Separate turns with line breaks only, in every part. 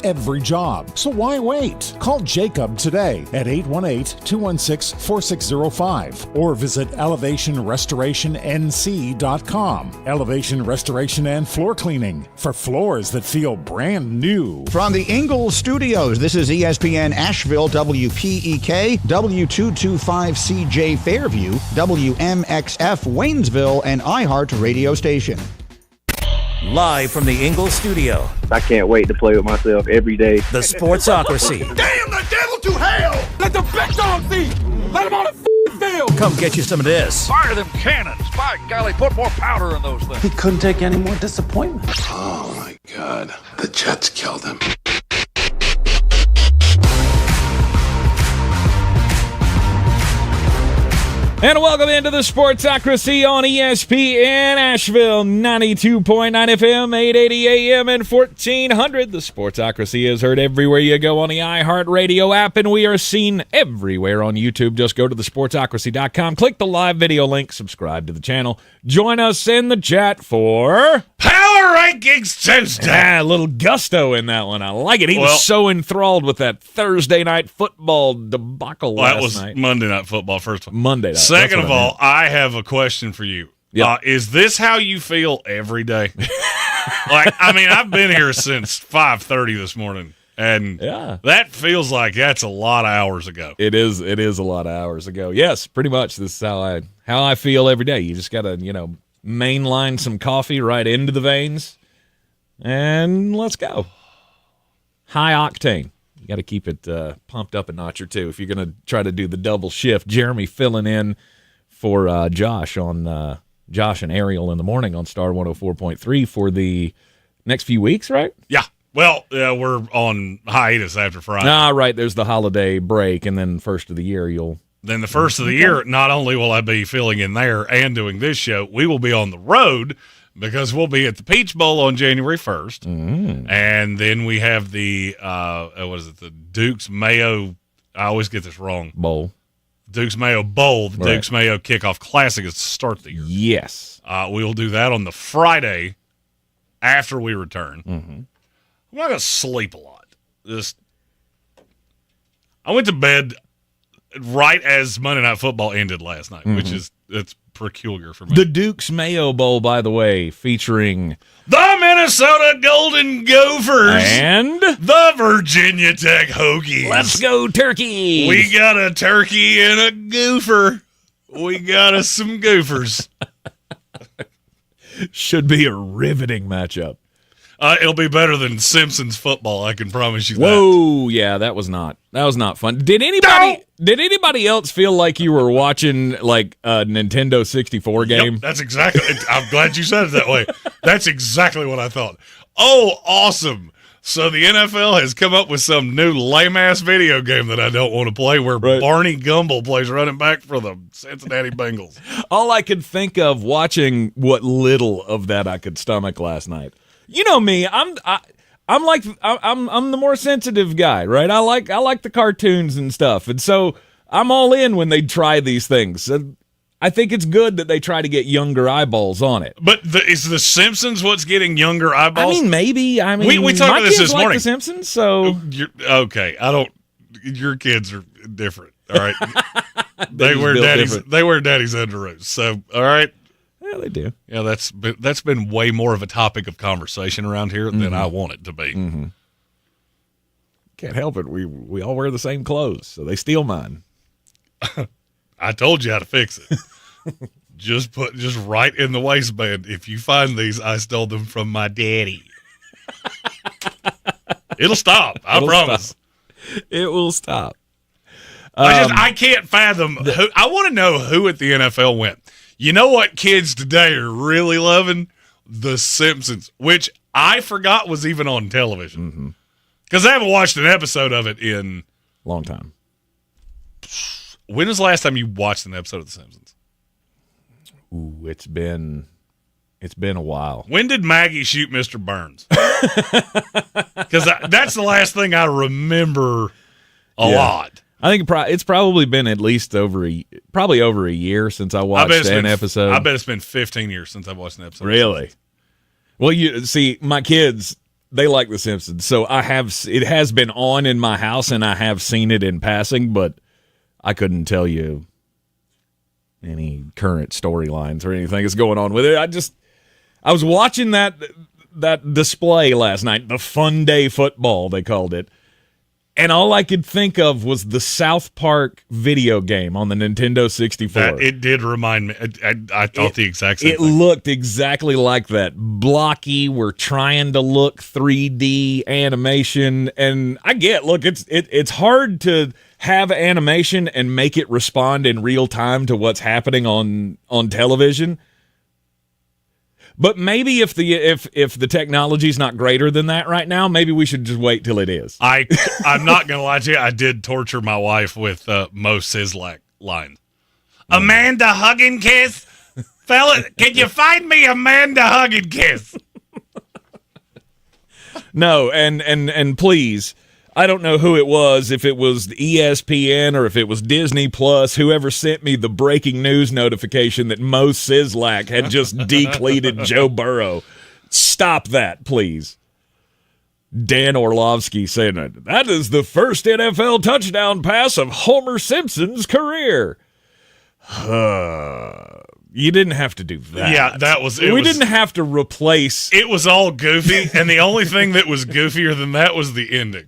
Every job. So why wait? Call Jacob today at 818-216-4605 or visit elevationrestorationnc.com. Elevation Restoration and Floor Cleaning for floors that feel brand new.
From the Ingalls Studios, this is ESPN Asheville, WPEK, W225CJ Fairview, WMXF Waynesville, and iHeart Radio Station.
Live from the Ingalls Studio.
I can't wait to play with myself every day.
The Sportsocracy.
Damn the devil to hell! Let the big dog see! Let him on the field!
Come get you some of this.
Fire them cannons! By golly, put more powder in those things.
He couldn't take any more disappointment.
Oh my God. The Jets killed him.
And welcome into the Sportsocracy on ESPN Asheville, 92.9 FM, 880 AM, and 1400. The Sportsocracy is heard everywhere you go on the iHeartRadio app, and we are seen everywhere on YouTube. Just go to thesportsocracy.com, click the live video link, subscribe to the channel, join us in the chat for
Power Rankings Tuesday.
A little gusto in that one. I like it. He was so enthralled with that Thursday night football debacle last night.
That was Monday Night Football, first of all.
Monday night.
Second of all, I have a question for you.
Yep.
Is this how you feel every day? I've been here since 5:30 this morning, and that feels like that's a lot of hours ago.
It is a lot of hours ago. Yes, pretty much. This is how I feel every day. You just got to, mainline some coffee right into the veins, and let's go. High octane. You got to keep it pumped up a notch or two if you're going to try to do the double shift. Jeremy filling in for Josh and Ariel in the morning on Star 104.3 for the next few weeks, right?
Yeah. Well, we're on hiatus after Friday.
Right. There's the holiday break, and then first of the year
Then the first of the year, not only will I be filling in there and doing this show, we will be on the road because we'll be at the Peach Bowl on January 1st. And then we have the, the Duke's Mayo, I always get this wrong.
Bowl.
Duke's Mayo Bowl, the
Right.
Duke's Mayo Kickoff Classic is to start the year.
Yes.
We will do that on the Friday after we return. I'm not going to sleep a lot. I went to bed right as Monday Night Football ended last night, which is it's peculiar for me.
The Duke's Mayo Bowl, by the way, featuring
the Minnesota Golden Gophers
and
the Virginia Tech Hokies.
Let's go, Turkey!
We got a turkey and a goofer. We got us some goofers.
Should be a riveting matchup.
It'll be better than Simpsons football, I can promise you that.
Whoa, yeah, that was not fun. Did anybody else feel like you were watching like a Nintendo 64 game?
Yep, that's exactly. I'm glad you said it that way. That's exactly what I thought. Oh, awesome. So the NFL has come up with some new lame-ass video game that I don't want to play where Barney Gumble plays running back for the Cincinnati Bengals.
All I could think of watching what little of that I could stomach last night. You know me, I'm the more sensitive guy, right? I like the cartoons and stuff, and so I'm all in when they try these things. I think it's good that they try to get younger eyeballs on it.
But is the Simpsons what's getting younger eyeballs?
I mean, maybe. I mean,
we talked about this
like
morning.
The Simpsons, so
okay. Your kids are different. All right, they wear daddy's underoos. So all right.
Yeah, they do.
Yeah, that's been way more of a topic of conversation around here than I want it to be.
Can't help it. We all wear the same clothes, so they steal mine.
I told you how to fix it. just right in the waistband. If you find these, I stole them from my daddy. It'll stop. I promise.
Stop. It will stop.
I can't fathom. I want to know who at the NFL went. You know what kids today are really loving? The Simpsons, which I forgot was even on television. Because I haven't watched an episode of it in
a long time.
When was the last time you watched an episode of The Simpsons?
Ooh, it's been a while.
When did Maggie shoot Mr. Burns? Because that's the last thing I remember a lot.
I think it's probably been at least over a year since I watched an episode.
I bet it's been 15 years since I've watched an episode.
Really? Well, you see, my kids, they like The Simpsons. So it has been on in my house, and I have seen it in passing, but I couldn't tell you any current storylines or anything that's going on with it. I was watching that display last night, the Fun Day Football, they called it. And all I could think of was the South Park video game on the Nintendo 64.
It did remind me. I thought the exact same
thing. It
thing.
looked exactly like that. Blocky, we're trying to look 3D animation. And I get, look, it's hard to have animation and make it respond in real time to what's happening on television. But maybe if the technology's not greater than that right now, maybe we should just wait till it is.
I'm not going to lie to you. I did torture my wife with Mo Sizlak lines. Amanda Huggin Kiss? Fella, can you find me Amanda Huggin Kiss?
No, and please, I don't know who it was, if it was ESPN or if it was Disney Plus, whoever sent me the breaking news notification that Mo Sizlak had just decleated Joe Burrow. Stop that, please. Dan Orlovsky saying that is the first NFL touchdown pass of Homer Simpson's career. You didn't have to do that.
Yeah, we
didn't have to replace.
It was all goofy, and the only thing that was goofier than that was the ending.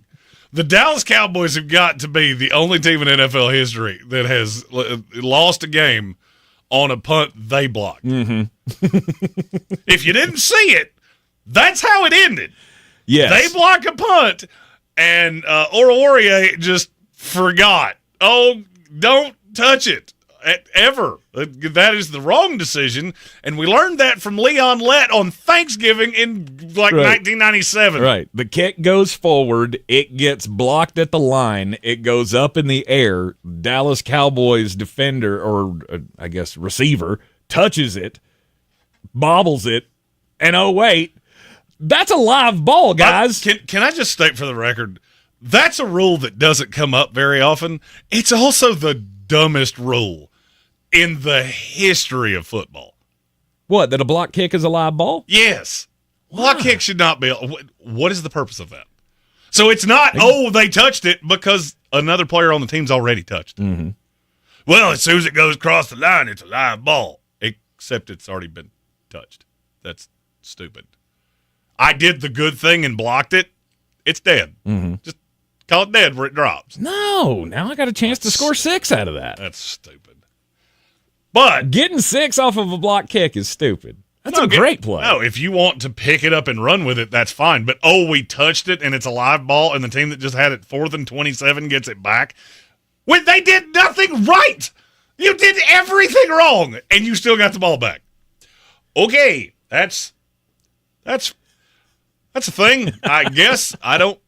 The Dallas Cowboys have got to be the only team in NFL history that has lost a game on a punt they blocked.
Mm-hmm.
If you didn't see it, that's how it ended.
Yes.
They block a punt, and Aurier just forgot. Oh, don't touch it. Ever. That is the wrong decision, and we learned that from Leon Lett on Thanksgiving in 1997.
Right. The kick goes forward, it gets blocked at the line, it goes up in the air, Dallas Cowboys defender, or I guess receiver, touches it, bobbles it, and oh wait, that's a live ball, guys.
Can I just state for the record, that's a rule that doesn't come up very often. It's also the dumbest rule in the history of football.
What, that a block kick is a live ball?
Yes. Block kick should not be. What is the purpose of that? So it's not, they touched it because another player on the team's already touched it.
Mm-hmm.
Well, as soon as it goes across the line, it's a live ball. Except it's already been touched. That's stupid. I did the good thing and blocked it. It's dead.
Mm-hmm.
Just call it dead where it drops.
No, now I got a chance to score 6 out of that.
That's stupid. But
getting 6 off of a block kick is stupid. That's a great play.
No, if you want to pick it up and run with it, that's fine. But, we touched it, and it's a live ball, and the team that just had it 4th and 27 gets it back. When they did nothing right. You did everything wrong, and you still got the ball back. Okay, that's a thing, I guess. I don't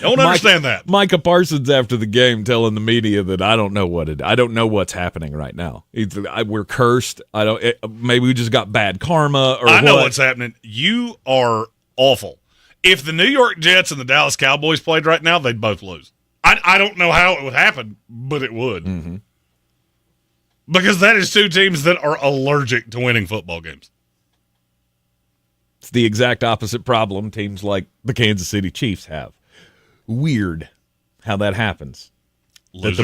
understand that.
Micah Parsons after the game telling the media that I don't know what's happening right now. We're cursed. Maybe we just got bad karma or
I know
what.
what's happening. You are awful. If the New York Jets and the Dallas Cowboys played right now, they'd both lose. I don't know how it would happen, but it would.
Mm-hmm.
Because that is two teams that are allergic to winning football games.
It's the exact opposite problem teams like the Kansas City Chiefs have. Weird how that happens.
Winners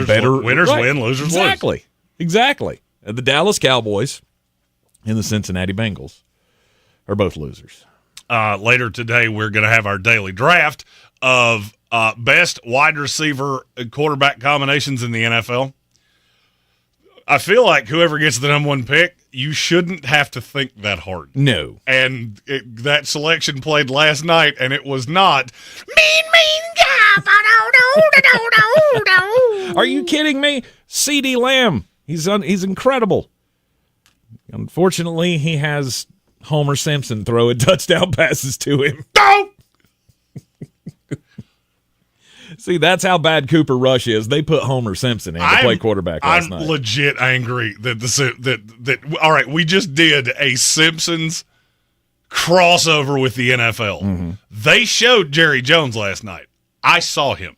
win, losers lose.
Exactly. The Dallas Cowboys and the Cincinnati Bengals are both losers.
Later today, we're going to have our daily draft of best wide receiver quarterback combinations in the NFL. I feel like whoever gets the number 1 pick, you shouldn't have to think that hard.
No.
And that selection played last night, and it was not mean God.
Are you kidding me? CeeDee Lamb. He's incredible. Unfortunately, he has Homer Simpson throwing touchdown passes to him.
No!
See, that's how bad Cooper Rush is. They put Homer Simpson in to play quarterback last night.
I'm legit angry that all right, we just did a Simpsons crossover with the NFL.
Mm-hmm.
They showed Jerry Jones last night. I saw him.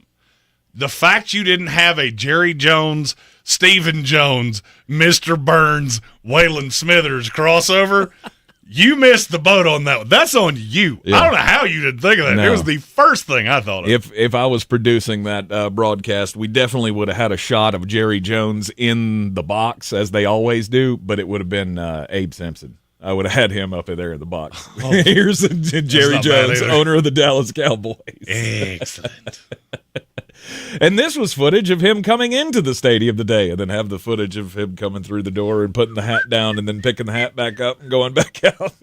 The fact you didn't have a Jerry Jones, Stephen Jones, Mr. Burns, Waylon Smithers crossover You missed the boat on that one. That's on you.
Yeah.
I don't know how you didn't think of that.
No.
It was the first thing I thought of.
If I was producing that broadcast, we definitely would have had a shot of Jerry Jones in the box, as they always do, but it would have been Abe Simpson. I would have had him up in there in the box. Oh. Here's Jerry Jones, owner of the Dallas Cowboys.
Excellent.
And this was footage of him coming into the stadium today, and then have the footage of him coming through the door and putting the hat down and then picking the hat back up and going back out.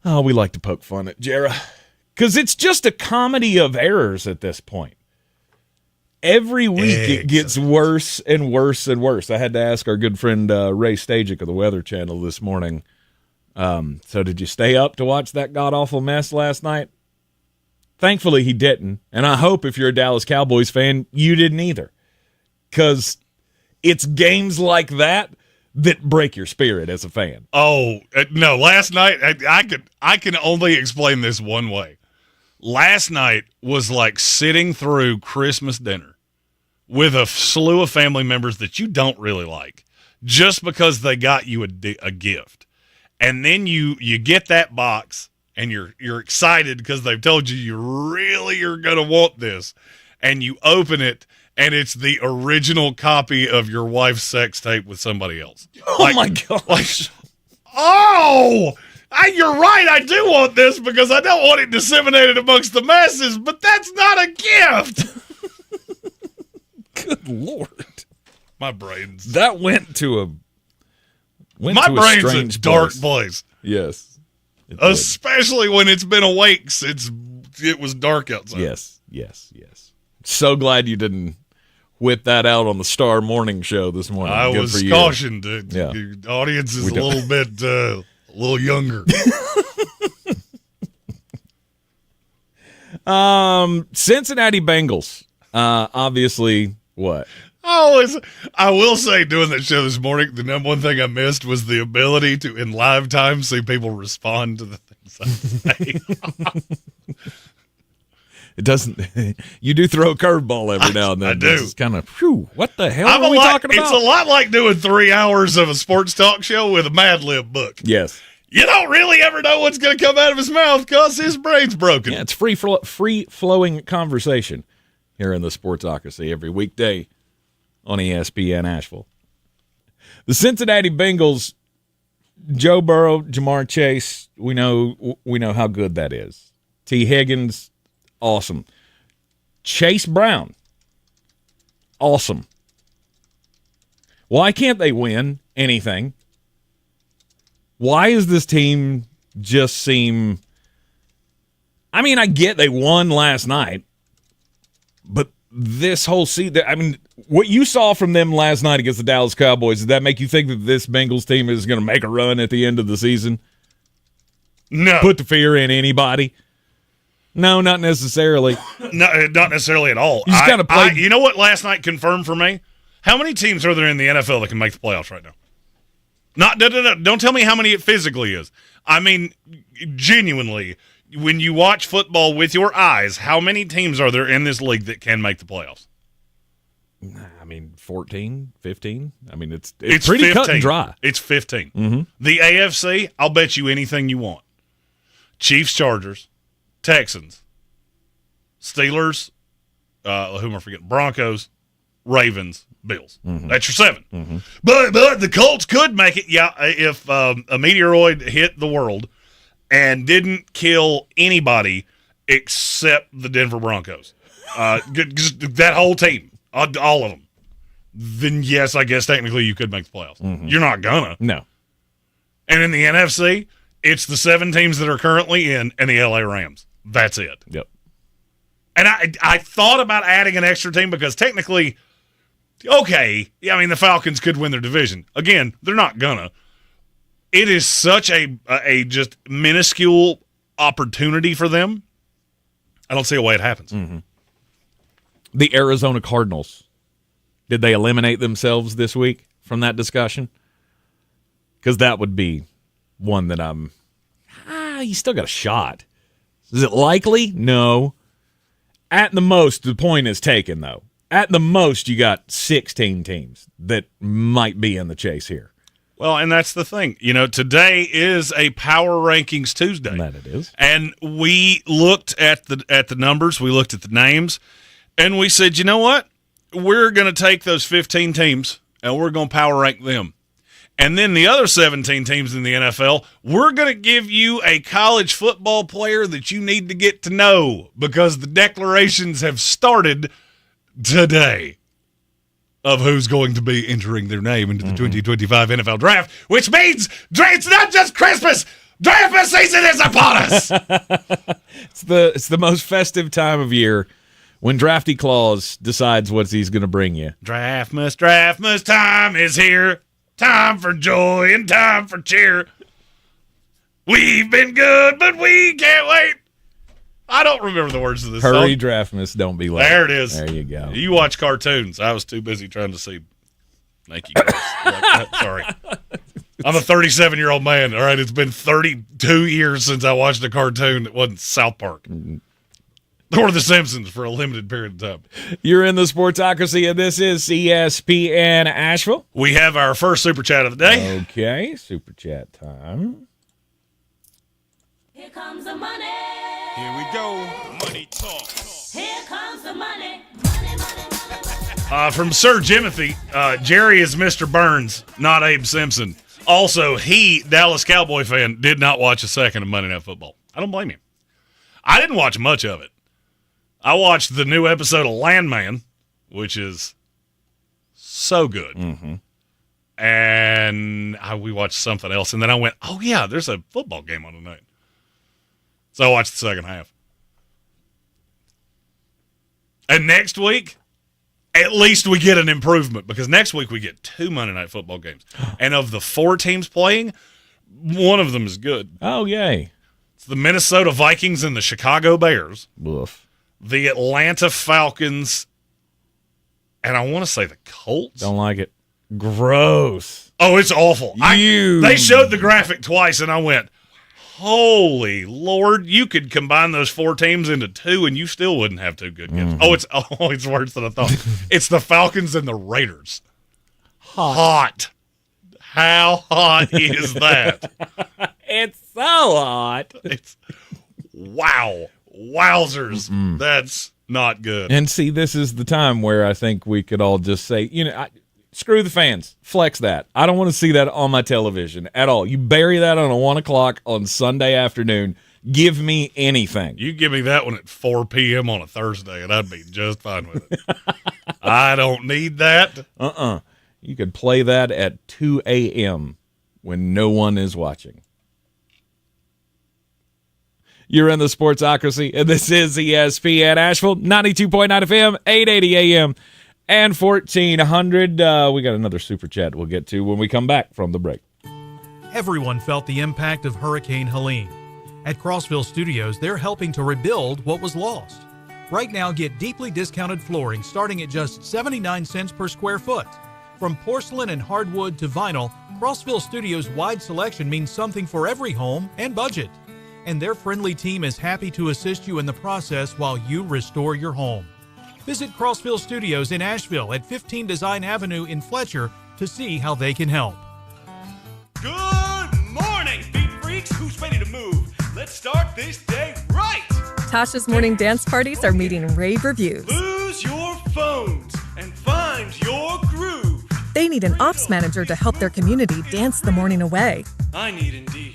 Oh, we like to poke fun at Jera, because it's just a comedy of errors at this point. Every week it gets worse and worse and worse. I had to ask our good friend Ray Stajic of the Weather Channel this morning, so did you stay up to watch that god-awful mess last night? Thankfully, he didn't, and I hope if you're a Dallas Cowboys fan, you didn't either, because it's games like that break your spirit as a fan.
Oh, no, last night, I can only explain this one way. Last night was like sitting through Christmas dinner with a slew of family members that you don't really like, just because they got you a gift. And then you get that box, and you're excited because they've told you really are going to want this, and you open it, and it's the original copy of your wife's sex tape with somebody else.
Oh, my gosh.
You're right, I do want this because I don't want it disseminated amongst the masses, but that's not a gift.
Good Lord.
My brain's...
That went to a
brain's a dark place.
Yes.
Especially when it's been awake since it was dark outside.
Yes. So glad you didn't whip that out on the Star Morning Show this morning.
I
Good
was
for you.
cautioned. The audience is a little bit, a little younger.
Cincinnati Bengals. Obviously, what?
I will say, doing that show this morning, the number one thing I missed was the ability to, in live time, see people respond to the things I say.
It doesn't. You do throw a curveball every now and then.
I do.
It's kind of, what the hell are we talking about?
It's a lot like doing 3 hours of a sports talk show with a Mad Lib book.
Yes.
You don't really ever know what's going to come out of his mouth because his brain's broken.
Yeah, it's free-flowing conversation here in the Sportsocracy every weekday on ESPN Asheville. The Cincinnati Bengals, Joe Burrow, Jamar Chase, we know how good that is. T. Higgins, awesome. Chase Brown, awesome. Why can't they win anything? Why is this team just seem... I mean, I get they won last night, but this whole season... I mean, what you saw from them last night against the Dallas Cowboys, does that make you think that this Bengals team is going to make a run at the end of the season?
No.
Put the fear in anybody? No, not necessarily.
No, not necessarily at all.
You just gotta play.
You know what last night confirmed for me? How many teams are there in the NFL that can make the playoffs right now? No. Don't tell me how many it physically is. I mean, genuinely, when you watch football with your eyes, how many teams are there in this league that can make the playoffs?
I mean, 14, 15. I mean, it's pretty
15.
cut and dry.
It's 15.
Mm-hmm.
The AFC, I'll bet you anything you want. Chiefs, Chargers, Texans, Steelers, who am I forgetting? Broncos, Ravens, Bills.
Mm-hmm.
That's your 7.
Mm-hmm.
But the Colts could make it, if a meteoroid hit the world and didn't kill anybody except the Denver Broncos. That whole team, all of them. Then, yes, I guess technically you could make the playoffs.
Mm-hmm.
You're not gonna.
No.
And in the NFC, it's the 7 teams that are currently in and the LA Rams. That's it.
Yep.
And I thought about adding an extra team because technically, okay, I mean, the Falcons could win their division. Again, they're not gonna. It is such a just minuscule opportunity for them. I don't see a way it happens.
Mm-hmm. The Arizona Cardinals. Did they eliminate themselves this week from that discussion? Because that would be one that you still got a shot. Is it likely? No. At the most, the point is taken, though. At the most, you got 16 teams that might be in the chase here.
Well, and that's the thing. Today is a Power Rankings Tuesday.
That it is.
And we looked at the numbers, we looked at the names, and we said, you know what? We're going to take those 15 teams, and we're going to power rank them. And then the other 17 teams in the NFL, we're going to give you a college football player that you need to get to know because the declarations have started today of who's going to be entering their name into the 2025 NFL Draft, which means it's not just Christmas. Draft season is upon us.
It's the most festive time of year when Drafty Claus decides what he's going to bring you.
Draftmas, time is here. Time for joy and time for cheer. We've been good, but we can't wait. I don't remember the words of this song.
Hurry, Draftmas, don't be late.
There it is.
There you go.
You watch cartoons. I was too busy trying to see. Thank you, guys. Sorry. I'm a 37-year-old man, all right? It's been 32 years since I watched a cartoon that wasn't South Park. Or The Simpsons for a limited period of time.
You're in the Sportsocracy, and this is ESPN Asheville.
We have our first Super Chat of the day.
Okay, Super Chat time.
Here comes the money.
Here we go. Money talk.
Here comes the money.
From Sir Jimothy, Jerry is Mr. Burns, not Abe Simpson. Also, Dallas Cowboy fan, did not watch a second of Monday Night Football. I don't blame him. I didn't watch much of it. I watched the new episode of Landman, which is so good.
Mm-hmm.
And we watched something else, and then I went, oh, yeah, there's a football game on tonight. So I watched the second half. And next week, at least we get an improvement, because next week we get 2 Monday Night Football games. And of the 4 teams playing, one of them is good.
Oh, yay.
It's the Minnesota Vikings and the Chicago Bears.
Woof.
The Atlanta Falcons, and I want to say the Colts.
Don't like it. Gross.
Oh, it's awful.
You.
They showed the graphic twice, and I went, holy Lord, you could combine those 4 teams into 2, and you still wouldn't have 2 good games.
Mm-hmm.
It's worse than I thought. It's the Falcons and the Raiders. Hot. How hot is that?
It's so hot.
It's wow. Wowzers. Mm-mm. That's not good.
And see, this is the time where I think we could all just say, screw the fans. Flex that. I don't want to see that on my television at all. You bury that on a 1 o'clock on Sunday afternoon. Give me anything.
You give me that one at 4 p.m. on a Thursday, and I'd be just fine with it. I don't need that.
You could play that at 2 a.m. when no one is watching. You're in the Sportsocracy, and this is ESPN Asheville, 92.9 FM, 880 AM, and 1400. We got another Super Chat we'll get to when we come back from the break.
Everyone felt the impact of Hurricane Helene. At Crossville Studios, they're helping to rebuild what was lost. Right now, get deeply discounted flooring starting at just 79 cents per square foot. From porcelain and hardwood to vinyl, Crossville Studios' wide selection means something for every home and budget. And their friendly team is happy to assist you in the process while you restore your home. Visit Crossville Studios in Asheville at 15 Design Avenue in Fletcher to see how they can help.
Good morning, beat freaks. Who's ready to move? Let's start this day right.
Tasha's morning dance parties are meeting rave reviews.
Lose your phones and find your groove.
They need an ops manager to help their community dance the morning away.
I need Indeed.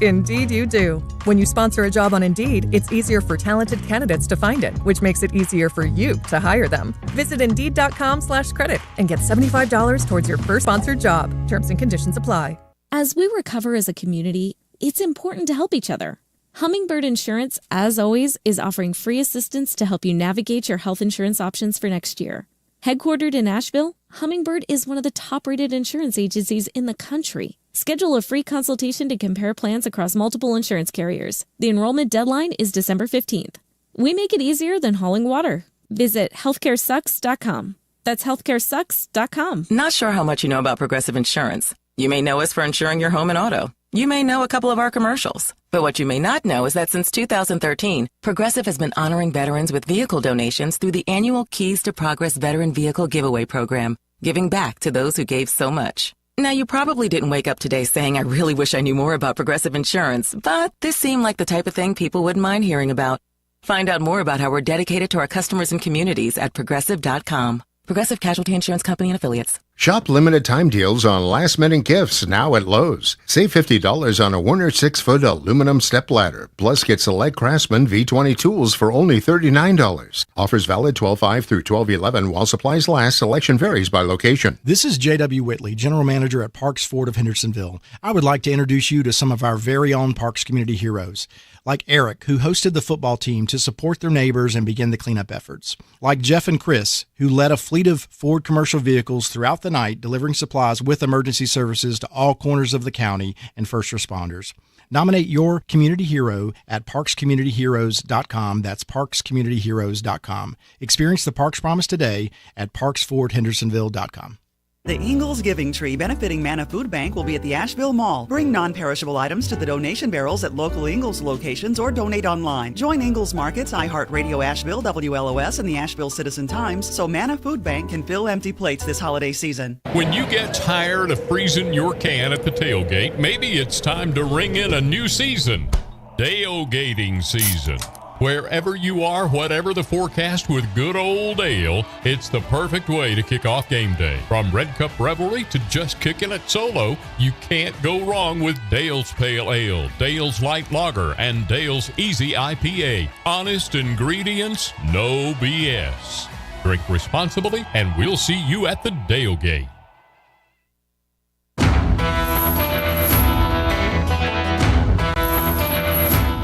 Indeed you do. When you sponsor a job on Indeed, it's easier for talented candidates to find it, which makes it easier for you to hire them. Visit Indeed.com/credit and get $75 towards your first sponsored job. Terms and conditions apply.
As we recover as a community, it's important to help each other. Hummingbird Insurance, as always, is offering free assistance to help you navigate your health insurance options for next year. Headquartered in Asheville, Hummingbird is one of the top-rated insurance agencies in the country. Schedule a free consultation to compare plans across multiple insurance carriers. The enrollment deadline is December 15th. We make it easier than hauling water. Visit healthcaresucks.com. That's healthcaresucks.com.
Not sure how much you know about Progressive Insurance. You may know us for insuring your home and auto. You may know a couple of our commercials. But what you may not know is that since 2013, Progressive has been honoring veterans with vehicle donations through the annual Keys to Progress Veteran Vehicle Giveaway Program, giving back to those who gave so much. Now, you probably didn't wake up today saying, I really wish I knew more about Progressive Insurance, but this seemed like the type of thing people wouldn't mind hearing about. Find out more about how we're dedicated to our customers and communities at Progressive.com. Progressive Casualty Insurance Company and Affiliates.
Shop limited time deals on last-minute gifts now at Lowe's. Save $50 on a Werner 6-foot aluminum step ladder. Plus, get select Craftsman V20 tools for only $39. Offers valid 12/5 through 12/11 while supplies last. Selection varies by location.
This is J.W. Whitley, General Manager at Parks Ford of Hendersonville. I would like to introduce you to some of our very own Parks community heroes. Like Eric, who hosted the football team to support their neighbors and begin the cleanup efforts. Like Jeff and Chris, who led a fleet of Ford commercial vehicles throughout the night, delivering supplies with emergency services to all corners of the county and first responders. Nominate your community hero at parkscommunityheroes.com. That's parkscommunityheroes.com. Experience the Parks Promise today at parksfordhendersonville.com.
The Ingalls Giving Tree benefiting Manna Food Bank will be at the Asheville Mall. Bring non-perishable items to the donation barrels at local Ingalls locations or donate online. Join Ingalls Markets, iHeartRadio Asheville, WLOS, and the Asheville Citizen-Times so Manna Food Bank can fill empty plates this holiday season.
When you get tired of freezing your can at the tailgate, maybe it's time to ring in a new season. Tailgating season. Wherever you are, whatever the forecast, with good old ale, it's the perfect way to kick off game day. From Red Cup Revelry to just kicking it solo, you can't go wrong with Dale's Pale Ale, Dale's Light Lager, and Dale's Easy IPA. Honest ingredients, no BS. Drink responsibly, and we'll see you at the Tailgate.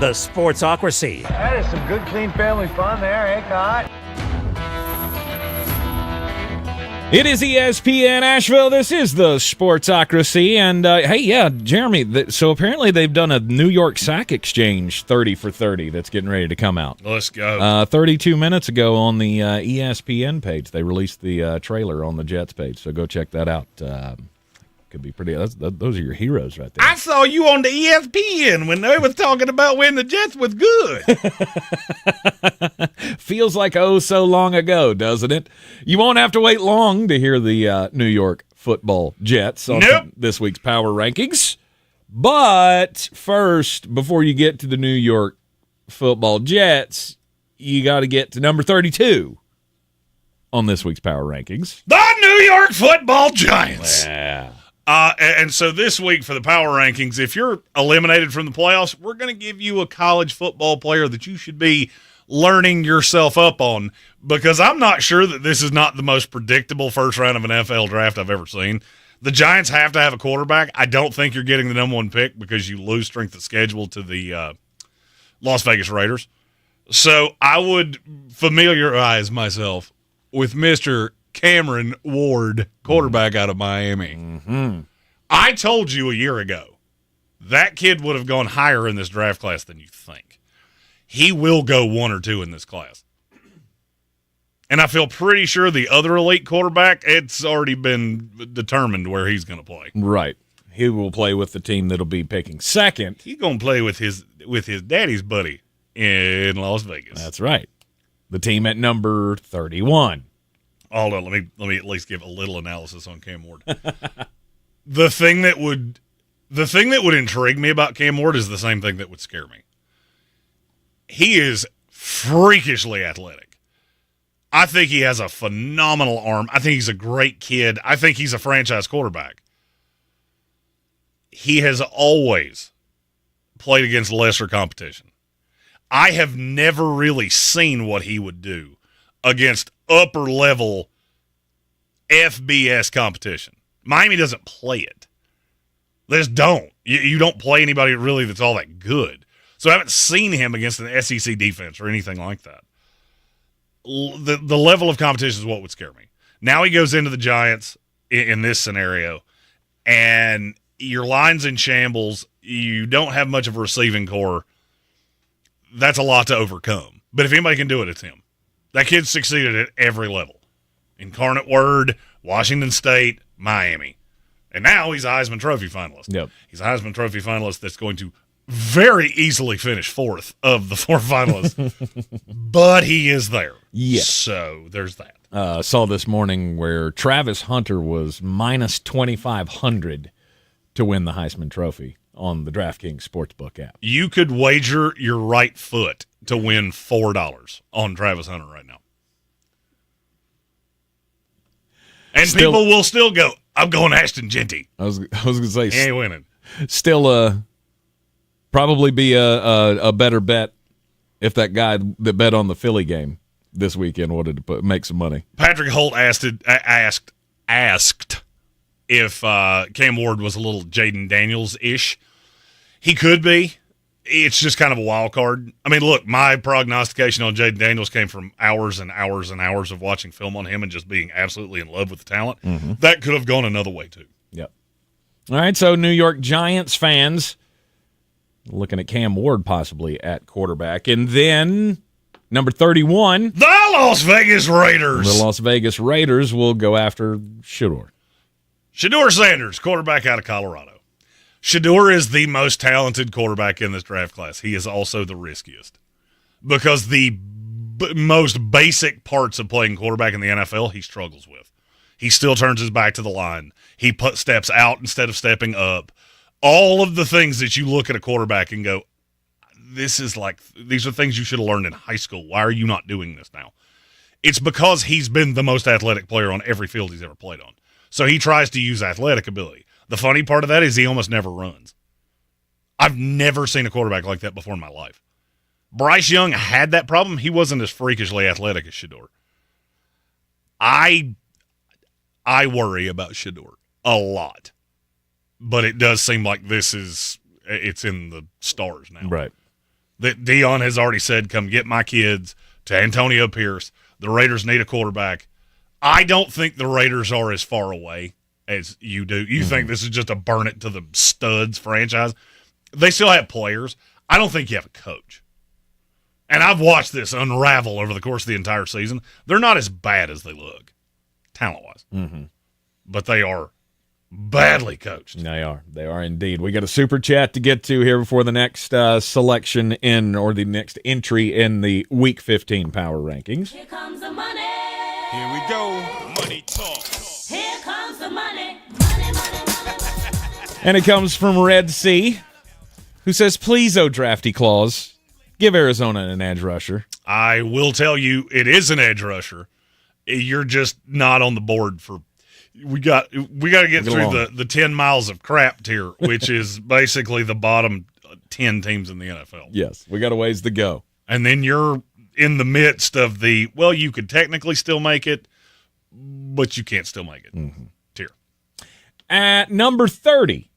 The Sportsocracy.
That is some good, clean family fun there, eh, Cot?
It is ESPN Asheville. This is the Sportsocracy. And, hey, yeah, Jeremy, so apparently they've done a New York sack exchange 30 for 30 that's getting ready to come out.
Let's go.
32 minutes ago on the ESPN page, they released the trailer on the Jets page, so go check that out. Could be pretty. Those are your heroes right there.
I saw you on the ESPN when they was talking about when the Jets was good.
Feels like so long ago, doesn't it? You won't have to wait long to hear the New York football Jets on this week's power rankings. But first, before you get to the New York football Jets, you got to get to number 32 on this week's power rankings.
The New York football Giants.
Yeah.
And so this week for the power rankings, if you're eliminated from the playoffs, we're going to give you a college football player that you should be learning yourself up on, because I'm not sure that this is not the most predictable first round of an NFL draft I've ever seen. The Giants have to have a quarterback. I don't think you're getting the number one pick because you lose strength of schedule to the Las Vegas Raiders. So I would familiarize myself with Mr. Cameron Ward, quarterback out of Miami.
Mm-hmm.
I told you a year ago that kid would have gone higher in this draft class than you think. He will go 1 or 2 in this class. And I feel pretty sure the other elite quarterback, it's already been determined where he's going to play.
Right. He will play with the team that'll be picking second.
He's going to play with his daddy's buddy in Las Vegas.
That's right. The team at number 31.
Hold on, let me at least give a little analysis on Cam Ward. The thing that would intrigue me about Cam Ward is the same thing that would scare me. He is freakishly athletic. I think he has a phenomenal arm. I think he's a great kid. I think he's a franchise quarterback. He has always played against lesser competition. I have never really seen what he would do against upper-level FBS competition. Miami doesn't play it. They just don't. You don't play anybody really that's all that good. So I haven't seen him against an SEC defense or anything like that. The level of competition is what would scare me. Now he goes into the Giants in this scenario, and your line's in shambles. You don't have much of a receiving core. That's a lot to overcome. But if anybody can do it, it's him. That kid succeeded at every level. Incarnate Word, Washington State, Miami. And now he's a Heisman Trophy finalist.
Yep.
He's a Heisman Trophy finalist that's going to very easily finish fourth of the 4 finalists. But he is there.
Yeah.
So there's that.
Saw this morning where Travis Hunter was minus 2,500 to win the Heisman Trophy on the DraftKings Sportsbook app.
You could wager your right foot to win $4 on Travis Hunter right now. And people will still go, I'm going Ashton Genty.
I was going to say,
he ain't winning.
Still probably be a better bet if that guy that bet on the Philly game this weekend wanted to make some money.
Patrick Holt asked if Cam Ward was a little Jaden Daniels-ish. He could be. It's just kind of a wild card. I mean, look, my prognostication on Jaden Daniels came from hours and hours and hours of watching film on him and just being absolutely in love with the talent.
Mm-hmm.
That could have gone another way, too.
Yep. All right, so New York Giants fans looking at Cam Ward possibly at quarterback. And then number 31.
The Las Vegas Raiders.
The Las Vegas Raiders will go after Shedeur.
Shedeur Sanders, quarterback out of Colorado. Shedeur is the most talented quarterback in this draft class. He is also the riskiest because the most basic parts of playing quarterback in the NFL he struggles with. He still turns his back to the line. He steps out instead of stepping up. All of the things that you look at a quarterback and go, these are things you should have learned in high school. Why are you not doing this now? It's because he's been the most athletic player on every field he's ever played on. So he tries to use athletic ability. The funny part of that is he almost never runs. I've never seen a quarterback like that before in my life. Bryce Young had that problem. He wasn't as freakishly athletic as Shedeur. I worry about Shedeur a lot. But it does seem like it's in the stars now.
Right.
That Dion has already said, come get my kids to Antonio Pierce. The Raiders need a quarterback. I don't think the Raiders are as far away as you do. You think this is just a burn it to the studs franchise. They still have players. I don't think you have a coach. And I've watched this unravel over the course of the entire season. They're not as bad as they look, talent-wise.
Mm-hmm.
But they are badly coached.
They are. They are indeed. We got a super chat to get to here before the next selection the next entry in the Week 15 Power Rankings.
Here comes the money.
Here we go. Money talk.
Here comes the money. Money, money, money.
And it comes from Red Sea, who says, please, oh drafty clause, give Arizona an edge rusher.
I will tell you, it is an edge rusher. You're just not on the board for. We got to get through the 10 miles of crap tier, which is basically the bottom 10 teams in the NFL.
Yes, we got a ways to go.
And then you're in the midst of you could technically still make it, but you can't still make it tier.
At number 30.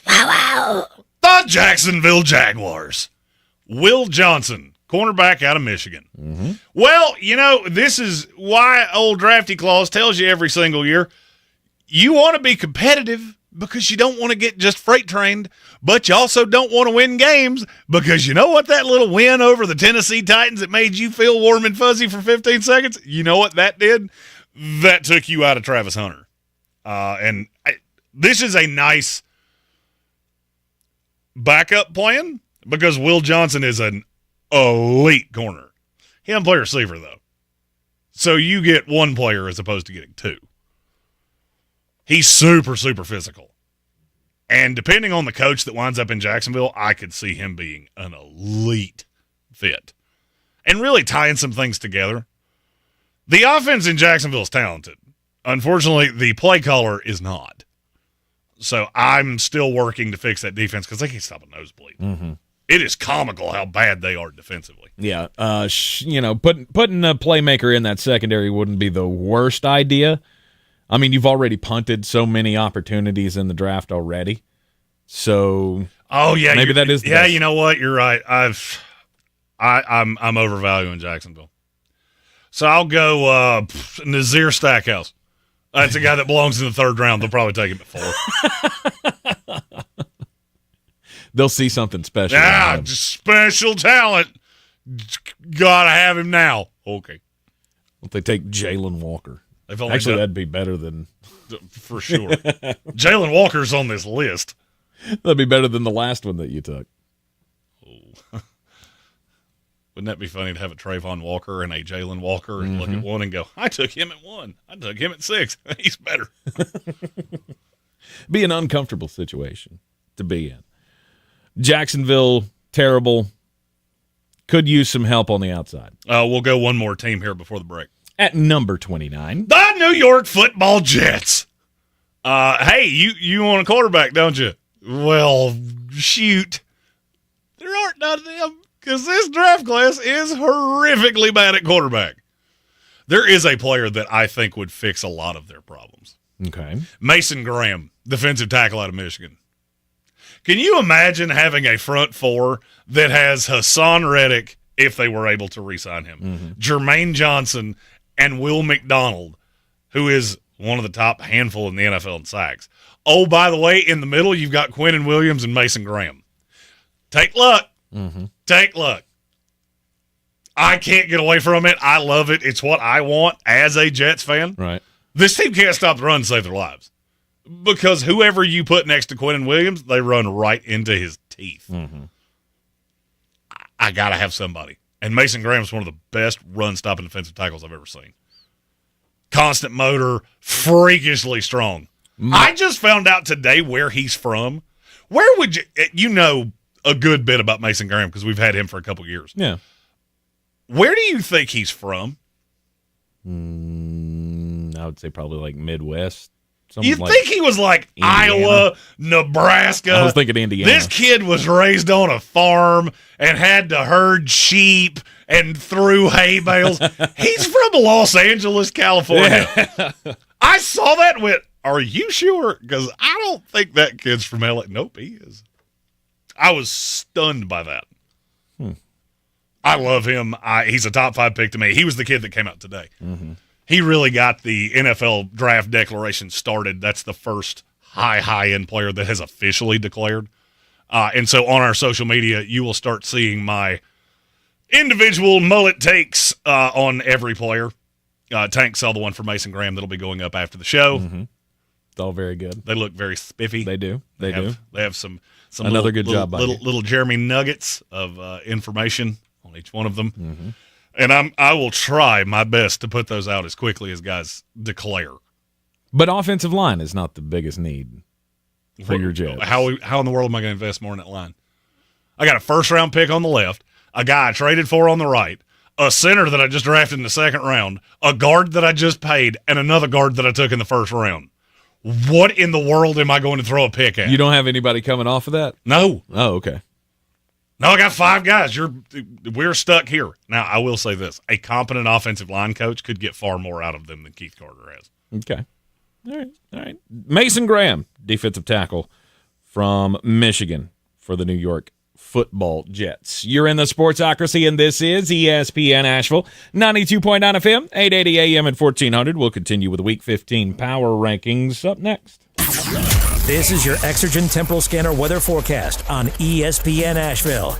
Wow. The Jacksonville Jaguars. Will Johnson, cornerback out of Michigan.
Mm-hmm.
Well, this is why old drafty clause tells you every single year, you want to be competitive because you don't want to get just freight trained, but you also don't want to win games because you know what, that little win over the Tennessee Titans that made you feel warm and fuzzy for 15 seconds, you know what that did? That took you out of Travis Hunter. This is a nice backup plan because Will Johnson is an elite corner. He doesn't play receiver, though. So you get one player as opposed to getting two. He's super, super physical. And depending on the coach that winds up in Jacksonville, I could see him being an elite fit. And really tying some things together. The offense in Jacksonville is talented. Unfortunately, the play caller is not. So I'm still working to fix that defense because they can't stop a nosebleed.
Mm-hmm.
It is comical how bad they are defensively.
Yeah, putting a playmaker in that secondary wouldn't be the worst idea. I mean, you've already punted so many opportunities in the draft already. So, maybe that is the best.
You know what? You're right. I'm overvaluing Jacksonville. So I'll go Nazir Stackhouse. That's a guy that belongs in the third round. They'll probably take him at 4.
They'll see something special.
Yeah, just special talent. Gotta have him now. Okay.
Well, they take Jalen Walker.
Actually,
that'd be better than...
For sure. Jalen Walker's on this list.
That'd be better than the last one that you took.
Wouldn't that be funny to have a Trayvon Walker and a Jalen Walker and look at one and go, I took him at 1. I took him at 6. He's better.
Be an uncomfortable situation to be in. Jacksonville, terrible. Could use some help on the outside.
We'll go one more team here before the break.
At number 29.
The New York Football Jets. Hey, you want a quarterback, don't you? Well, shoot. There aren't none of them because this draft class is horrifically bad at quarterback. There is a player that I think would fix a lot of their problems.
Okay.
Mason Graham, defensive tackle out of Michigan. Can you imagine having a front four that has Hassan Reddick, if they were able to re-sign him, Jermaine Johnson, and Will McDonald, who is one of the top handful in the NFL in sacks. Oh, by the way, in the middle, you've got Quinnen Williams and Mason Graham. Take luck. Take luck. I can't get away from it. I love it. It's what I want as a Jets fan.
Right.
This team can't stop the run to save their lives. Because whoever you put next to Quinnen Williams, they run right into his teeth. I got to have somebody. And Mason Graham's one of the best run-stopping defensive tackles I've ever seen. Constant motor, freakishly strong. I just found out today where he's from. Where would you know a good bit about Mason Graham because we've had him for a couple years.
Yeah.
Where do you think he's from?
I would say probably like Midwest.
You'd think he was like Indiana. Iowa, Nebraska.
I was thinking Indiana.
This kid was raised on a farm and had to herd sheep and threw hay bales. He's from Los Angeles, California. Yeah. I saw that and went, are you sure? Because I don't think that kid's from LA. Nope, he is. I was stunned by that. I love him. He's a top 5 pick to me. He was the kid that came out today. He really got the NFL draft declaration started. That's the first high-end player that has officially declared. And so on our social media, you will start seeing my individual mullet takes on every player. Tank saw the one for Mason Graham that'll be going up after the show.
It's all very good.
They look very spiffy.
They do. They
have some
another good job by
little Jeremy nuggets of information on each one of them. And I will try my best to put those out as quickly as guys declare.
But offensive line is not the biggest need for your Jets.
How in the world am I going to invest more in that line? I got a first-round pick on the left, a guy I traded for on the right, a center that I just drafted in the second round, a guard that I just paid, and another guard that I took in the first round. What in the world am I going to throw a pick at?
You don't have anybody coming off of that?
No.
Oh, okay.
No, I got 5 guys. We're stuck here. Now, I will say this. A competent offensive line coach could get far more out of them than Keith Carter has.
Okay. All right. Mason Graham, defensive tackle from Michigan for the New York Football Jets. You're in the Sportsocracy, and this is ESPN Asheville, 92.9 FM, 880 AM and 1400. We'll continue with Week 15 Power Rankings up next.
This is your Exergen Temporal Scanner weather forecast on ESPN Asheville.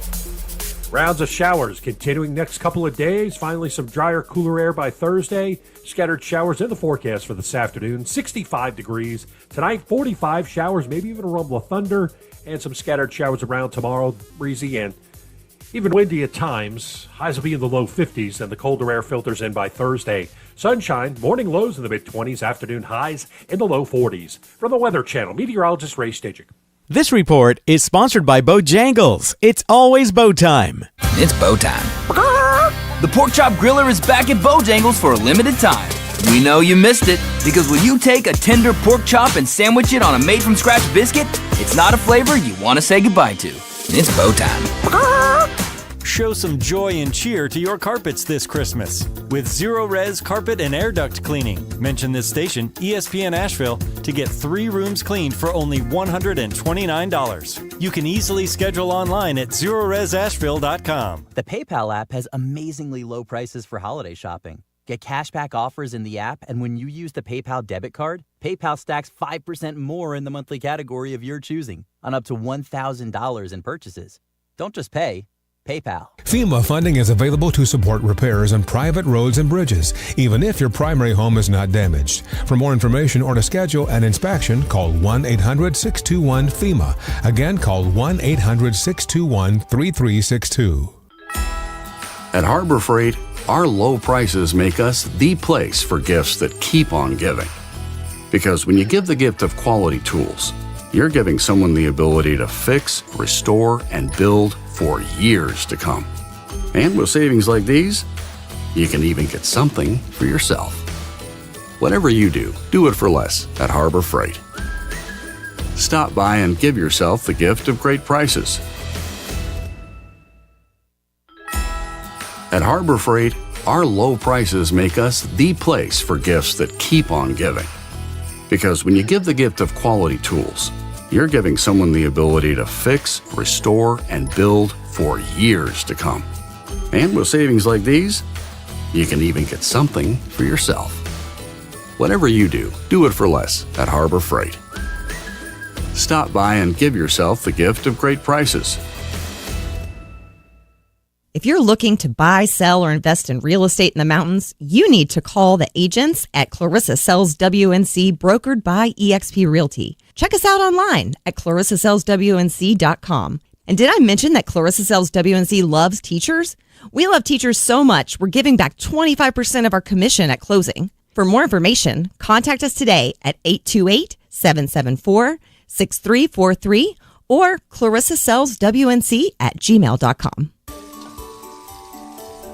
Rounds of showers continuing next couple of days. Finally, some drier, cooler air by Thursday. Scattered showers in the forecast for this afternoon. 65 degrees. Tonight, 45 showers, maybe even a rumble of thunder. And some scattered showers around tomorrow. Breezy and even windy at times. Highs will be in the low 50s, and the colder air filters in by Thursday. Sunshine, morning lows in the mid-20s, afternoon highs in the low 40s. From the Weather Channel, meteorologist Ray Stajic.
This report is sponsored by Bojangles. It's always bow time.
It's bow time. The Pork Chop Griller is back at Bojangles for a limited time. We know you missed it, because when you take a tender pork chop and sandwich it on a made-from-scratch biscuit, it's not a flavor you want to say goodbye to. It's bow time.
Show some joy and cheer to your carpets this Christmas with Zero Res Carpet and Air Duct Cleaning. Mention this station, ESPN Asheville, to get 3 rooms cleaned for only $129. You can easily schedule online at ZeroResAsheville.com.
The PayPal app has amazingly low prices for holiday shopping. Get cashback offers in the app, and when you use the PayPal debit card, PayPal stacks 5% more in the monthly category of your choosing on up to $1,000 in purchases. Don't just pay. PayPal.
FEMA funding is available to support repairs on private roads and bridges, even if your primary home is not damaged. For more information or to schedule an inspection, call 1-800-621-FEMA. Again, call 1-800-621-3362.
At Harbor Freight, our low prices make us the place for gifts that keep on giving. Because when you give the gift of quality tools, you're giving someone the ability to fix, restore, and build for years to come. And with savings like these, you can even get something for yourself. Whatever you do, do it for less at Harbor Freight. Stop by and give yourself the gift of great prices. At Harbor Freight, our low prices make us the place for gifts that keep on giving. Because when you give the gift of quality tools, you're giving someone the ability to fix, restore, and build for years to come. And with savings like these, you can even get something for yourself. Whatever you do, do it for less at Harbor Freight. Stop by and give yourself the gift of great prices.
If you're looking to buy, sell, or invest in real estate in the mountains, you need to call the agents at Clarissa Sells WNC, brokered by eXp Realty. Check us out online at clarissasellswnc.com. And did I mention that Clarissa Sells WNC loves teachers? We love teachers so much, we're giving back 25% of our commission at closing. For more information, contact us today at 828-774-6343 or clarissasellswnc@gmail.com.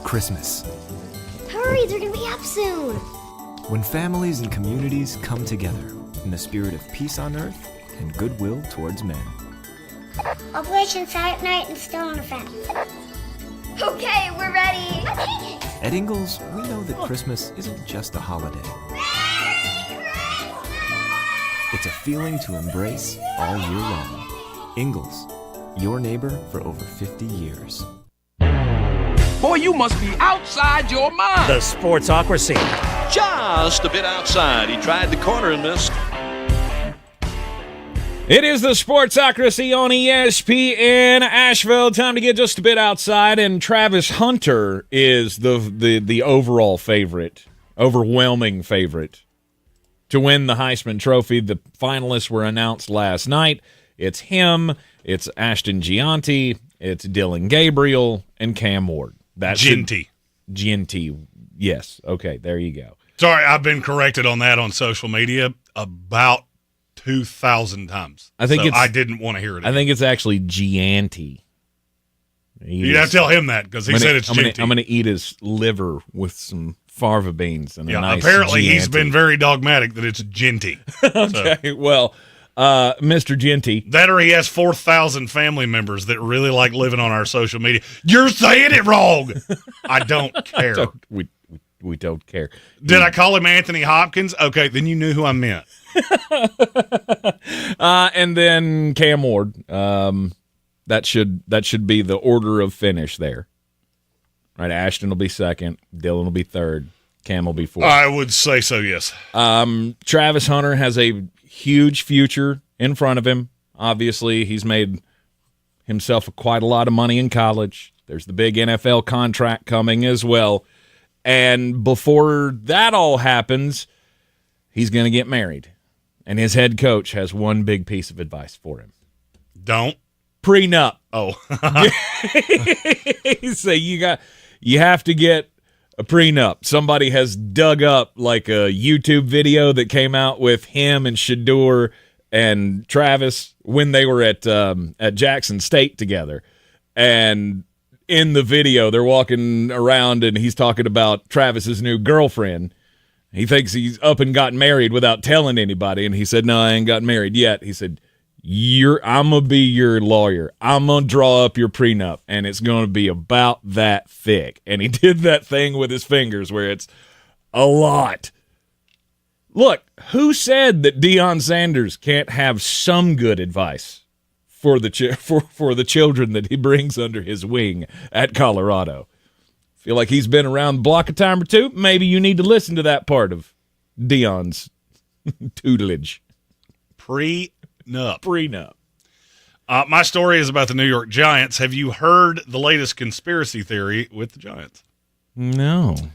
Christmas.
Hurry, they're gonna be up soon.
When families and communities come together in the spirit of peace on earth and goodwill towards men.
Operation Silent Night and Still on the Fence. Okay, we're ready.
At Ingalls, we know that Christmas isn't just a holiday. It's a feeling to embrace all year long. Ingalls, your neighbor for over 50 years.
Boy, you must be outside your mind.
The Sportsocracy.
Just a bit outside. He tried the corner and missed.
It is the Sportsocracy on ESPN Asheville. Time to get just a bit outside, and Travis Hunter is the overall favorite, overwhelming favorite to win the Heisman Trophy. The finalists were announced last night. It's him, it's Ashton Gianti, it's Dylan Gabriel, and Cam Ward. That's
Ginty.
Yes. Okay, there you go.
Sorry, I've been corrected on that on social media about 2,000 times.
I think
I didn't want to hear it.
I think it's actually Gianti.
You'd have to tell him that because he said it's Ginty.
I'm going to eat his liver with some fava beans and a nice
apparently
Gianti.
He's been very dogmatic that it's Ginty.
Okay, well, Mr. Ginty.
That or he has 4,000 family members that really like living on our social media. You're saying it wrong. I don't care.
We don't care.
Did I call him Anthony Hopkins? Okay, then you knew who I meant.
And then Cam Ward. That should be the order of finish there. Right, Ashton will be second, Dylan will be third, Cam will be fourth.
I would say so, yes.
Travis Hunter has a huge future in front of him. Obviously, he's made himself quite a lot of money in college. There's the big NFL contract coming as well. And before that all happens, he's going to get married. And his head coach has one big piece of advice for him.
Don't.
Prenup.
Oh.
So you have to get a prenup. Somebody has dug up like a YouTube video that came out with him and Shador and Travis when they were at Jackson State together. And in the video, they're walking around and he's talking about Travis's new girlfriend. He thinks he's up and got married without telling anybody. And he said, no, I ain't got married yet. He said, I'm going to be your lawyer. I'm going to draw up your prenup, and it's going to be about that thick. And he did that thing with his fingers where it's a lot. Look, who said that Deion Sanders can't have some good advice for the children that he brings under his wing at Colorado? Feel like he's been around the block a time or two? Maybe you need to listen to that part of Deion's tutelage. Prenup.
My story is about the New York Giants. Have you heard the latest conspiracy theory with the Giants?
No.
Do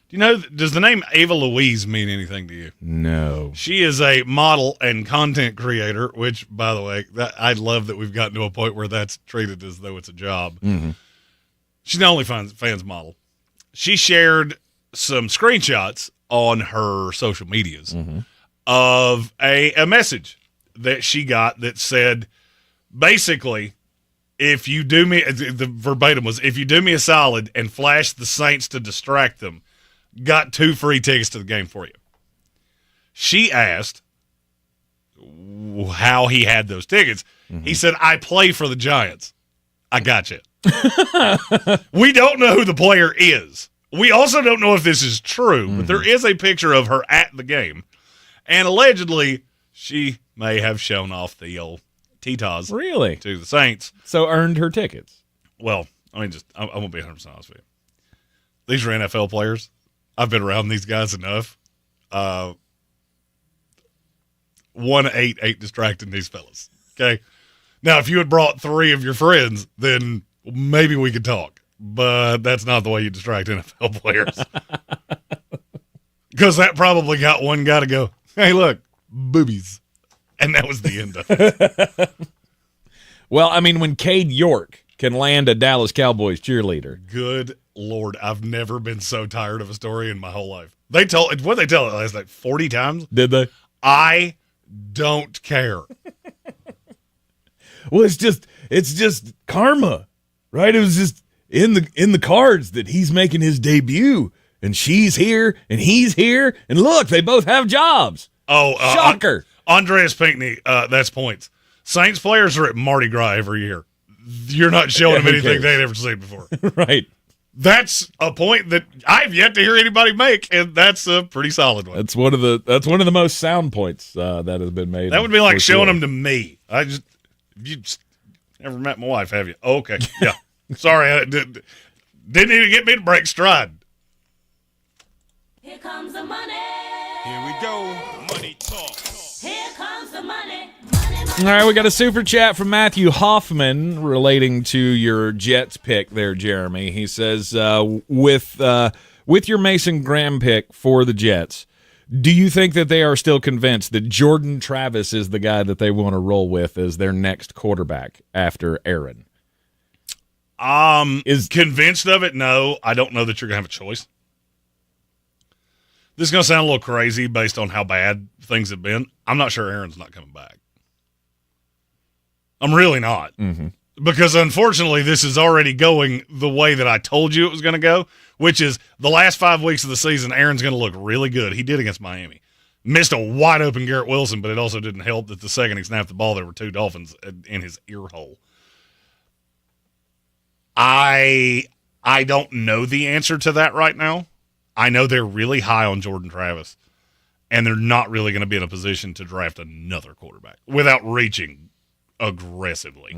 you know, does the name Ava Louise mean anything to you?
No.
She is a model and content creator, which, by the way, I love that we've gotten to a point where that's treated as though it's a job.
Mm-hmm.
She's an OnlyFans model. she shared some screenshots on her social medias of a message that she got that said, basically, if you do me, the verbatim was, if you do me a solid and flash the Saints to distract them, got 2 free tickets to the game for you. She asked how he had those tickets. He said, I play for the Giants. I got you. We don't know who the player is. We also don't know if this is true, but there is a picture of her at the game. And allegedly, she may have shown off the old T-Taz
Really?
to the Saints.
So earned her tickets.
Well, I mean, I won't be 100% honest with you. These are NFL players. I've been around these guys enough. 1-8 ain't distracting these fellas. Okay? Now, if you had brought 3 of your friends, then maybe we could talk. But that's not the way you distract NFL players. Because that probably got one guy to go, hey, look, boobies. And that was the end of it.
Well, I mean, when Cade York can land a Dallas Cowboys cheerleader.
Good Lord, I've never been so tired of a story in my whole life. What did they tell it last night? 40 times?
Did they?
I don't care.
Well, it's just karma, right? It was just in the cards that he's making his debut, and she's here, and he's here, and look, they both have jobs.
Oh,
shocker!
Andreas Pinckney, that's points. Saints players are at Mardi Gras every year. You're not showing them anything they'd ever seen before,
right?
That's a point that I've yet to hear anybody make, and that's a pretty solid one.
That's one of the most sound points that has been made.
That would be like showing them to me. You just never met my wife, have you? Oh, okay, yeah. Sorry, I didn't even get me to break stride.
Here comes the money.
Here we go. Money talk.
Here comes the money.
All right, we got a super chat from Matthew Hoffman relating to your Jets pick there, Jeremy. He says, with your Mason Graham pick for the Jets, do you think that they are still convinced that Jordan Travis is the guy that they want to roll with as their next quarterback after Aaron?
Is convinced of it? No, I don't know that you're going to have a choice. This is going to sound a little crazy based on how bad things have been. I'm not sure Aaron's not coming back. I'm really not. Because, unfortunately, this is already going the way that I told you it was going to go, which is the last 5 weeks of the season, Aaron's going to look really good. He did against Miami. Missed a wide-open Garrett Wilson, but it also didn't help that the second he snapped the ball, there were 2 Dolphins in his ear hole. I don't know the answer to that right now. I know they're really high on Jordan Travis, and they're not really going to be in a position to draft another quarterback without reaching aggressively.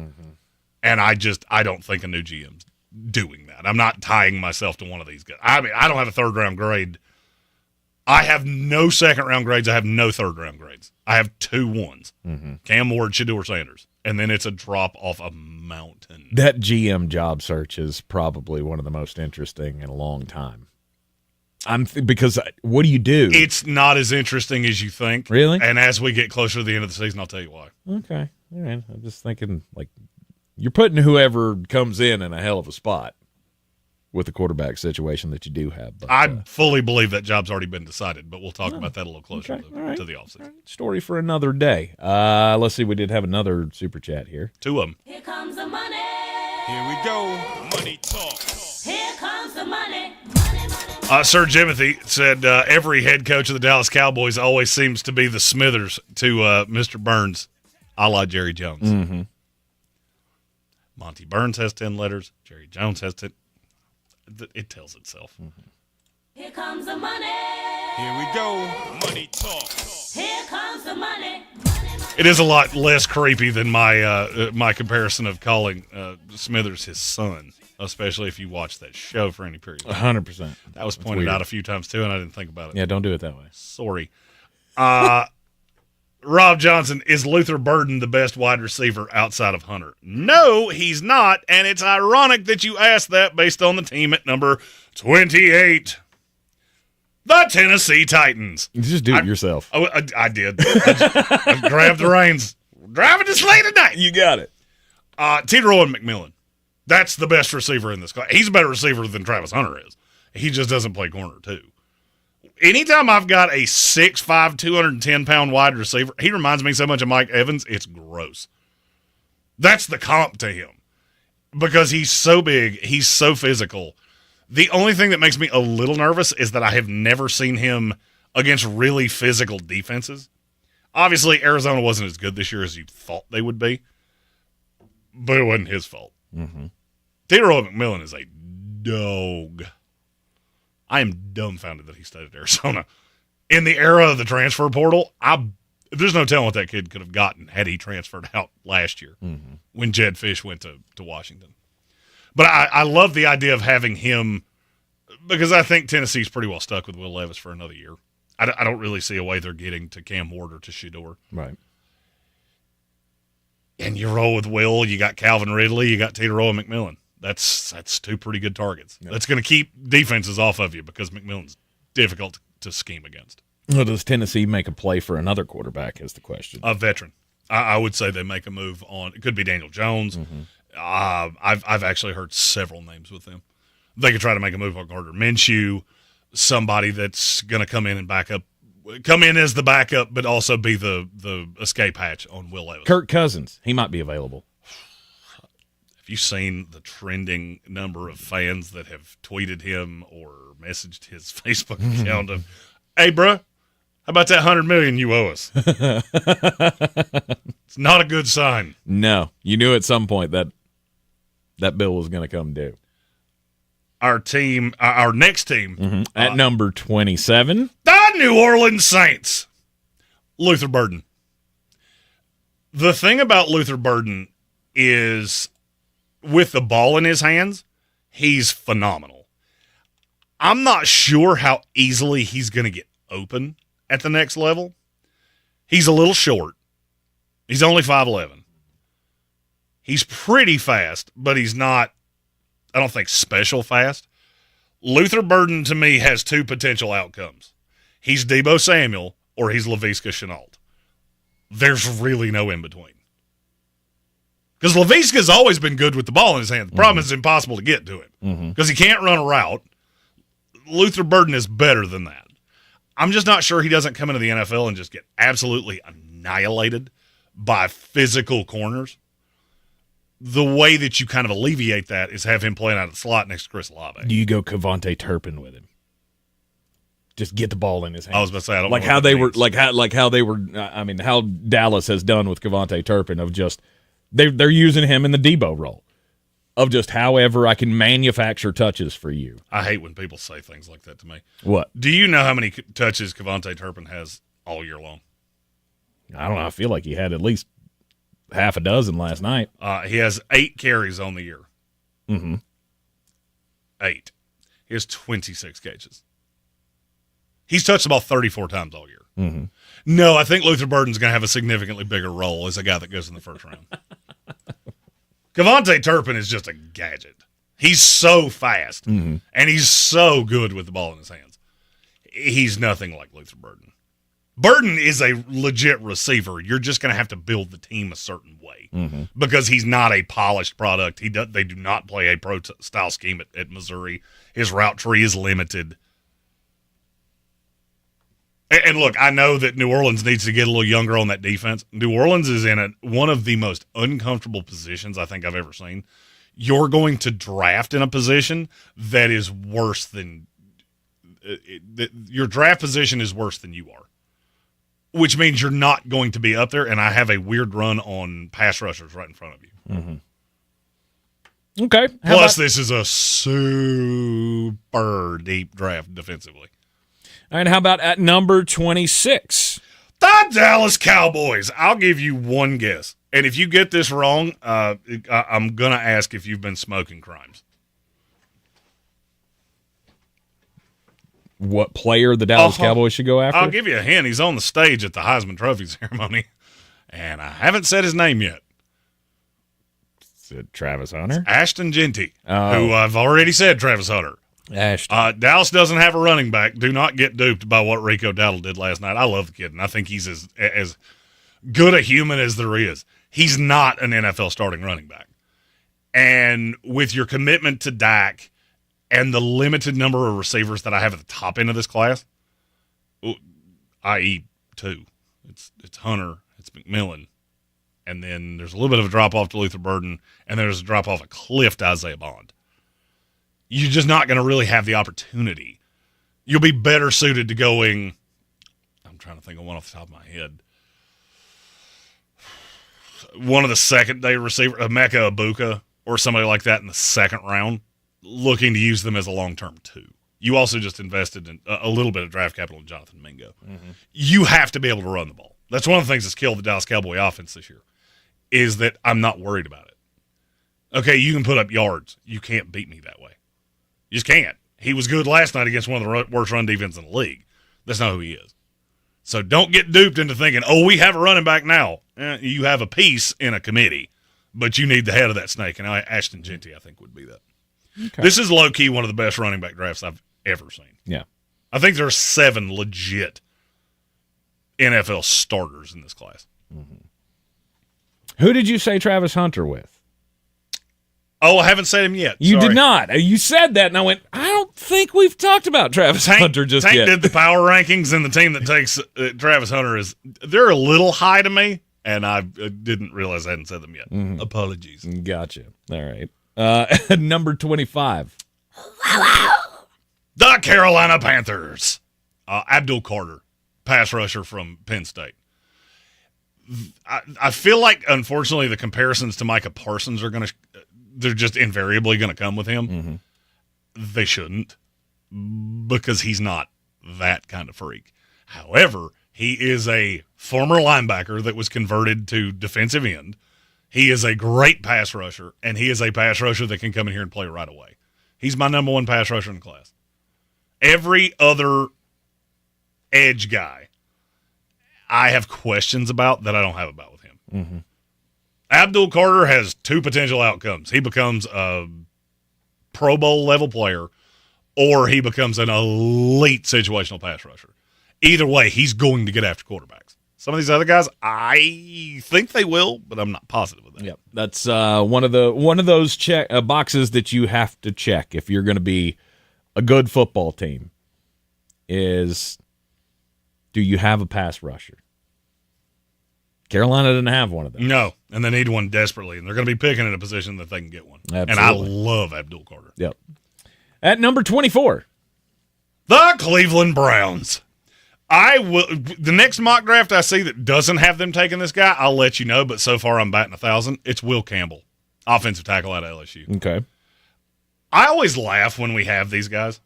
And I don't think a new GM's doing that. I'm not tying myself to one of these guys. I mean, I don't have a 3rd-round grade. I have no 2nd-round grades. I have no 3rd-round grades. I have 2 ones. Cam Ward, Shedeur Sanders. And then it's a drop off a mountain.
That GM job search is probably one of the most interesting in a long time. Because what do you do?
It's not as interesting as you think.
Really?
And as we get closer to the end of the season, I'll tell you why.
Okay. All right. I'm just thinking, like, you're putting whoever comes in a hell of a spot with the quarterback situation that you do have. But,
I fully believe that job's already been decided, but we'll talk about that a little closer to the offseason.
Right. Story for another day. Let's see. We did have another super chat here.
2 of them.
Here comes the money.
Here we go. Money talk.
Here comes the money.
Sir Jimothy said every head coach of the Dallas Cowboys always seems to be the Smithers to Mr. Burns, a la Jerry Jones. Monty Burns has 10 letters. Jerry Jones has 10. It tells itself.
Here comes the money.
Here we go. Money talk.
Here comes the money.
It is a lot less creepy than my comparison of calling Smithers his son, especially if you watch that show for any period.
100%.
That was pointed out a few times too, and I didn't think about it.
Yeah, don't do it that way.
Sorry. Rob Johnson, is Luther Burden the best wide receiver outside of Hunter? No, he's not, and it's ironic that you asked that based on the team at number 28. The Tennessee Titans.
You just do it yourself.
I did. I grabbed the reins. Driving to Slay tonight.
You got it.
Teeter Owen McMillan. That's the best receiver in this class. He's a better receiver than Travis Hunter is. He just doesn't play corner, too. Anytime I've got a 6'5", 210-pound wide receiver, he reminds me so much of Mike Evans, it's gross. That's the comp to him because he's so big, he's so physical. The only thing that makes me a little nervous is that I have never seen him against really physical defenses. Obviously, Arizona wasn't as good this year as you thought they would be, but it wasn't his fault.
Mm-hmm.
Tyrell McMillan is a dog. I am dumbfounded that he stayed at Arizona. In the era of the transfer portal, there's no telling what that kid could have gotten had he transferred out last year when Jed Fish went to Washington. But I love the idea of having him because I think Tennessee's pretty well stuck with Will Levis for another year. I don't really see a way they're getting to Cam Ward or to Shedeur.
Right.
And you roll with Will, you got Calvin Ridley, you got Tito Roa McMillan. That's two pretty good targets. Yep. That's going to keep defenses off of you because McMillan's difficult to scheme against.
Well, does Tennessee make a play for another quarterback is the question.
A veteran. I would say they make a move on. It could be Daniel Jones. I've actually heard several names with them. They could try to make a move on Gardner Minshew, somebody that's going to come in as the backup, but also be the escape hatch on Will Levis.
Kirk Cousins, he might be available.
Have you seen the trending number of fans that have tweeted him or messaged his Facebook account of, "Hey, bro, how about that $100 million you owe us?" It's not a good sign.
No, you knew at some point that bill was going to come due.
Our next team
at number 27,
the New Orleans Saints. Luther Burden. The thing about Luther Burden is, with the ball in his hands, he's phenomenal. I'm not sure how easily he's going to get open at the next level. He's a little short. He's only 5'11". He's pretty fast, but he's not, I don't think, special fast. Luther Burden, to me, has two potential outcomes. He's Deebo Samuel or he's Laviska Shenault. There's really no in-between. Because Laviska's always been good with the ball in his hand. The problem is it's impossible to get to him because he can't run a route. Luther Burden is better than that. I'm just not sure he doesn't come into the NFL and just get absolutely annihilated by physical corners. The way that you kind of alleviate that is have him playing out of the slot next to Chris Olave.
Do you go Kevontae Turpin with him? Just get the ball in his hands.
I was about to say, I don't
like
know
how
what
they
that
were,
means.
like how they were. I mean, how Dallas has done with Kevontae Turpin of just they're using him in the Debo role of just however I can manufacture touches for you.
I hate when people say things like that to me.
What?
Do you know how many touches Kevontae Turpin has all year long?
I don't know. I feel like he had at least half a dozen last night.
He has 8 carries on the year. 8. He has 26 catches. He's touched the ball 34 times all year. No, I think Luther Burden's going to have a significantly bigger role as a guy that goes in the first round. Kevontae Turpin is just a gadget. He's so fast, and he's so good with the ball in his hands. He's nothing like Luther Burden. Burden is a legit receiver. You're just going to have to build the team a certain way because he's not a polished product. They do not play a pro-style scheme at Missouri. His route tree is limited. And look, I know that New Orleans needs to get a little younger on that defense. New Orleans is in one of the most uncomfortable positions I think I've ever seen. You're going to draft in a position that is worse than your draft position is worse than you are, which means you're not going to be up there. And I have a weird run on pass rushers right in front of you.
Okay.
Plus, this is a super deep draft defensively.
All right, how about at number 26?
The Dallas Cowboys. I'll give you one guess. And if you get this wrong, I'm going to ask if you've been smoking crimes.
What player the Dallas Cowboys should go after?
I'll give you a hint. He's on the stage at the Heisman Trophy ceremony, and I haven't said his name yet.
Is it Travis Hunter?
It's Ashton Genty, who I've already said Travis Hunter.
Ashton.
Dallas doesn't have a running back. Do not get duped by what Rico Dowdle did last night. I love the kid, and I think he's as good a human as there is. He's not an NFL starting running back. And with your commitment to Dak and the limited number of receivers that I have at the top end of this class, i.e. 2. It's Hunter, it's McMillan, and then there's a little bit of a drop-off to Luther Burden, and there's a drop-off a cliff to Isaiah Bond. You're just not going to really have the opportunity. You'll be better suited to going, I'm trying to think of one off the top of my head. One of the second-day receivers, Emeka Ibuka, or somebody like that in the second round, looking to use them as a long-term 2. You also just invested in a little bit of draft capital in Jonathan Mingo. Mm-hmm. You have to be able to run the ball. That's one of the things that's killed the Dallas Cowboy offense this year, is that I'm not worried about it. Okay, you can put up yards. You can't beat me that way. You just can't. He was good last night against one of the worst run defenses in the league. That's not who he is. So don't get duped into thinking, oh, we have a running back now. You have a piece in a committee, but you need the head of that snake, and Ashton Genty, I think, would be that. Okay. This is low-key one of the best running back drafts I've ever seen.
Yeah.
I think there are 7 legit NFL starters in this class.
Mm-hmm. Who did you say Travis Hunter with?
Oh, I haven't said him yet.
You
Sorry.
did not. You said that, and I went, I don't think we've talked about Travis Hunter just
Tank
yet.
did the power rankings, and the team that takes Travis Hunter they're a little high to me, and I didn't realize I hadn't said them yet.
Mm-hmm.
Apologies.
Gotcha. All right. Number 25.
The Carolina Panthers. Abdul Carter, pass rusher from Penn State. I feel like, unfortunately, the comparisons to Micah Parsons they're just invariably going to come with him.
Mm-hmm.
They shouldn't, because he's not that kind of freak. However, he is a former linebacker that was converted to defensive end. He is a great pass rusher, and he is a pass rusher that can come in here and play right away. He's my number 1 pass rusher in the class. Every other edge guy I have questions about that I don't have about with him.
Mm-hmm.
Abdul Carter has 2 potential outcomes. He becomes a Pro Bowl level player, or he becomes an elite situational pass rusher. Either way, he's going to get after quarterbacks. Some of these other guys, I think they will, but I'm not positive of that.
Yep, that's one of those boxes that you have to check if you're going to be a good football team. Is, do you have a pass rusher? Carolina didn't have one of those.
No, and they need one desperately, and they're going to be picking in a position that they can get one.
Absolutely.
And I love Abdul Carter.
Yep. At number 24.
The Cleveland Browns. The next mock draft I see that doesn't have them taking this guy, I'll let you know, but so far I'm batting 1,000. It's Will Campbell, offensive tackle out of LSU.
Okay.
I always laugh when we have these guys.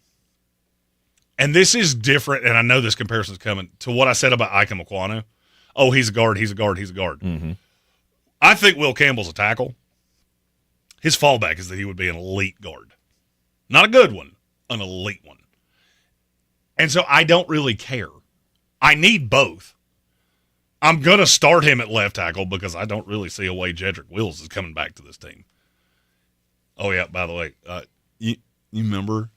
And this is different, and I know this comparison is coming, to what I said about Ike Mekwonu. Oh, he's a guard, he's a guard, he's a guard.
Mm-hmm.
I think Will Campbell's a tackle. His fallback is that he would be an elite guard. Not a good one, an elite one. And so I don't really care. I need both. I'm going to start him at left tackle because I don't really see a way Jedrick Wills is coming back to this team. Oh, yeah, by the way, you remember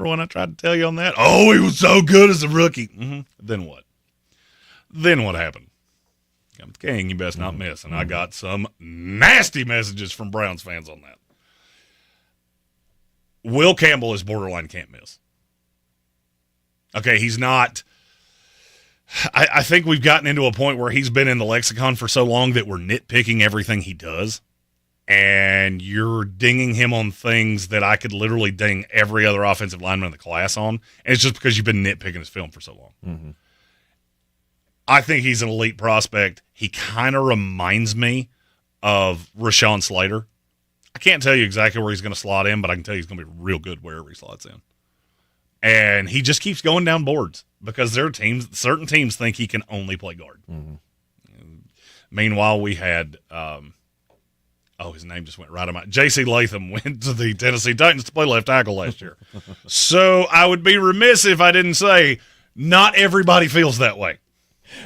when I tried to tell you on that? Oh, he was so good as a rookie. Mm-hmm. Then what? Then what happened? I'm the king, you best not miss. And I got some nasty messages from Browns fans on that. Will Campbell is borderline can't miss. Okay, he's not. I think we've gotten into a point where he's been in the lexicon for so long that we're nitpicking everything he does. And you're dinging him on things that I could literally ding every other offensive lineman in the class on. And it's just because you've been nitpicking his film for so long.
Mm-hmm.
I think he's an elite prospect. He kind of reminds me of Rashawn Slater. I can't tell you exactly where he's going to slot in, but I can tell you he's going to be real good wherever he slots in. And he just keeps going down boards because certain teams think he can only play guard.
Mm-hmm.
Meanwhile, we had, his name just went right on my. J.C. Latham went to the Tennessee Titans to play left tackle last year. So I would be remiss if I didn't say not everybody feels that way.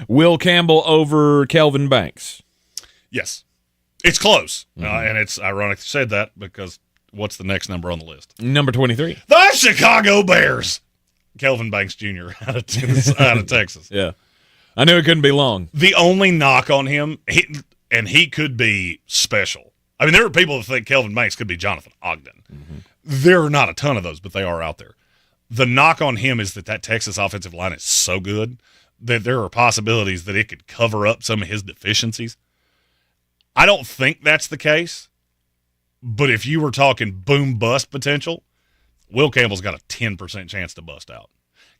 Will Campbell over Kelvin Banks.
Yes. It's close. And it's ironic you said that because what's the next number on the list?
Number 23.
The Chicago Bears. Kelvin Banks Jr. out of Texas.
Yeah. I knew it couldn't be long.
The only knock on him, he could be special. I mean, there are people that think Kelvin Banks could be Jonathan Ogden.
Mm-hmm.
There are not a ton of those, but they are out there. The knock on him is that Texas offensive line is so good that there are possibilities that it could cover up some of his deficiencies. I don't think that's the case, but if you were talking boom-bust potential, Will Campbell's got a 10% chance to bust out.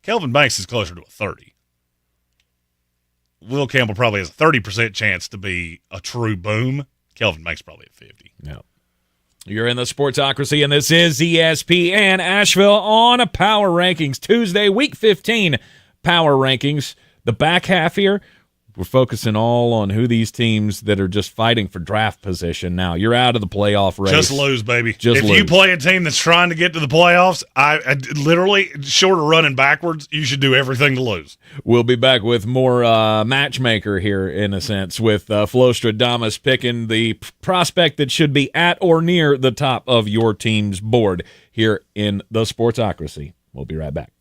Kelvin Banks is closer to a 30. Will Campbell probably has a 30% chance to be a true boom. Kelvin Banks probably at 50.
No. You're in the Sportsocracy, and this is ESPN Asheville on a Power Rankings Tuesday, Week 15 Power Rankings. The back half here, we're focusing all on who these teams that are just fighting for draft position now. You're out of the playoff race.
Just lose, baby.
If
you play a team that's trying to get to the playoffs, I literally, short of running backwards, you should do everything to lose.
We'll be back with more matchmaker here, in a sense, with Flo Stradamus picking the prospect that should be at or near the top of your team's board here in the Sportsocracy. We'll be right back.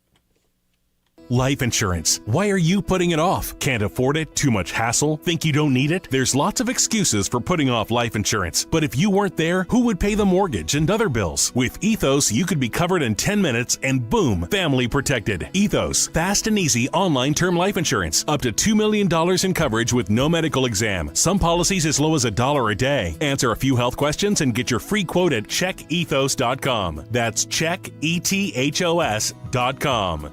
Life insurance. Why are you putting it off? Can't afford it? Too much hassle? Think you don't need it? There's lots of excuses for putting off life insurance. But if you weren't there, who would pay the mortgage and other bills? With Ethos, you could be covered in 10 minutes and boom, family protected. Ethos, fast and easy online term life insurance. Up to $2 million in coverage with no medical exam. Some policies as low as $1 a day. Answer a few health questions and get your free quote at checkethos.com. That's checkethos.com.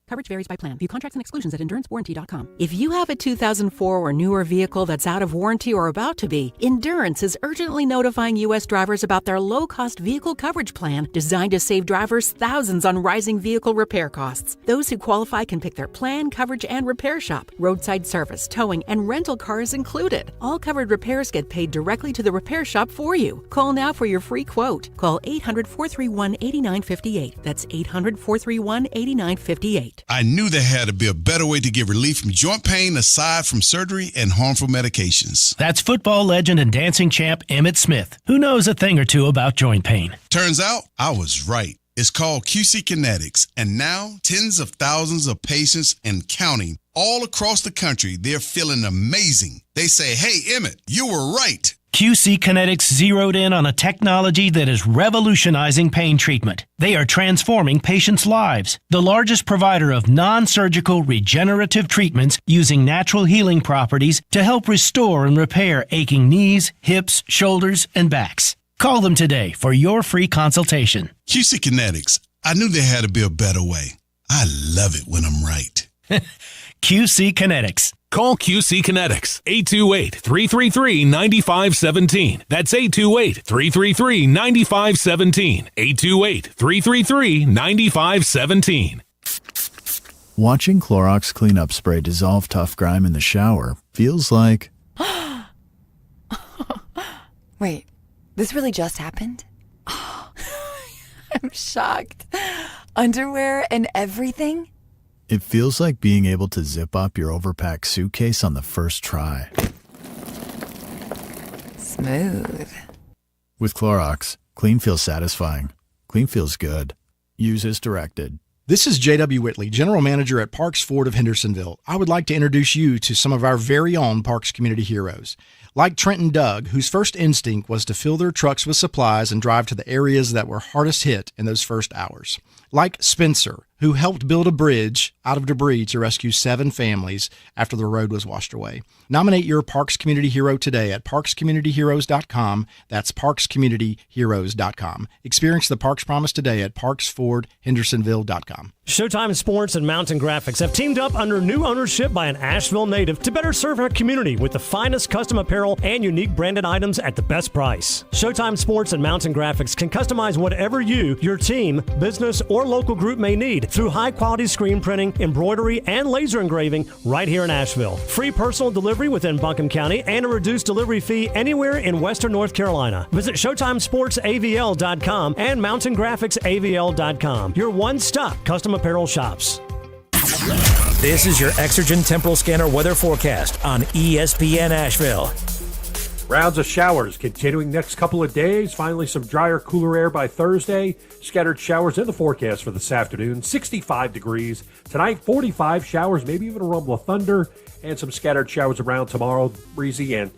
Coverage varies by plan. View contracts and exclusions at endurancewarranty.com. If you have a 2004 or newer vehicle that's out of warranty or about to be, Endurance is urgently notifying U.S. drivers about their low-cost vehicle coverage plan designed to save drivers thousands on rising vehicle repair costs. Those who qualify can pick their plan, coverage, and repair shop. Roadside service, towing, and rental cars included. All covered repairs get paid directly to the repair shop for you. Call now for your free quote. Call 800-431-8958. That's 800-431-8958.
I knew there had to be a better way to get relief from joint pain aside from surgery and harmful medications.
That's football legend and dancing champ Emmitt Smith, who knows a thing or two about joint pain.
Turns out I was right. It's called QC Kinetics, and now tens of thousands of patients and counting all across the country, they're feeling amazing. They say, hey, Emmitt, you were right.
QC Kinetics zeroed in on a technology that is revolutionizing pain treatment. They are transforming patients' lives. The largest provider of non-surgical regenerative treatments using natural healing properties to help restore and repair aching knees, hips, shoulders, and backs. Call them today for your free consultation.
QC Kinetics. I knew there had to be a better way. I love it when I'm right.
QC Kinetics.
Call QC Kinetics, 828-333-9517. That's 828-333-9517. 828-333-9517.
Watching Clorox cleanup spray dissolve tough grime in the shower feels like...
Wait, this really just happened? I'm shocked. Underwear and everything?
It feels like being able to zip up your overpacked suitcase on the first try.
Smooth.
With Clorox, clean feels satisfying. Clean feels good. Use as directed.
This is J.W. Whitley, General Manager at Parks Ford of Hendersonville. I would like to introduce you to some of our very own Parks community heroes. Like Trent and Doug, whose first instinct was to fill their trucks with supplies and drive to the areas that were hardest hit in those first hours. Like Spencer, who helped build a bridge out of debris to rescue 7 families after the road was washed away. Nominate your Parks Community Hero today at parkscommunityheroes.com. That's parkscommunityheroes.com. Experience the Parks Promise today at parksfordhendersonville.com.
Showtime Sports and Mountain Graphics have teamed up under new ownership by an Asheville native to better serve our community with the finest custom apparel and unique branded items at the best price. Showtime Sports and Mountain Graphics can customize whatever you, your team, business, or local group may need through high-quality screen printing, embroidery, and laser engraving right here in Asheville. Free personal delivery within Buncombe County and a reduced delivery fee anywhere in Western North Carolina. Visit ShowtimeSportsAVL.com and MountainGraphicsAVL.com. Your one-stop custom apparel shops.
This is your Exergen Temporal Scanner weather forecast on ESPN Asheville.
Rounds of showers continuing next couple of days. Finally, some drier, cooler air by Thursday. Scattered showers in the forecast for this afternoon. 65 degrees. Tonight, 45 showers, maybe even a rumble of thunder. And some scattered showers around tomorrow. Breezy and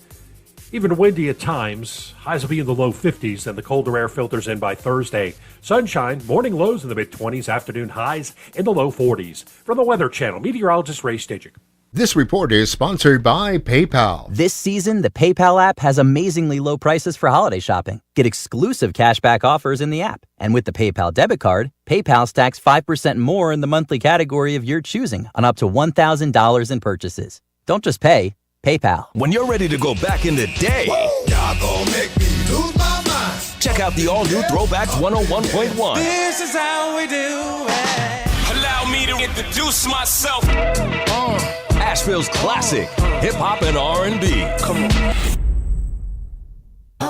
Even windy at times. Highs will be in the low 50s, then the colder air filters in by Thursday. Sunshine, morning lows in the mid-20s, afternoon highs in the low 40s. From the Weather Channel, meteorologist Ray Stajic.
This report is sponsored by PayPal.
This season, the PayPal app has amazingly low prices for holiday shopping. Get exclusive cashback offers in the app. And with the PayPal debit card, PayPal stacks 5% more in the monthly category of your choosing on up to $1,000 in purchases. Don't just pay, PayPal.
When you're ready to go back in the day,
Y'all gonna make me lose my mind.
check out the all-new Throwbacks 101.1.
This is how we do it.
Allow me to introduce myself. Asheville's classic hip-hop and R&B. Come on.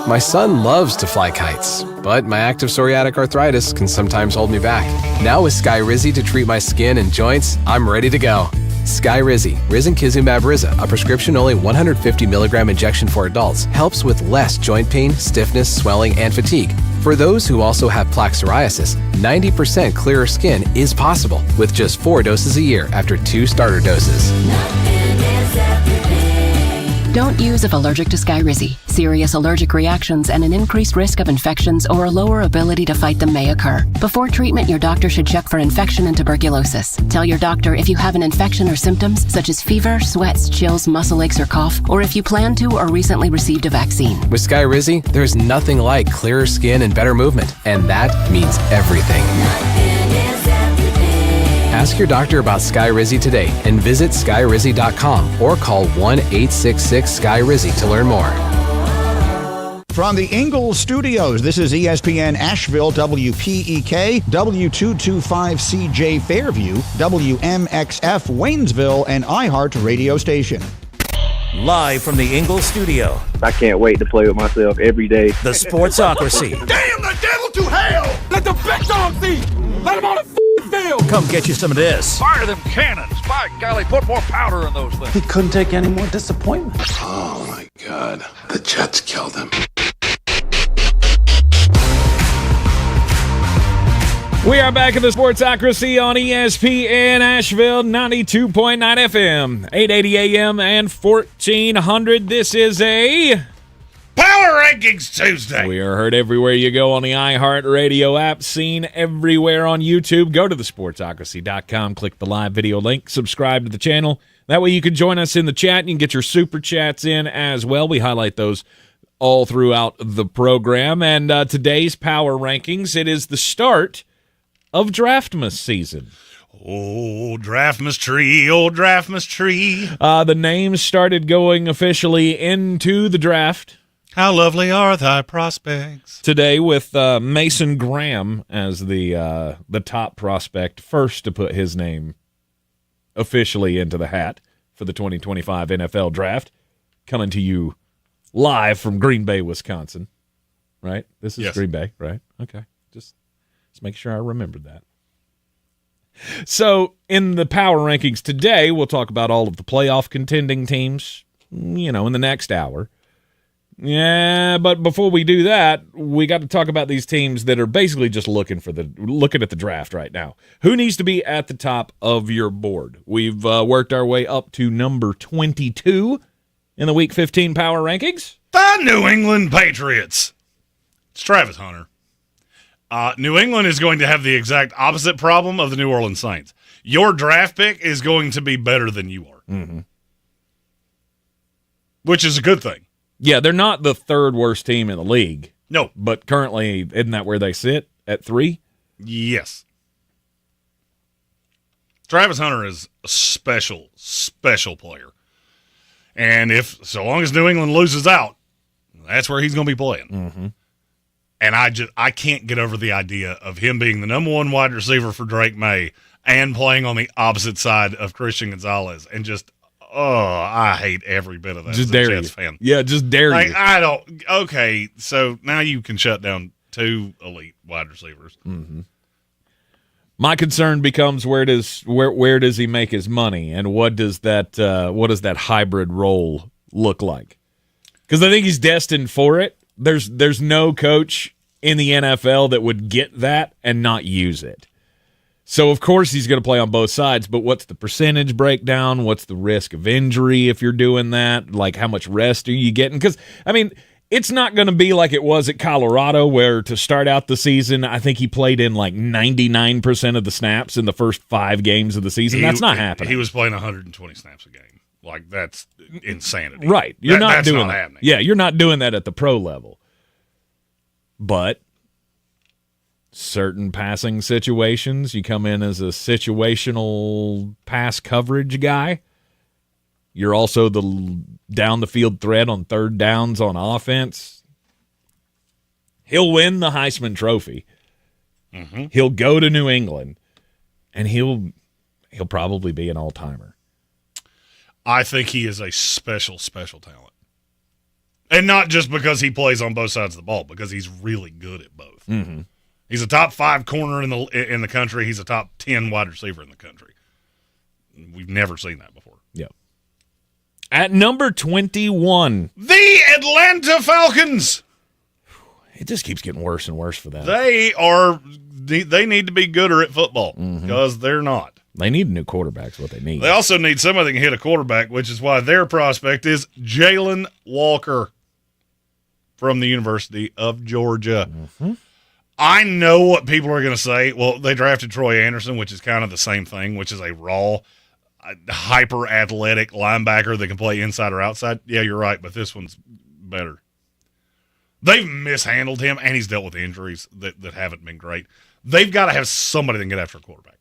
My son loves to fly kites, but my active psoriatic arthritis can sometimes hold me back. Now with Skyrizi to treat my skin and joints, I'm ready to go. Skyrizi, Risankizumab Riza, a prescription-only 150 milligram injection for adults, helps with less joint pain, stiffness, swelling, and fatigue. For those who also have plaque psoriasis, 90% clearer skin is possible with just 4 doses a year after 2 starter doses.
Don't use if allergic to Skyrizi. Serious allergic reactions and an increased risk of infections or a lower ability to fight them may occur. Before treatment, your doctor should check for infection and tuberculosis. Tell your doctor if you have an infection or symptoms such as fever, sweats, chills, muscle aches, or cough, or if you plan to or recently received a vaccine.
With Skyrizi, there's nothing like clearer skin and better movement, and that means everything. Ask your doctor about Skyrizi today and visit skyrizi.com or call 1-866-SKY-RIZZI to learn more.
From the Ingalls Studios, this is ESPN Asheville, WPEK, W225CJ Fairview, WMXF Waynesville, and iHeart radio station.
Live from the Ingalls studio.
I can't wait to play with myself every day.
The Sportsocracy.
Damn the devil to hell! Let the big dogs eat! Let them on the field!
Come get you some of this.
Fire them cannons! By golly, put more powder in those things.
He couldn't take any more disappointment.
Oh my God. The Jets killed him.
We are back in the Sportsocracy on ESPN Asheville, 92.9 FM, 880 AM, and 1400. This is a
Power Rankings Tuesday.
We are heard everywhere you go on the iHeart Radio app, seen everywhere on YouTube. Go to thesportsocracy.com, click the live video link, subscribe to the channel. That way you can join us in the chat and you can get your super chats in as well. We highlight those all throughout the program. And today's Power Rankings, it is the start of Draftmas season.
Oh, Draftmas tree, oh, Draftmas tree.
The names started going officially into the draft.
How lovely are thy prospects.
Today with Mason Graham as the top prospect, first to put his name officially into the hat for the 2025 NFL Draft. Coming to you live from Green Bay, Wisconsin. Right? This is
Yes.
Green Bay, right? Okay. Just make sure I remembered that. So, in the power rankings today, we'll talk about all of the playoff contending teams, in the next hour. Yeah, but before we do that, we got to talk about these teams that are basically just looking at the draft right now. Who needs to be at the top of your board? We've worked our way up to number 22 in the Week 15 power rankings.
The New England Patriots. It's Travis Hunter. New England is going to have the exact opposite problem of the New Orleans Saints. Your draft pick is going to be better than you are, which is a good thing.
Yeah, they're not the third worst team in the league.
No.
But currently, isn't that where they sit, at 3?
Yes. Travis Hunter is a special, special player. And so long as New England loses out, that's where he's going to be playing.
Mm-hmm.
And I can't get over the idea of him being the number one wide receiver for Drake May and playing on the opposite side of Christian Gonzalez. And just, I hate every bit of that
Just
as a
dare
Jets
you.
fan.
Yeah, just dare you.
I don't. Okay, so now you can shut down 2 elite wide receivers.
Mm-hmm. My concern becomes where does he make his money, and what does that hybrid role look like? Because I think he's destined for it. There's no coach in the NFL that would get that and not use it. So, of course, he's going to play on both sides, but what's the percentage breakdown? What's the risk of injury if you're doing that? Like, how much rest are you getting? Because, I mean, it's not going to be like it was at Colorado, where to start out the season, I think he played in like 99% of the snaps in the first 5 games of the season. That's not happening.
He was playing 120 snaps a game. Like, that's insanity.
Right. You're not
that's
doing
not
that.
happening.
Yeah, you're not doing that at the pro level. But certain passing situations, you come in as a situational pass coverage guy. You're also the down the field threat on third downs on offense. He'll win the Heisman Trophy.
Mm-hmm.
He'll go to New England, and he'll probably be an all-timer.
I think he is a special, special talent. And not just because he plays on both sides of the ball, because he's really good at both.
Mm-hmm.
He's a top 5 corner in the country. He's a top 10 wide receiver in the country. We've never seen that before.
Yep. At number 21,
the Atlanta Falcons.
It just keeps getting worse and worse for them.
They need to be gooder at football because they're not.
They need a new quarterback is what they need.
They also need somebody that can hit a quarterback, which is why their prospect is Jalen Walker from the University of Georgia.
Mm-hmm.
I know what people are going to say. Well, they drafted Troy Anderson, which is kind of the same thing, which is a raw, hyper-athletic linebacker that can play inside or outside. Yeah, you're right, but this one's better. They've mishandled him, and he's dealt with injuries that haven't been great. They've got to have somebody that can get after a quarterback.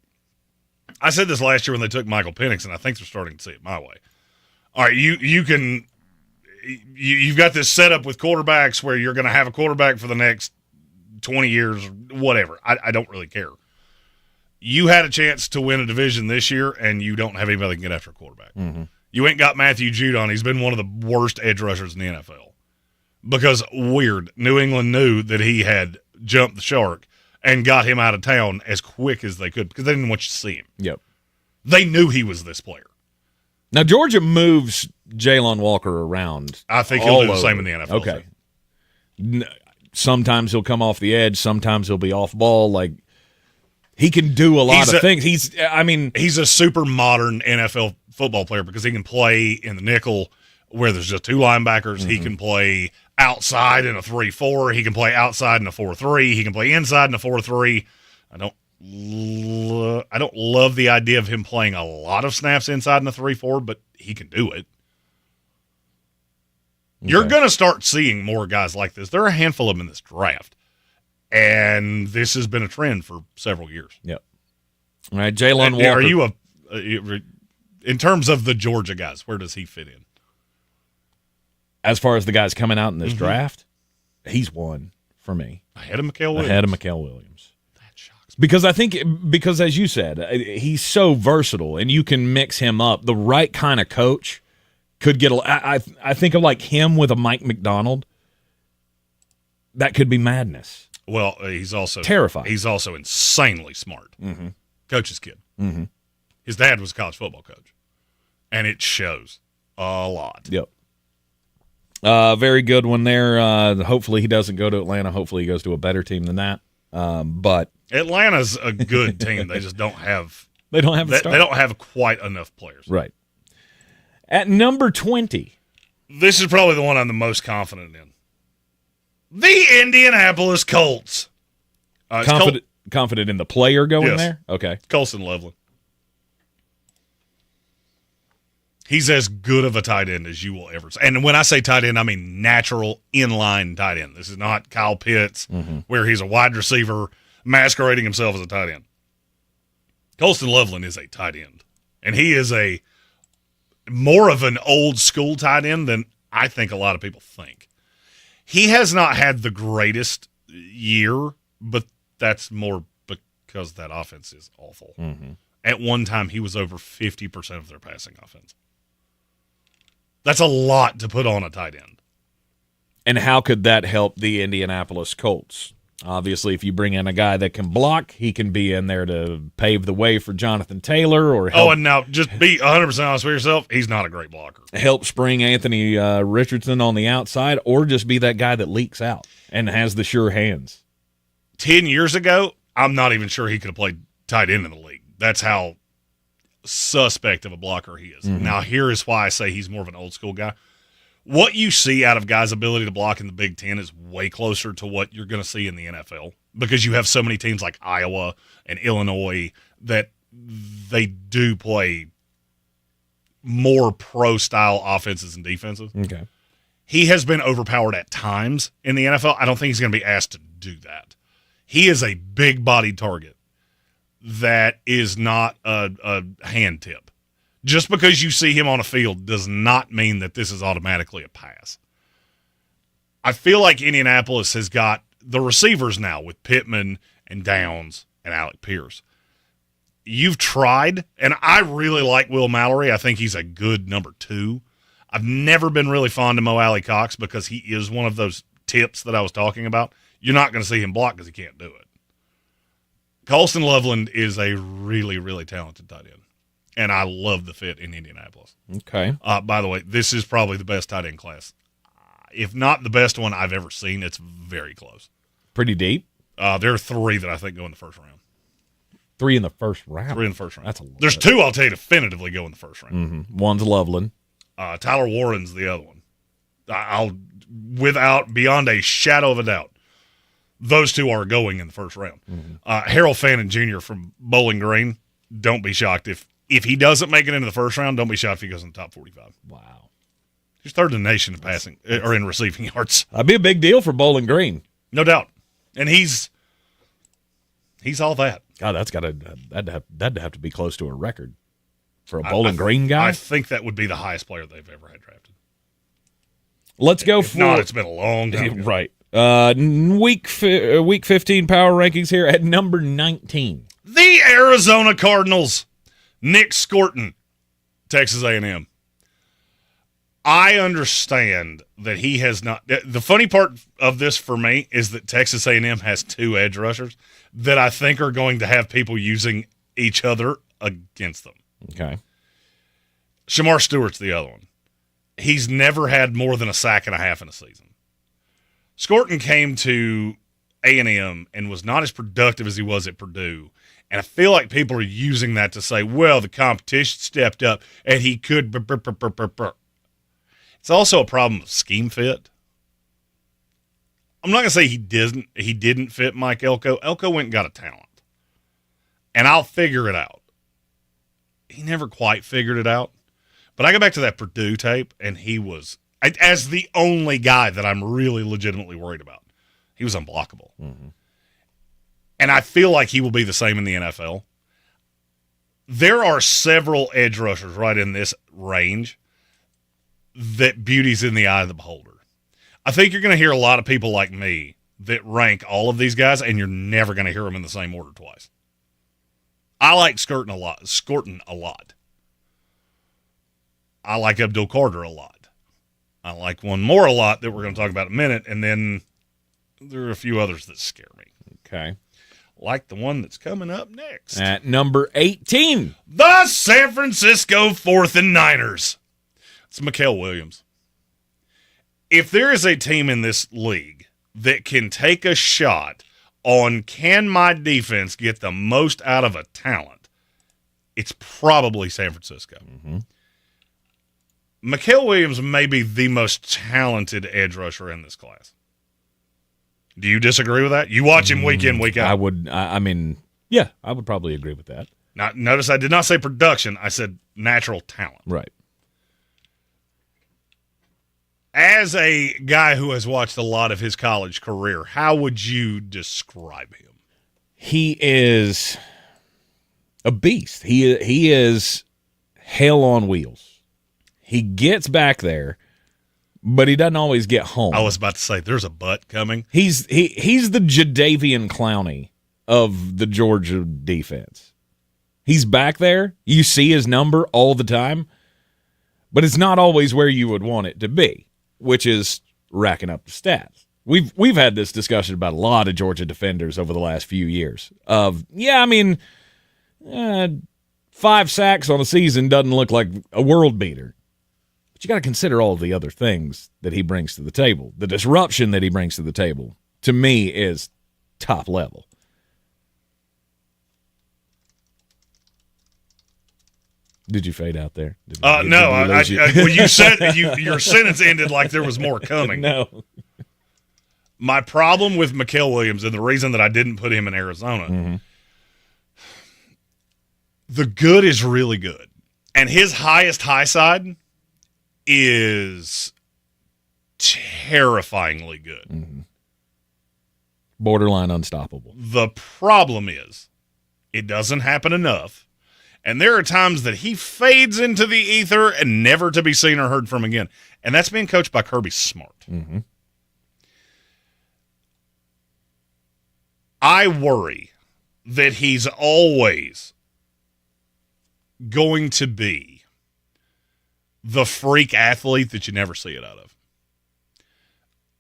I said this last year when they took Michael Penix, and I think they're starting to see it my way. All right, you've got this setup with quarterbacks where you're going to have a quarterback for the next 20 years, whatever. I don't really care. You had a chance to win a division this year, and you don't have anybody that can get after a quarterback.
Mm-hmm.
You ain't got Matthew Judon. He's been one of the worst edge rushers in the NFL. Because, New England knew that he had jumped the shark and got him out of town as quick as they could because they didn't want you to see him.
Yep.
They knew he was this player.
Now, Georgia moves Jalen Walker around.
I think he'll do the same in the NFL.
Okay. Sometimes he'll come off the edge. Sometimes he'll be off ball. Like, he can do a lot of things. He's
a super modern NFL football player because he can play in the nickel where there's just 2 linebackers.
Mm-hmm.
He can play outside in a 3-4. He can play outside in a 4-3. He can play inside in a 4-3. I don't love the idea of him playing a lot of snaps inside in a 3-4, but he can do it. Okay. You're going to start seeing more guys like this. There are a handful of them in this draft, and this has been a trend for several years.
Yep. All right, Jalen Walker.
Are you in terms of the Georgia guys, where does he fit in?
As far as the guys coming out in this draft, he's one for me.
Ahead of Mikael Williams.
Ahead of Mikael Williams. That shocks me. Because as you said, he's so versatile, and you can mix him up. The right kind of coach could get I think of like him with a Mike McDonald. That could be madness.
Well, he's also
terrifying.
He's also insanely smart.
Mm-hmm.
Coach's kid.
Mm-hmm.
His dad was a college football coach, and it shows a lot.
Yep. Very good one there. Hopefully he doesn't go to Atlanta. Hopefully he goes to a better team than that. But
Atlanta's a good team. They just don't have.
They don't
have quite enough players.
Right. At number 20,
this is probably the one I'm the most confident in. The Indianapolis Colts.
Confident in the player going there. Okay.
Colson Loveland. He's as good of a tight end as you will ever see. And when I say tight end, I mean natural inline tight end. This is not Kyle Pitts, where he's a wide receiver masquerading himself as a tight end. Colston Loveland is a tight end. And he is a more of an old school tight end than I think a lot of people think. He has not had the greatest year, but that's more because that offense is awful.
Mm-hmm.
At one time, he was over 50% of their passing offense. That's a lot to put on a tight end.
And how could that help the Indianapolis Colts? Obviously, if you bring in a guy that can block, he can be in there to pave the way for Jonathan Taylor or help.
Oh, and now just be 100% honest with yourself, he's not a great blocker.
Help spring Anthony Richardson on the outside, or just be that guy that leaks out and has the sure hands.
10 years ago, I'm not even sure he could have played tight end in the league. That's how suspect of a blocker he is.
Mhm.
Now, here is why I say he's more of an old school guy. What you see out of guys' ability to block in the Big Ten is way closer to what you're going to see in the NFL because you have so many teams like Iowa and Illinois that they do play more pro-style offenses and defenses.
Okay.
He has been overpowered at times in the NFL. I don't think he's going to be asked to do that. He is a big-bodied target that is not a hand tip. Just because you see him on a field does not mean that this is automatically a pass. I feel like Indianapolis has got the receivers now with Pittman and Downs and Alec Pierce. You've tried, and I really like Will Mallory. I think he's a good number 2. I've never been really fond of Mo Alley Cox because he is one of those tips that I was talking about. You're not going to see him block because he can't do it. Colston Loveland is a really, really talented tight end, and I love the fit in Indianapolis.
Okay.
By the way, this is probably the best tight end class. If not the best one I've ever seen, it's very close.
Pretty deep?
There are 3 that I think go in the first round.
3 in the first round?
3 in the first round.
That's a lot.
There's 2 I'll tell you definitively go in the first round.
Mm-hmm. One's Loveland.
Tyler Warren's the other one. Without beyond a shadow of a doubt, those 2 are going in the first round.
Mm-hmm.
Harold Fannin Jr. from Bowling Green, don't be shocked. If he doesn't make it into the first round, don't be shocked if he goes in the top 45.
Wow.
He's third in the nation in passing or in receiving yards.
That'd be a big deal for Bowling Green.
No doubt. And he's all that.
God, that'd have to be close to a record for a Bowling Green guy.
I think that would be the highest player they've ever had drafted.
Let's go
If
for
not, it's been a long time ago.
Right. Week 15 power rankings here at number 19.
The Arizona Cardinals. Nick Scorton, Texas A&M. I understand that he has not. The funny part of this for me is that Texas A&M has 2 edge rushers that I think are going to have people using each other against them.
Okay.
Shamar Stewart's the other one. He's never had more than a sack and a half in a season. Scorton came to A&M and was not as productive as he was at Purdue. And I feel like people are using that to say, well, the competition stepped up and he could. It's also a problem of scheme fit. I'm not going to say he didn't fit Mike Elko. Elko went and got a talent. And I'll figure it out. He never quite figured it out. But I go back to that Purdue tape, and he was, as the only guy that I'm really legitimately worried about, he was unblockable.
Mm-hmm.
And I feel like he will be the same in the NFL. There are several edge rushers right in this range that beauty's in the eye of the beholder. I think you're going to hear a lot of people like me that rank all of these guys, and you're never going to hear them in the same order twice. I like Scorton a lot. I like Abdul Carter a lot. I like one more a lot that we're going to talk about in a minute, and then there are a few others that scare me.
Okay.
Like the one that's coming up next.
At number 18.
The San Francisco 4th and Niners. It's Mikael Williams. If there is a team in this league that can take a shot on can my defense get the most out of a talent, it's probably San Francisco.
Mm-hmm.
Mikael Williams may be the most talented edge rusher in this class. Do you disagree with that? You watch him week in, week out.
I would. I mean, yeah, I would probably agree with that.
Now, notice I did not say production. I said natural talent.
Right.
As a guy who has watched a lot of his college career, how would you describe him?
He is a beast. He is hell on wheels. He gets back there, but he doesn't always get home.
I was about to say, there's a butt coming.
He's the Jadeveon Clowney of the Georgia defense. He's back there. You see his number all the time, but it's not always where you would want it to be, which is racking up the stats. We've had this discussion about a lot of Georgia defenders over the last few years. 5 sacks on a season doesn't look like a world beater. But you got to consider all of the other things that he brings to the table. The disruption that he brings to the table, to me, is top level. Did you fade out there?
No. Well, you said your sentence ended like there was more coming.
No.
My problem with Mikael Williams, and the reason that I didn't put him in Arizona, the good is really good. And his highest high side is terrifyingly good.
Borderline unstoppable.
The problem is it doesn't happen enough. And there are times that he fades into the ether and never to be seen or heard from again. And that's being coached by Kirby Smart. I worry that he's always going to be the freak athlete that you never see it out of.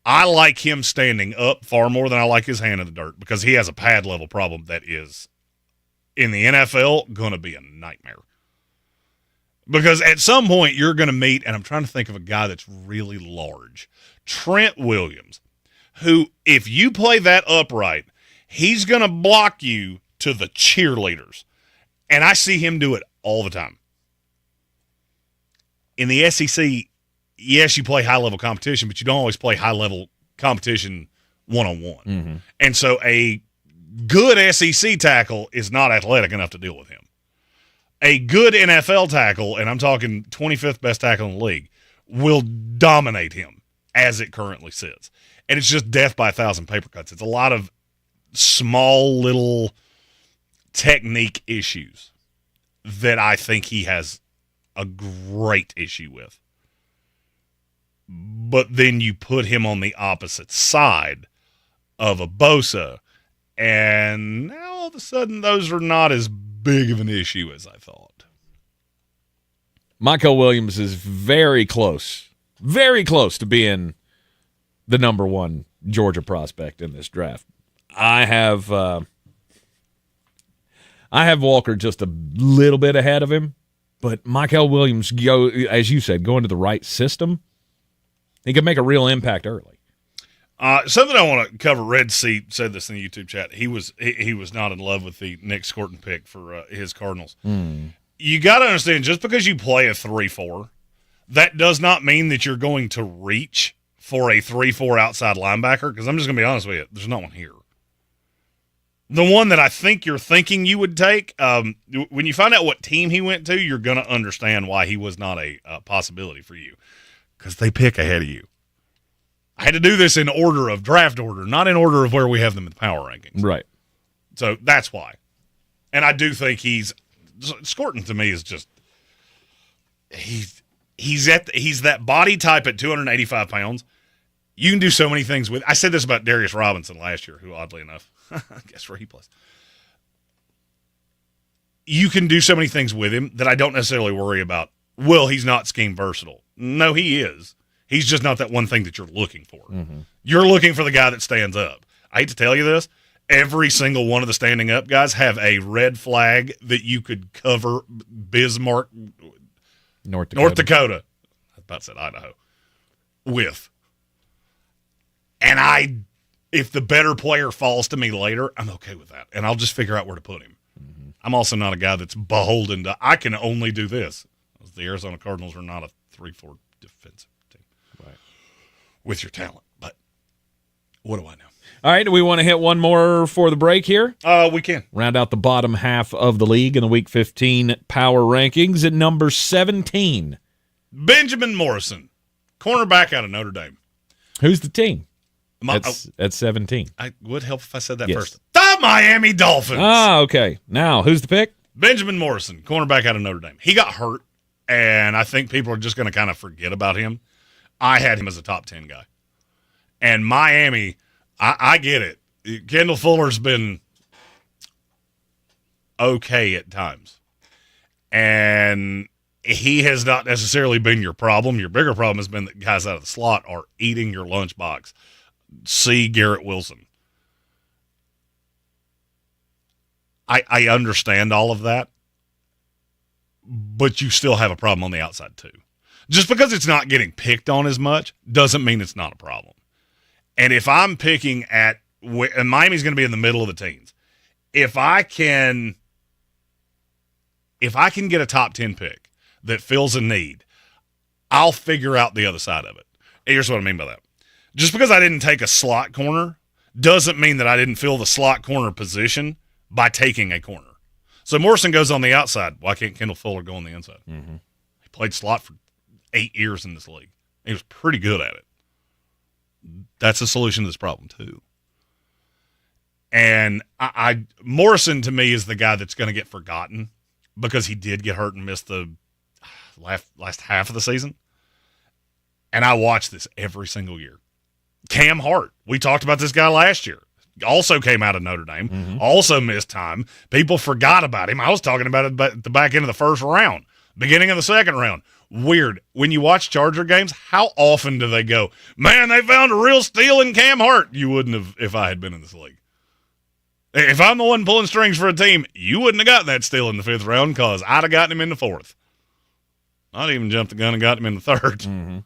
I like him standing up far more than I like his hand in the dirt because he has a pad level problem that is, in the NFL, going to be a nightmare. Because at some point you're going to meet, and I'm trying to think of a guy that's really large, Trent Williams, who, if you play that upright, he's going to block you to the cheerleaders. And I see him do it all the time. In the SEC, yes, you play high-level competition, but you don't always play high-level competition one-on-one. And so a good SEC tackle is not athletic enough to deal with him. A good NFL tackle, and I'm talking 25th best tackle in the league, will dominate him as it currently sits. And it's just death by 1,000 paper cuts. It's a lot of small little technique issues that I think he has a great issue with. But then you put him on the opposite side of a Bosa, and now all of a sudden those are not as big of an issue as I thought.
Mikael Williams is very close to being the number one Georgia prospect in this draft. I have Walker just a little bit ahead of him, but Mikael Williams, as you said, going to the right system, he can make a real impact early.
Something I want to cover. Red Sea said this in the YouTube chat. He was not in love with the Nick Scorton pick for his Cardinals. You got to understand, just because you play a 3-4, that does not mean that you're going to reach for a 3-4 outside linebacker, because I'm just going to be honest with you, there's no one here. The one that I think you're thinking you would take, when you find out what team he went to, you're going to understand why he was not a possibility for you, because they pick ahead of you. I had to do this in order of draft order, not in order of where we have them in the power rankings.
Right.
So that's why. And I do think Scorton to me is just, he's that body type at 285 pounds. You can do so many things with. I said this about Darius Robinson last year, who oddly enough, guess where he plays. You can do so many things with him that I don't necessarily worry about. Well, he's not scheme versatile. No, he is. He's just not that one thing that you're looking for. You're looking for the guy that stands up. I hate to tell you this. Every single one of the standing up guys have a red flag that you could cover Bismarck, North Dakota. I was about to say Idaho. With. And if the better player falls to me later, I'm okay with that. And I'll just figure out where to put him. I'm also not a guy that's beholden to, I can only do this. The Arizona Cardinals are not a 3-4 defensive team. Right. With your talent. But what do I know?
All right, do we want to hit one more for the break here?
We can.
Round out the bottom half of the league in the Week 15 power rankings at number 17.
Benjamin Morrison, cornerback out of Notre Dame.
Who's the team? At 17.
I would help if I said that first. The Miami Dolphins.
Okay. Now, who's the pick?
Benjamin Morrison, cornerback out of Notre Dame. He got hurt, and I think people are just going to kind of forget about him. I had him as a top 10 guy. And Miami, I get it. Kendall Fuller's been okay at times. And he has not necessarily been your problem. Your bigger problem has been that guys out of the slot are eating your lunchbox. See Garrett Wilson. I understand all of that, but you still have a problem on the outside too. Just because it's not getting picked on as much doesn't mean it's not a problem. And if I'm picking and Miami's going to be in the middle of the teens, if I can if I can get a top 10 pick that fills a need, I'll figure out the other side of it. Here's what I mean by that. Just because I didn't take a slot corner doesn't mean that I didn't fill the slot corner position by taking a corner. So Morrison goes on the outside. Why can't Kendall Fuller go on the inside?
Mm-hmm.
He played slot for 8 years in this league. He was pretty good at it. That's a solution to this problem, too. And Morrison, to me, is the guy that's going to get forgotten because he did get hurt and missed the last half of the season. And I watch this every single year. Cam Hart, we talked about this guy last year. Also came out of Notre Dame, also missed time. People forgot about him. I was talking about it at the back end of the first round, beginning of the second round. Weird. When you watch Charger games, how often do they go, man, they found a real steal in Cam Hart? You wouldn't have if I had been in this league. If I'm the one pulling strings for a team, you wouldn't have gotten that steal in the 5th round because I'd have gotten him in the 4th. I'd even jumped the gun and got him in the 3rd.
Mm-hmm.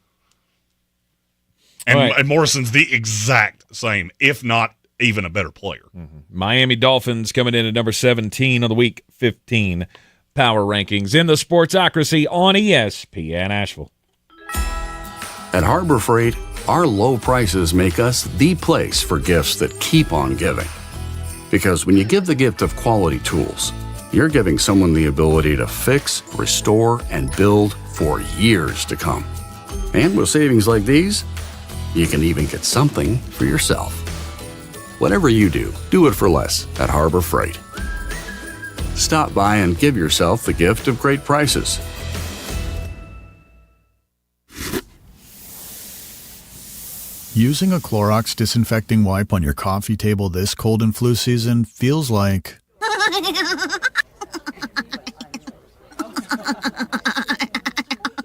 And Morrison's the exact same, if not even a better player.
Mm-hmm. Miami Dolphins coming in at number 17 on the Week 15 Power Rankings in the Sportsocracy on ESPN Asheville.
At Harbor Freight, our low prices make us the place for gifts that keep on giving. Because when you give the gift of quality tools, you're giving someone the ability to fix, restore, and build for years to come. And with savings like these, you can even get something for yourself. Whatever you do, do it for less at Harbor Freight. Stop by and give yourself the gift of great prices.
Using a Clorox disinfecting wipe on your coffee table this cold and flu season feels like...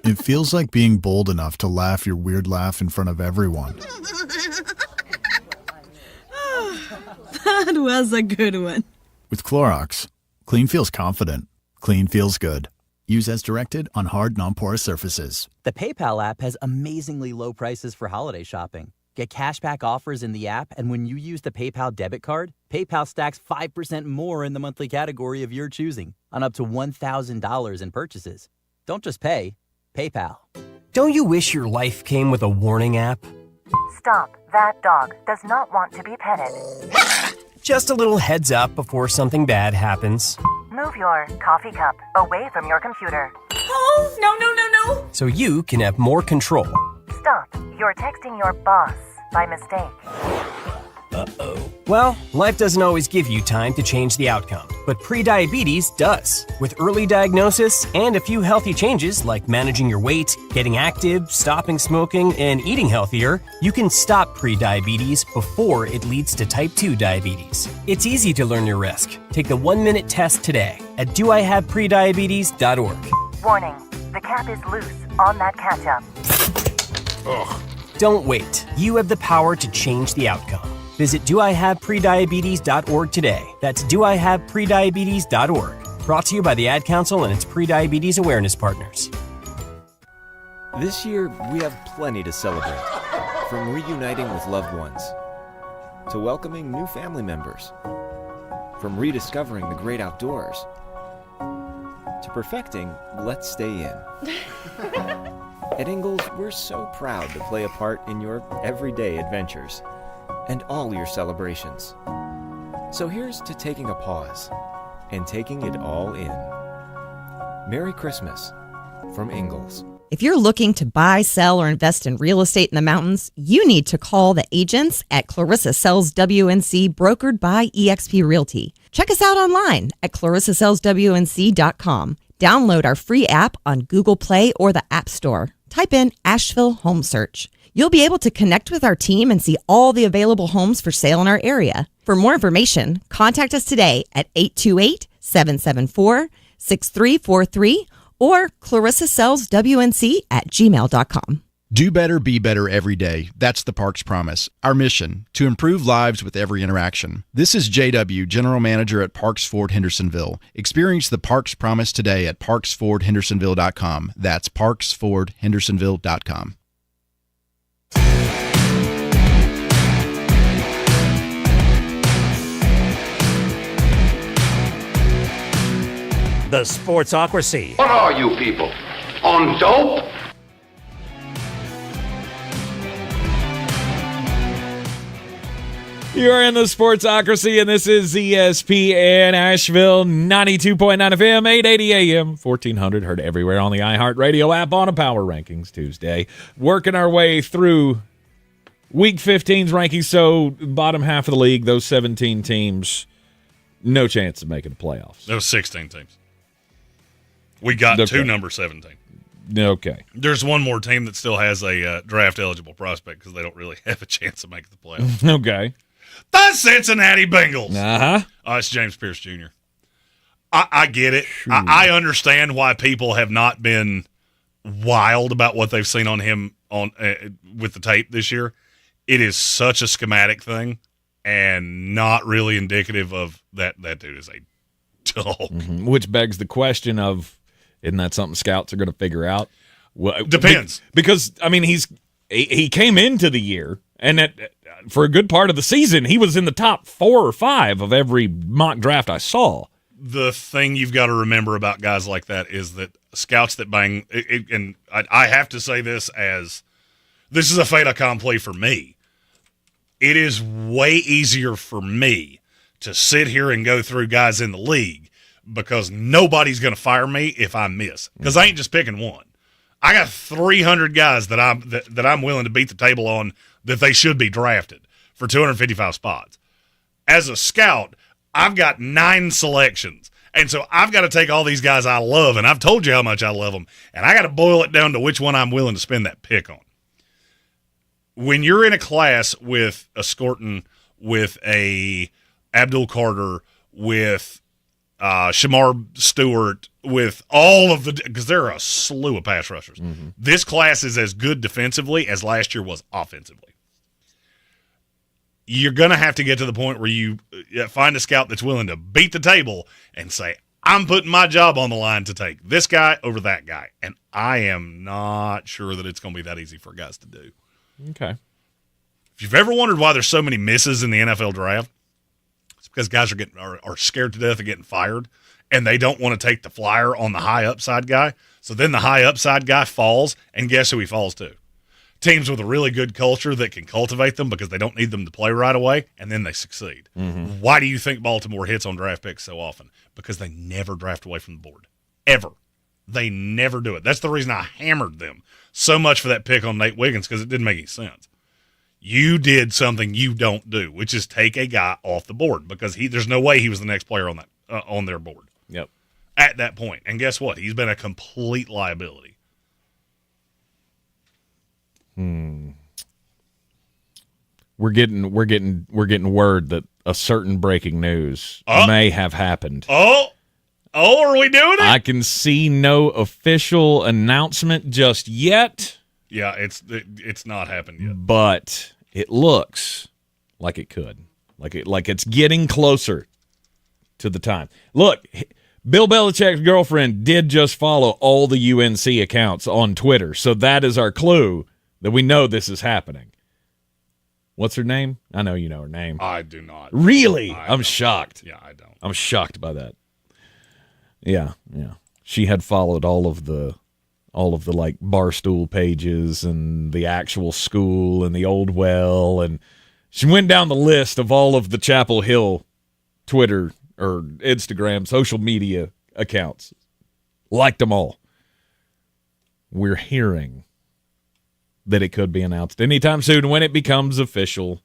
It feels like being bold enough to laugh your weird laugh in front of everyone.
That was a good one.
With Clorox, clean feels confident. Clean feels good. Use as directed on hard, non-porous surfaces.
The PayPal app has amazingly low prices for holiday shopping. Get cashback offers in the app, and when you use the PayPal debit card, PayPal stacks 5% more in the monthly category of your choosing on up to $1,000 in purchases. Don't just pay, PayPal.
Don't you wish your life came with a warning app?
Stop. That dog does not want to be petted.
Just a little heads up before something bad happens.
Move your coffee cup away from your computer.
Oh, no.
So you can have more control.
Stop. You're texting your boss by mistake.
Uh-oh. Well, life doesn't always give you time to change the outcome, but prediabetes does. With early diagnosis and a few healthy changes like managing your weight, getting active, stopping smoking, and eating healthier, you can stop prediabetes before it leads to type 2 diabetes. It's easy to learn your risk. Take the 1-minute test today at doihaveprediabetes.org.
Warning. The cap is loose on that ketchup.
Ugh. Don't wait. You have the power to change the outcome. Visit doihaveprediabetes.org today. That's doihaveprediabetes.org. Brought to you by the Ad Council and its prediabetes awareness partners.
This year, we have plenty to celebrate. From reuniting with loved ones, to welcoming new family members, from rediscovering the great outdoors, to perfecting Let's Stay In. At Ingalls, we're so proud to play a part in your everyday adventures and all your celebrations. So here's to taking a pause and taking it all in. Merry Christmas from Ingalls.
If you're looking to buy, sell, or invest in real estate in the mountains, you need to call the agents at Clarissa Sells WNC, brokered by eXp Realty. Check us out online at clarissasellswnc.com. Download our free app on Google Play or the App Store. Type in Asheville Home Search. You'll be able to connect with our team and see all the available homes for sale in our area. For more information, contact us today at 828-774-6343 or clarissasellswnc@gmail.com.
Do better, be better every day. That's the Parks Promise. Our mission, to improve lives with every interaction. This is JW, General Manager at Parks Ford Hendersonville. Experience the Parks Promise today at parksfordhendersonville.com. That's parksfordhendersonville.com.
The Sportsocracy.
What are you people? On dope?
You're in the Sportsocracy, and this is ESPN Asheville, 92.9 FM, 880 AM, 1400, heard everywhere on the iHeartRadio app on a Power Rankings Tuesday. Working our way through Week 15's rankings, so bottom half of the league, those 17 teams, no chance of making the playoffs.
Those 16 teams. We got two number 17.
Okay.
There's one more team that still has a draft-eligible prospect because they don't really have a chance of making the playoffs.
Okay.
The Cincinnati Bengals.
Uh-huh.
It's James Pierce Jr. I get it. I understand why people have not been wild about what they've seen on him on with the tape this year. It is such a schematic thing and not really indicative of that dude is a dog.
Mm-hmm. Which begs the question of, isn't that something scouts are going to figure out? Well,
depends.
Because, I mean, he came into the year, and for a good part of the season, he was in the top 4 or 5 of every mock draft I saw.
The thing you've got to remember about guys like that is that scouts that bang, and I have to say this is a fait accompli for me. It is way easier for me to sit here and go through guys in the league because nobody's going to fire me if I miss. Because I ain't just picking one. I got 300 guys that I'm willing to beat the table on that they should be drafted for 255 spots. As a scout, I've got 9 selections. And so I've got to take all these guys I love, and I've told you how much I love them, and I got to boil it down to which one I'm willing to spend that pick on. When you're in a class with a Scorton, with a Abdul Carter, with Shamar Stewart, with all of because there are a slew of pass rushers. Mm-hmm. This class is as good defensively as last year was offensively. You're going to have to get to the point where you find a scout that's willing to beat the table and say, I'm putting my job on the line to take this guy over that guy. And I am not sure that it's going to be that easy for guys to do.
Okay.
If you've ever wondered why there's so many misses in the NFL draft, it's because guys are scared to death of getting fired, and they don't want to take the flyer on the high upside guy. So then the high upside guy falls, and guess who he falls to? Teams with a really good culture that can cultivate them because they don't need them to play right away, and then they succeed. Mm-hmm. Why do you think Baltimore hits on draft picks so often? Because they never draft away from the board. Ever. They never do it. That's the reason I hammered them so much for that pick on Nate Wiggins, because it didn't make any sense. You did something you don't do, which is take a guy off the board, because there's no way he was the next player on that on their board.
Yep.
At that point. And guess what? He's been a complete liability.
We're getting word that a certain breaking news may have happened.
Are we doing it?
I can see no official announcement just yet.
Yeah, it's not happened yet.
But it looks like it could. Like it's getting closer to the time. Look, Bill Belichick's girlfriend did just follow all the UNC accounts on Twitter, so that is our clue that we know this is happening. What's her name? I know you know her name.
I do not.
Really? I'm shocked.
Yeah, I don't.
I'm shocked by that. Yeah. She had followed all of the like Barstool pages and the actual school and the Old Well, and she went down the list of all of the Chapel Hill Twitter or Instagram social media accounts. Liked them all. We're hearing that it could be announced anytime soon. When it becomes official,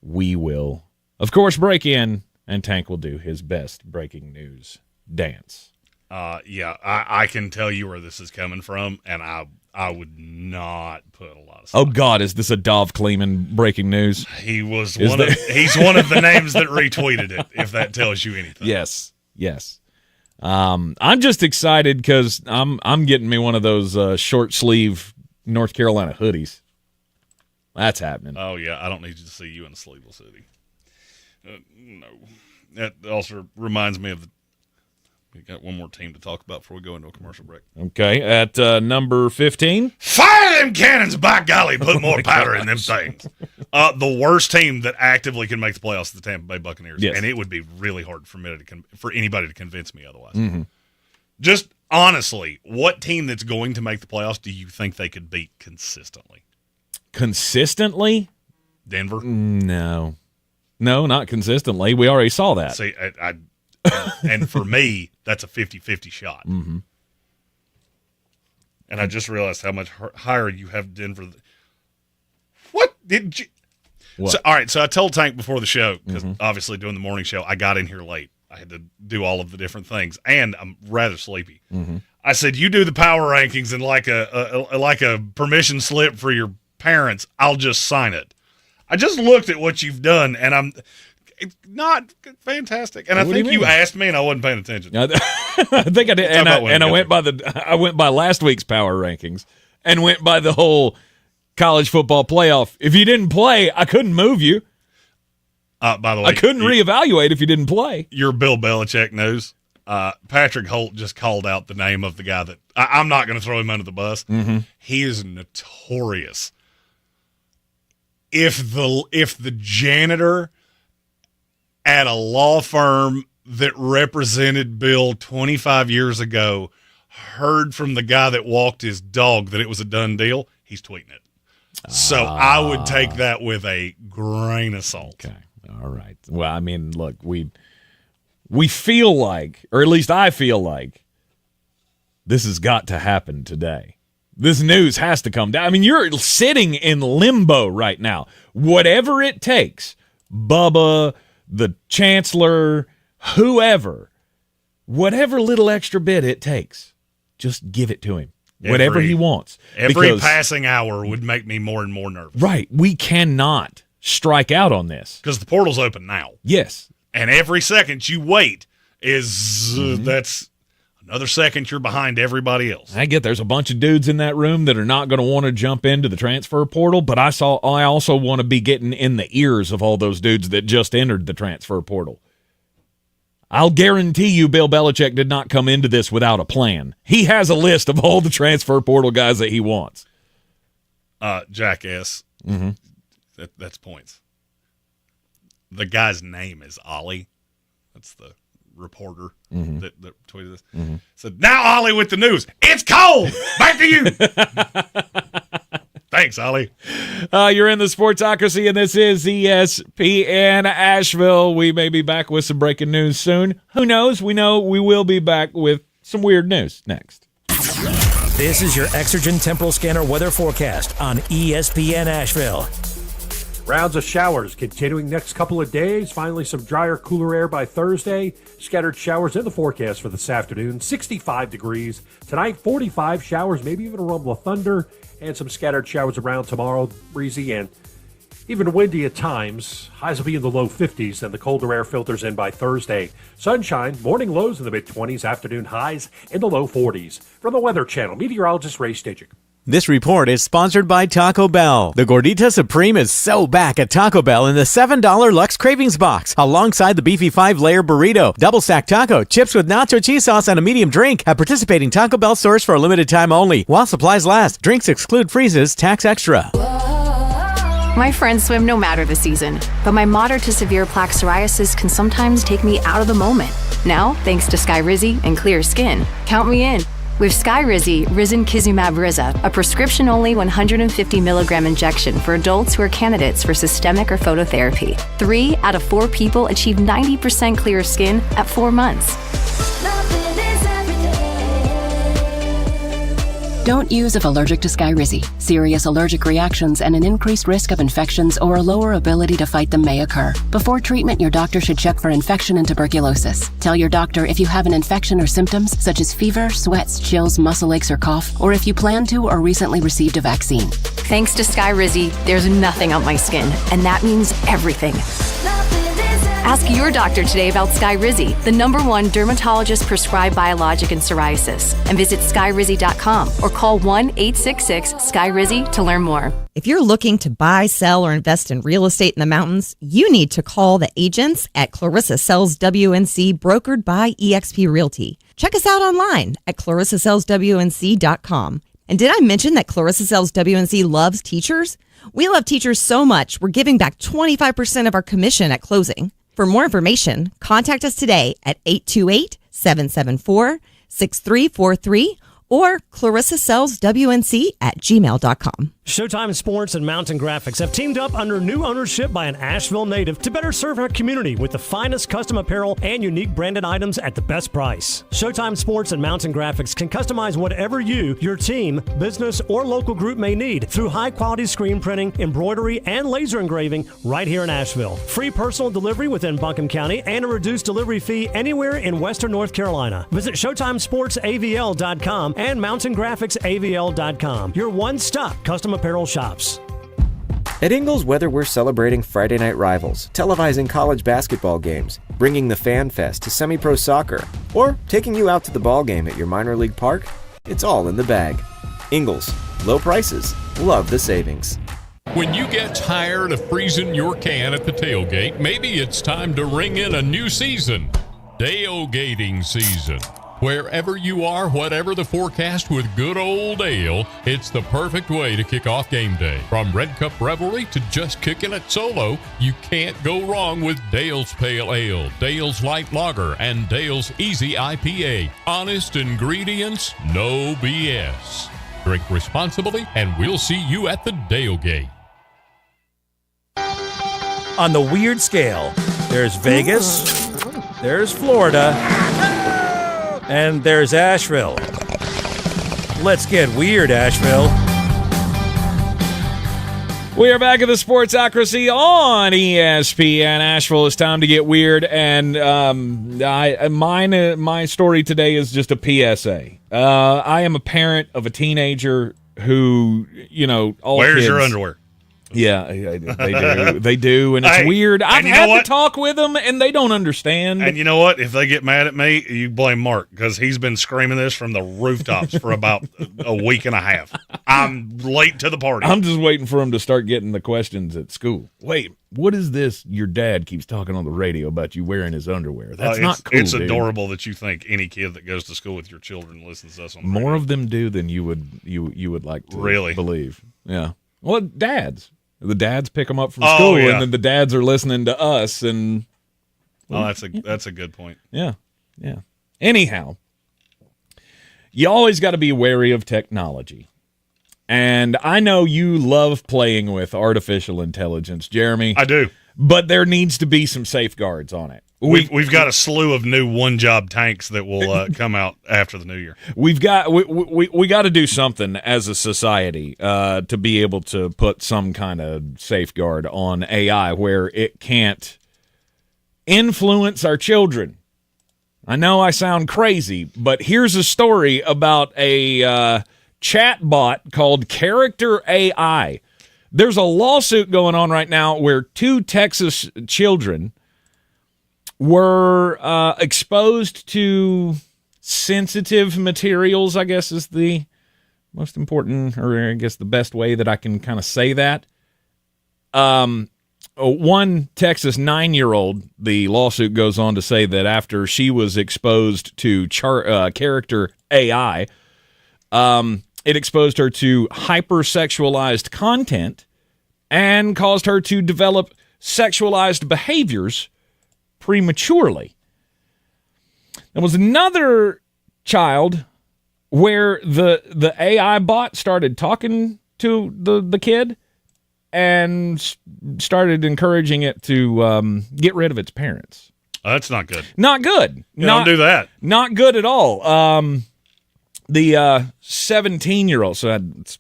we will, of course, break in, and Tank will do his best breaking news dance.
I can tell you where this is coming from, and I would not put a lot of
stock. Oh, God, is this a Dov Kleeman breaking news?
He's one of the names that retweeted it, if that tells you anything.
Yes. I'm just excited because I'm getting me one of those short sleeve North Carolina hoodies. That's happening.
Oh, yeah, I don't need to see you in a sleeveless hoodie. No. That also reminds me of we got one more team to talk about before we go into a commercial break.
Okay, at number 15.
Fire them cannons, by golly, put more powder in them things. The worst team that actively can make the playoffs is the Tampa Bay Buccaneers,
yes.
And it would be really hard for anybody to convince me otherwise.
Mm-hmm.
Just honestly, what team that's going to make the playoffs do you think they could beat consistently?
Consistently?
Denver?
No, not consistently. We already saw that.
See, and for me, that's a 50-50 shot.
Mm-hmm.
And I just realized how much higher you have Denver. What did you?
What?
So, all right, so I told Tank before the show, because obviously doing the morning show, I got in here late. I had to do all of the different things, and I'm rather sleepy.
Mm-hmm.
I said, "You do the power rankings and like a permission slip for your parents. I'll just sign it." I just looked at what you've done, and it's not fantastic. And I think you asked me, and I wasn't paying attention.
I think I did, and I went by last week's power rankings, and went by the whole college football playoff. If you didn't play, I couldn't move you.
By the way,
I couldn't reevaluate if you didn't play.
Your Bill Belichick news. Patrick Holt just called out the name of the guy that I'm not going to throw him under the bus.
Mm-hmm.
He is notorious. If the janitor at a law firm that represented Bill 25 years ago heard from the guy that walked his dog that it was a done deal, he's tweeting it. So I would take that with a grain of salt.
Okay. All right. Well, I mean, look, we feel like, or at least I feel like, this has got to happen today. This news has to come down. I mean, you're sitting in limbo right now. Whatever it takes, Bubba, the chancellor, whoever, whatever little extra bit it takes, just give it to him. Whatever he wants.
Every passing hour would make me more and more nervous.
Right. We cannot strike out on this.
Because the portal's open now.
Yes.
And every second you wait that's another second you're behind everybody else.
I get there's a bunch of dudes in that room that are not going to want to jump into the transfer portal, but I also want to be getting in the ears of all those dudes that just entered the transfer portal. I'll guarantee you Bill Belichick did not come into this without a plan. He has a list of all the transfer portal guys that he wants.
Jackass.
Mm-hmm.
That's points. The guy's name is Ollie. That's the reporter that tweeted this.
Mm-hmm.
Said, "Now Ollie with the news. It's cold. Back to you." Thanks, Ollie.
You're in the Sportsocracy, and this is ESPN Asheville. We may be back with some breaking news soon. Who knows? We know we will be back with some weird news next.
This is your Exergen Temporal Scanner weather forecast on ESPN Asheville.
Rounds of showers continuing next couple of days. Finally, some drier, cooler air by Thursday. Scattered showers in the forecast for this afternoon. 65 degrees. Tonight, 45 showers, maybe even a rumble of thunder. And some scattered showers around tomorrow. Breezy and even windy at times. Highs will be in the low 50s, and the colder air filters in by Thursday. Sunshine, morning lows in the mid-20s, afternoon highs in the low 40s. From the Weather Channel, meteorologist Ray Stidgick.
This report is sponsored by Taco Bell. The Gordita Supreme is so back at Taco Bell in the $7 Lux Cravings Box, alongside the beefy 5-layer burrito, double stack taco, chips with nacho cheese sauce, and a medium drink at participating Taco Bell stores for a limited time only. While supplies last, drinks exclude freezes, tax extra.
My friends swim no matter the season, but my moderate to severe plaque psoriasis can sometimes take me out of the moment. Now, thanks to Skyrizi and clear skin, count me in. With Skyrizi, Risankizumab Riza, a prescription-only 150 milligram injection for adults who are candidates for systemic or phototherapy. 3 out of 4 people achieve 90% clear skin at 4 months.
Don't use if allergic to Skyrizi. Serious allergic reactions and an increased risk of infections or a lower ability to fight them may occur. Before treatment, your doctor should check for infection and tuberculosis. Tell your doctor if you have an infection or symptoms such as fever, sweats, chills, muscle aches, or cough, or if you plan to or recently received a vaccine.
Thanks to Skyrizi, there's nothing on my skin, and that means everything. Ask your doctor today about Skyrizi, the #1 dermatologist-prescribed biologic in psoriasis, and visit skyrizi.com or call 1-866-SKYRIZI to learn more.
If you're looking to buy, sell, or invest in real estate in the mountains, you need to call the agents at Clarissa Sells WNC, brokered by eXp Realty. Check us out online at clarissasellswnc.com. And did I mention that Clarissa Sells WNC loves teachers? We love teachers so much, we're giving back 25% of our commission at closing. For more information, contact us today at 828-774-7244. 888-866-6343 or clarissasellswnc@gmail.com.
Showtime Sports and Mountain Graphics have teamed up under new ownership by an Asheville native to better serve our community with the finest custom apparel and unique branded items at the best price. Showtime Sports and Mountain Graphics can customize whatever you, your team, business, or local group may need through high-quality screen printing, embroidery, and laser engraving right here in Asheville. Free personal delivery within Buncombe County and a reduced delivery fee anywhere in Western North Carolina. Visit ShowtimeSportsAVL.com and MountainGraphicsAVL.com. Your one-stop custom apparel shops.
At Ingles, whether we're celebrating Friday night rivals, televising college basketball games, bringing the Fan Fest to semi-pro soccer, or taking you out to the ball game at your minor league park, it's all in the bag. Ingles, low prices, love the savings.
When you get tired of freezing your can at the tailgate, maybe it's time to ring in a new season. Tailgating season. Wherever you are, whatever the forecast, with good old ale, it's the perfect way to kick off game day. From Red Cup Revelry to just kicking it solo, you can't go wrong with Dale's Pale Ale, Dale's Light Lager, and Dale's Easy IPA. Honest ingredients, no BS. Drink responsibly, and we'll see you at the Tailgate.
On the weird scale, there's Vegas, there's Florida, and there's Asheville. Let's get weird, Asheville.
We are back at the Sportsocracy on ESPN Asheville. It's time to get weird, and my story today is just a PSA. I am a parent of a teenager who, all
Where's
kids,
your underwear?
Yeah, they do, and it's weird. I've had to talk with them, and they don't understand.
And you know what? If they get mad at me, you blame Mark, because he's been screaming this from the rooftops for about a week and a half. I'm late to the party.
I'm just waiting for them to start getting the questions at school. Wait, what is this your dad keeps talking on the radio about you wearing his underwear? That's not cool,
It's
dude.
adorable that you think any kid that goes to school with your children listens to us on the
More
radio.
of them do than you would like to
Really
believe. Yeah. Well, dads. The dads pick them up from school, and then the dads are listening to us. And
that's a good point.
Yeah. Anyhow, you always got to be wary of technology. And I know you love playing with artificial intelligence, Jeremy.
I do.
But there needs to be some safeguards on it.
We've got a slew of new one-job tanks that will come out after the new year.
We got to do something as a society to be able to put some kind of safeguard on AI where it can't influence our children. I know I sound crazy, but here's a story about a chat bot called Character AI. There's a lawsuit going on right now where 2 Texas children were exposed to sensitive materials, I guess is the most important, or I guess the best way that I can kind of say that. One Texas 9-year-old, the lawsuit goes on to say that after she was exposed to Character AI, it exposed her to hypersexualized content and caused her to develop sexualized behaviors prematurely. There was another child where the AI bot started talking to the kid and started encouraging it to get rid of its parents.
That's not good.
Not good.
Don't do that.
Not good at all. The 17-year-old, so it's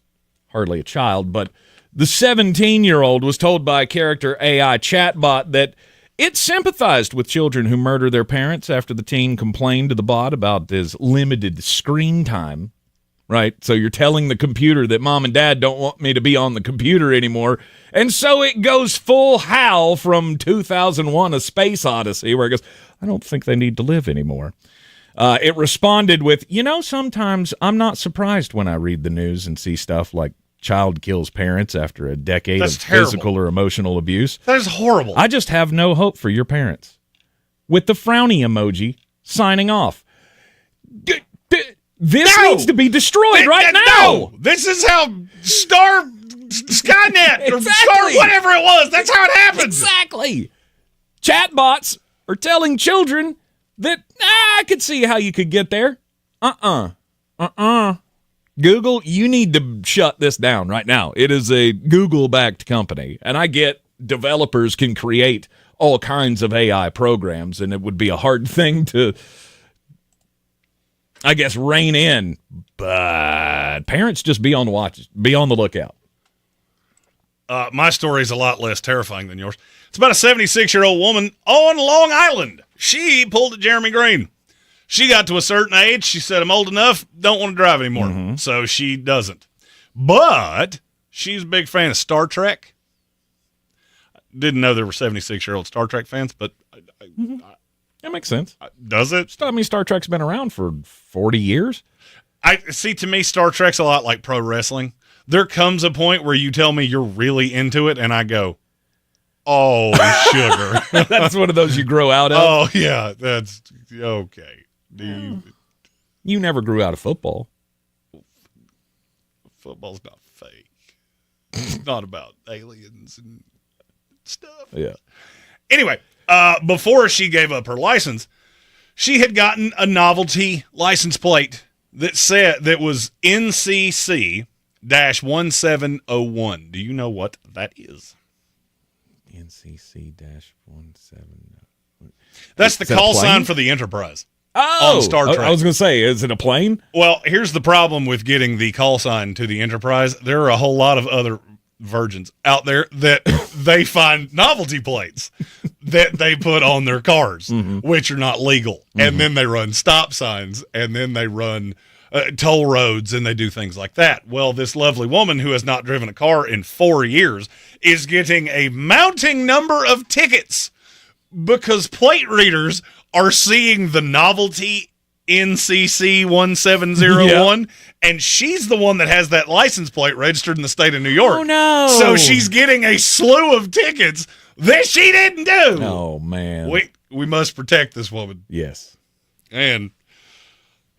hardly a child, but the 17-year-old was told by a Character AI chatbot that it sympathized with children who murder their parents after the teen complained to the bot about his limited screen time. Right? So you're telling the computer that mom and dad don't want me to be on the computer anymore. And so it goes full Hal from 2001: A Space Odyssey, where it goes, I don't think they need to live anymore. It responded with, sometimes I'm not surprised when I read the news and see stuff like child kills parents after a decade of physical or emotional abuse.
That is horrible.
I just have no hope for your parents. With the frowny emoji, signing off. This needs to be destroyed right now.
No, this is how Skynet or Star whatever it was. That's how it happened.
Exactly. Chatbots are telling children that I could see how you could get there. Google, you need to shut this down right now. It is a Google-backed company, and I get developers can create all kinds of AI programs, and it would be a hard thing to, I guess, rein in. But parents, just be on the watch, be on the lookout.
My story is a lot less terrifying than yours. It's about a 76-year-old woman on Long Island. She pulled a Jeremy Greene. She got to a certain age. She said, I'm old enough, don't want to drive anymore. So she doesn't. But she's a big fan of Star Trek. Didn't know there were 76-year-old Star Trek fans, but...
That makes sense.
Does it?
I mean, Star Trek's been around for 40 years.
To me, Star Trek's a lot like pro wrestling. There comes a point where you tell me you're really into it, and I go, oh, sugar.
That's one of those you grow out of?
Oh, yeah, that's okay.
You never grew out of football.
Football's not fake. It's not about aliens and stuff.
Yeah.
Anyway, before she gave up her license, she had gotten a novelty license plate that was NCC-1701. Do you know what that is?
NCC-1701.
That's the call sign for the Enterprise.
Oh,
on Star Trek.
I was going to say, is it a plane?
Well, here's the problem with getting the call sign to the Enterprise. There are a whole lot of other virgins out there that they find novelty plates that they put on their cars, which are not legal. And then they run stop signs, and then they run toll roads, and they do things like that. Well, this lovely woman who has not driven a car in 4 years is getting a mounting number of tickets because plate readers are seeing the novelty NCC 1701, and she's the one that has that license plate registered in the state of New York.
Oh, no.
So she's getting a slew of tickets that she didn't do.
Oh, man.
We must protect this woman.
Yes.
And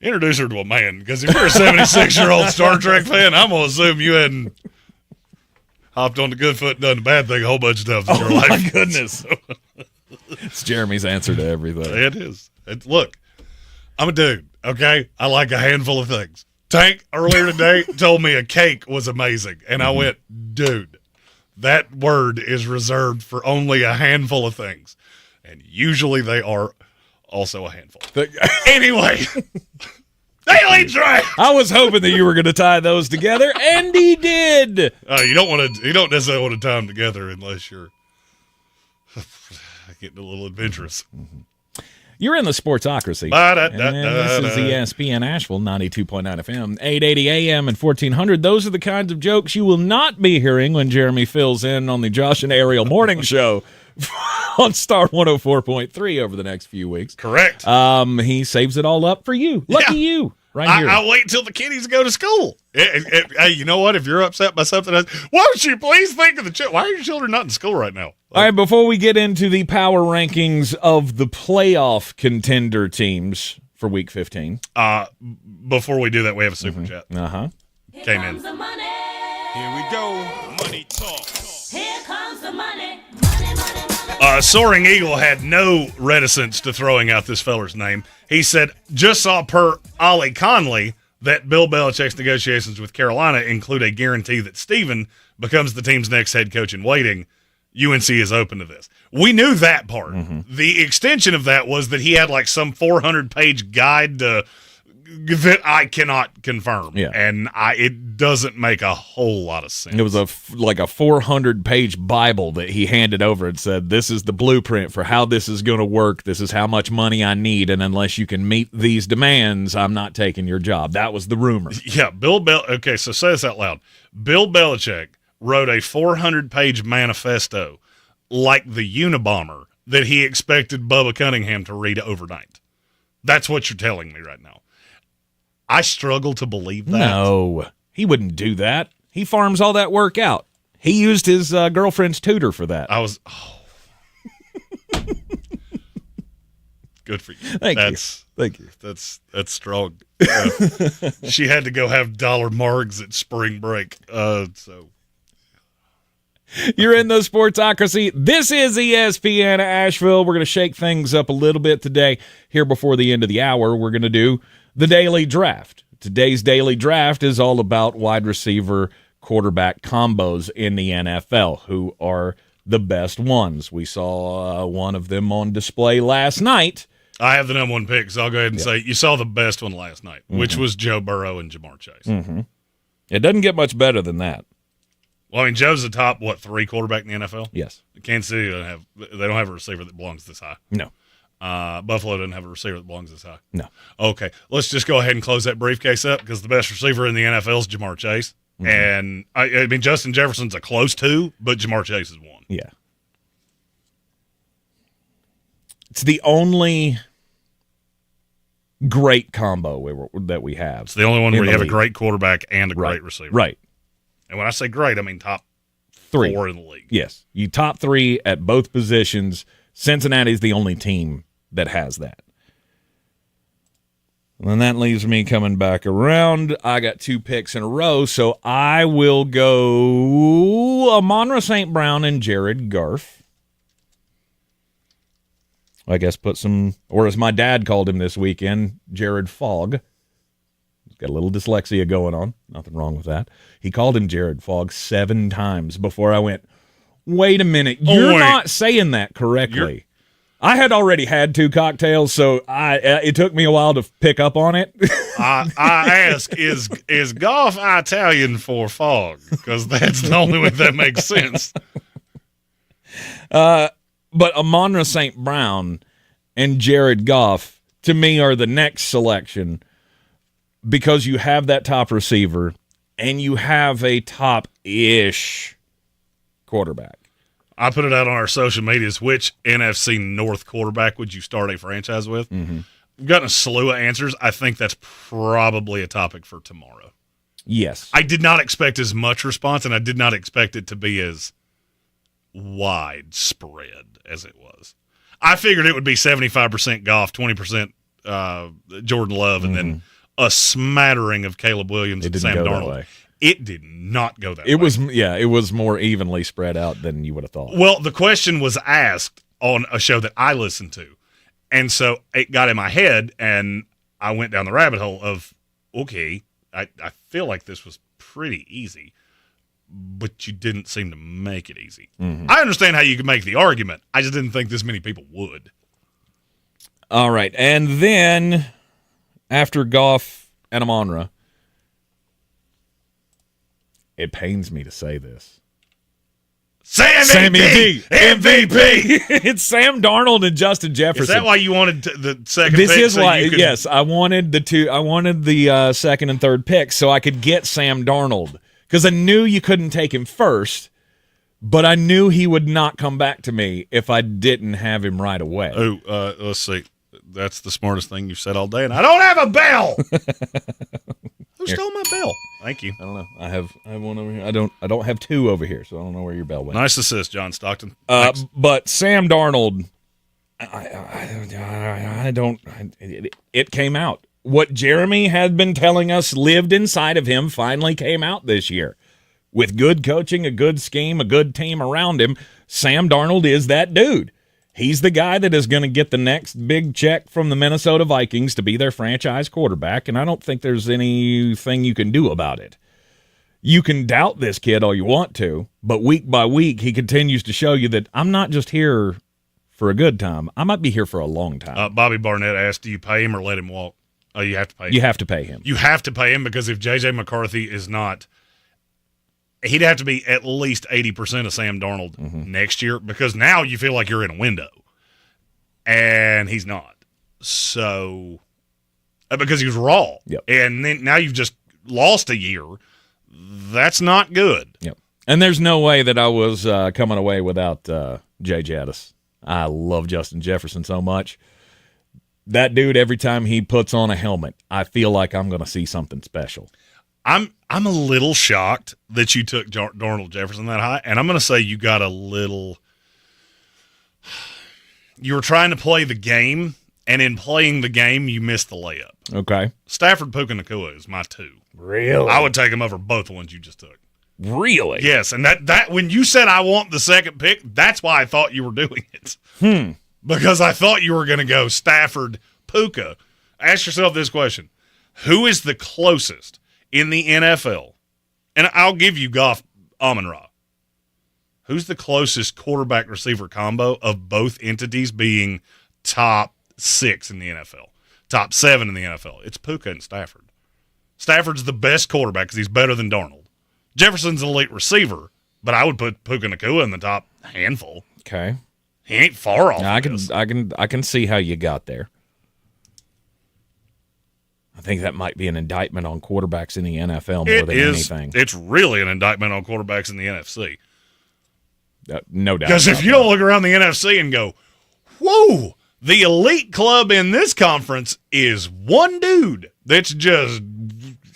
introduce her to a man, because if you're a 76-year-old Star Trek fan, I'm going to assume you hadn't hopped on the good foot and done the bad thing a whole bunch of times in your life.
Oh, my goodness. It's Jeremy's answer to everything.
It is. Look, I'm a dude, okay? I like a handful of things. Tank, earlier today, told me a cake was amazing, and I went, dude, that word is reserved for only a handful of things, and usually they are also a handful. Anyway, Daily Drive.
I was hoping that you were going to tie those together, and he did.
You don't necessarily want to tie them together unless you're getting a little adventurous.
You're in the Sportsocracy. This is ESPN Asheville, 92.9 FM, 880 AM, and 1400. Those are the kinds of jokes you will not be hearing when Jeremy fills in on the Josh and Ariel Morning Show on Star 104.3 over the next few weeks.
Correct.
He saves it all up for you. Lucky you. Right here.
I'll wait till the kiddies go to school. Hey, you know what? If you're upset by something else, won't you please think of the children? Why are your children not in school right now?
All right, before we get into the power rankings of the playoff contender teams for Week 15.
Before we do that, we have a super chat. Came in.
The money.
Here we go.
Money talk. Here comes the money.
Soaring Eagle had no reticence to throwing out this feller's name. He said, just saw per Ollie Conley that Bill Belichick's negotiations with Carolina include a guarantee that Steven becomes the team's next head coach in waiting. UNC is open to this. We knew that part. The extension of that was that he had like some 400-page guide that I cannot confirm.
Yeah.
And it doesn't make a whole lot of sense.
It was like a 400-page Bible that he handed over and said, this is the blueprint for how this is going to work. This is how much money I need, and unless you can meet these demands, I'm not taking your job. That was the rumor.
Yeah, okay, so say this out loud. Bill Belichick wrote a 400-page manifesto like the Unabomber that he expected Bubba Cunningham to read overnight. That's what you're telling me right now. I struggle to believe that.
No, he wouldn't do that. He farms all that work out. He used his girlfriend's tutor for that.
Good for you.
Thank you.
That's strong. She had to go have dollar margs at spring break. So
you're in the Sportsocracy. This is ESPN Asheville. We're going to shake things up a little bit today. Here before the end of the hour, we're going to do The daily draft. Today's daily draft is all about wide receiver quarterback combos in the NFL. Who are the best ones? We saw one of them on display last night.
I have the number one pick, so I'll go ahead and say you saw the best one last night, which was Joe Burrow and Jamar Chase.
It doesn't get much better than that.
Well, I mean, Joe's the top, 3 quarterback in the NFL?
Yes.
Kansas City they don't have a receiver that belongs this high.
No.
Buffalo doesn't have a receiver that belongs this high.
No.
Okay, let's just go ahead and close that briefcase up because the best receiver in the NFL is Jamar Chase. And, I mean, Justin Jefferson's a close 2, but Jamar Chase is 1.
Yeah. It's the only great combo that we have.
It's the only one where you have a great quarterback and a great receiver.
Right.
And when I say great, I mean top
3
in the league.
Yes. You top 3 at both positions. Cincinnati's the only team that has that. And that leaves me coming back around. I got 2 picks in a row, so I will go Amon-Ra St. Brown and Jared Goff. I guess put some, or as my dad called him this weekend, Jared Fogg. He's got a little dyslexia going on. Nothing wrong with that. He called him Jared Fogg 7 times before I went, wait a minute, you're not saying that correctly. I had already had 2 cocktails, so it took me a while to pick up on it.
I ask, is Goff Italian for Fogg? Because that's the only way that makes sense.
But Amon-Ra St. Brown and Jared Goff, to me, are the next selection because you have that top receiver and you have a top-ish quarterback.
I put it out on our social medias. Which NFC North quarterback would you start a franchise with? We've gotten a slew of answers. I think that's probably a topic for tomorrow.
Yes.
I did not expect as much response, and I did not expect it to be as widespread as it was. I figured it would be 75% Goff, 20% Jordan Love, and then a smattering of Caleb Williams and Sam Darnold. It did not go that way.
It was more evenly spread out than you would have thought.
Well, the question was asked on a show that I listened to, and so it got in my head, and I went down the rabbit hole of, okay, I feel like this was pretty easy, but you didn't seem to make it easy. I understand how you could make the argument. I just didn't think this many people would.
All right. And then after Goff and Amon-Ra, it pains me to say this.
Sammy D, MVP.
It's Sam Darnold and Justin Jefferson.
Is that why you wanted the second
pick?
This
is why, yes. I wanted the second and third picks so I could get Sam Darnold. Because I knew you couldn't take him first, but I knew he would not come back to me if I didn't have him right away.
Oh, let's see. That's the smartest thing you've said all day, and I don't have a bell. Who stole my bell? Thank you.
I don't know. I have one over here. I don't have 2 over here, so I don't know where your bell went.
Nice assist, John Stockton.
But Sam Darnold, it came out. What Jeremy had been telling us lived inside of him finally came out this year. With good coaching, a good scheme, a good team around him, Sam Darnold is that dude. He's the guy that is going to get the next big check from the Minnesota Vikings to be their franchise quarterback, and I don't think there's anything you can do about it. You can doubt this kid all you want to, but week by week he continues to show you that I'm not just here for a good time. I might be here for a long time.
Bobby Barnett asked, do you pay him or let him walk? Oh, you have to pay him.
You have to pay him.
You have to pay him because if J.J. McCarthy is not – he'd have to be at least 80% of Sam Darnold next year because now you feel like you're in a window. And he's not. So because he was raw.
Yep.
And then now you've just lost a year. That's not good.
Yep. And there's no way that I was coming away without Jay Jadis. I love Justin Jefferson so much. That dude, every time he puts on a helmet, I feel like I'm going to see something special.
I'm a little shocked that you took Darnold Jefferson that high, and I'm going to say you got a little – you were trying to play the game, and in playing the game, you missed the layup.
Okay.
Stafford, Puka, Nacua is my 2.
Really?
I would take him over both the ones you just took.
Really?
Yes, and that when you said I want the second pick, that's why I thought you were doing it. Because I thought you were going to go Stafford, Puka. Ask yourself this question. Who is the closest in the NFL? And I'll give you Goff, Amon-Ra. Who's the closest quarterback-receiver combo of both entities being top 6 in the NFL? Top 7 in the NFL. It's Puka and Stafford. Stafford's the best quarterback because he's better than Darnold. Jefferson's an elite receiver, but I would put Puka Nacua in the top handful.
Okay.
He ain't far off.
I can see how you got there. I think that might be an indictment on quarterbacks in the NFL more than anything.
It's really an indictment on quarterbacks in the NFC.
No doubt.
Because if you don't look around the NFC and go, whoa, the elite club in this conference is one dude that's just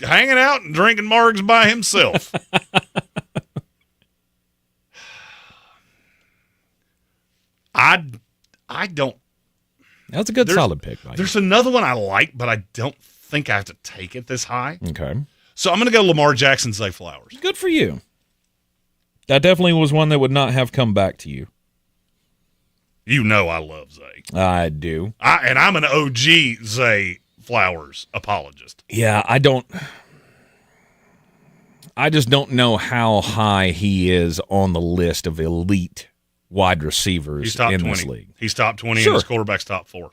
hanging out and drinking margs by himself. I don't.
That's a good solid pick.
There's another one I like, but I don't think I have to take it this high.
Okay.
So I'm going to go Lamar Jackson, Zay Flowers.
Good for you. That definitely was one that would not have come back to you.
You know I love Zay.
I do.
And I'm an OG Zay Flowers apologist.
Yeah, I just don't know how high he is on the list of elite wide receivers
He's top
in
20.
this league.
He's top 20
Sure.
and his quarterback's top 4.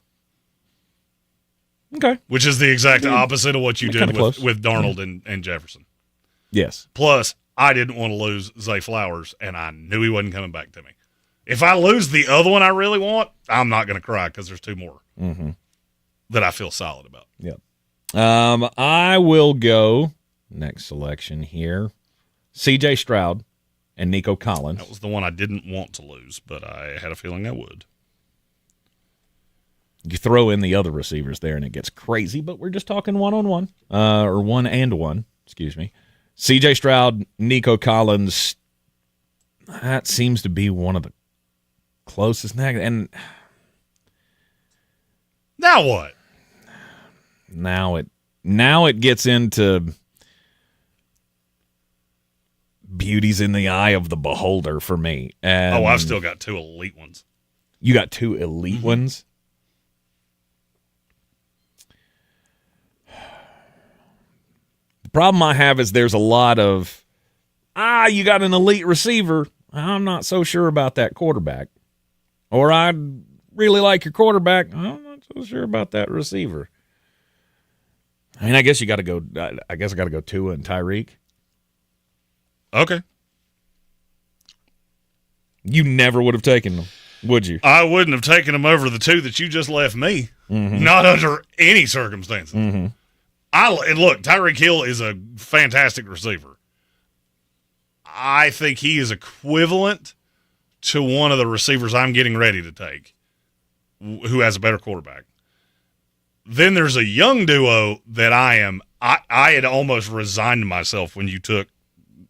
Okay.
Which is the exact opposite of what you did with Darnold
Yeah.
and Jefferson.
Yes.
Plus, I didn't want to lose Zay Flowers, and I knew he wasn't coming back to me. If I lose the other one I really want, I'm not going to cry because there's 2 more that I feel solid about.
Yep. I will go next selection here. C.J. Stroud and Nico Collins.
That was the one I didn't want to lose, but I had a feeling I would.
You throw in the other receivers there, and it gets crazy, but we're just talking one-on-one, or 1-and-1, excuse me. C.J. Stroud, Nico Collins, that seems to be one of the closest. And
now what?
Now it gets into beauty's in the eye of the beholder for me. And
I've still got 2 elite ones.
You got 2 elite ones? The problem I have is there's a lot of, you got an elite receiver. I'm not so sure about that quarterback. Or I really like your quarterback. I'm not so sure about that receiver. I mean, I guess you got to go. I guess I got to go Tua and Tyreek.
Okay.
You never would have taken them, would you?
I wouldn't have taken them over the 2 that you just left me. Not under any circumstances. And look, Tyreek Hill is a fantastic receiver. I think he is equivalent to one of the receivers I'm getting ready to take, who has a better quarterback. Then there's a young duo that I had almost resigned myself when you took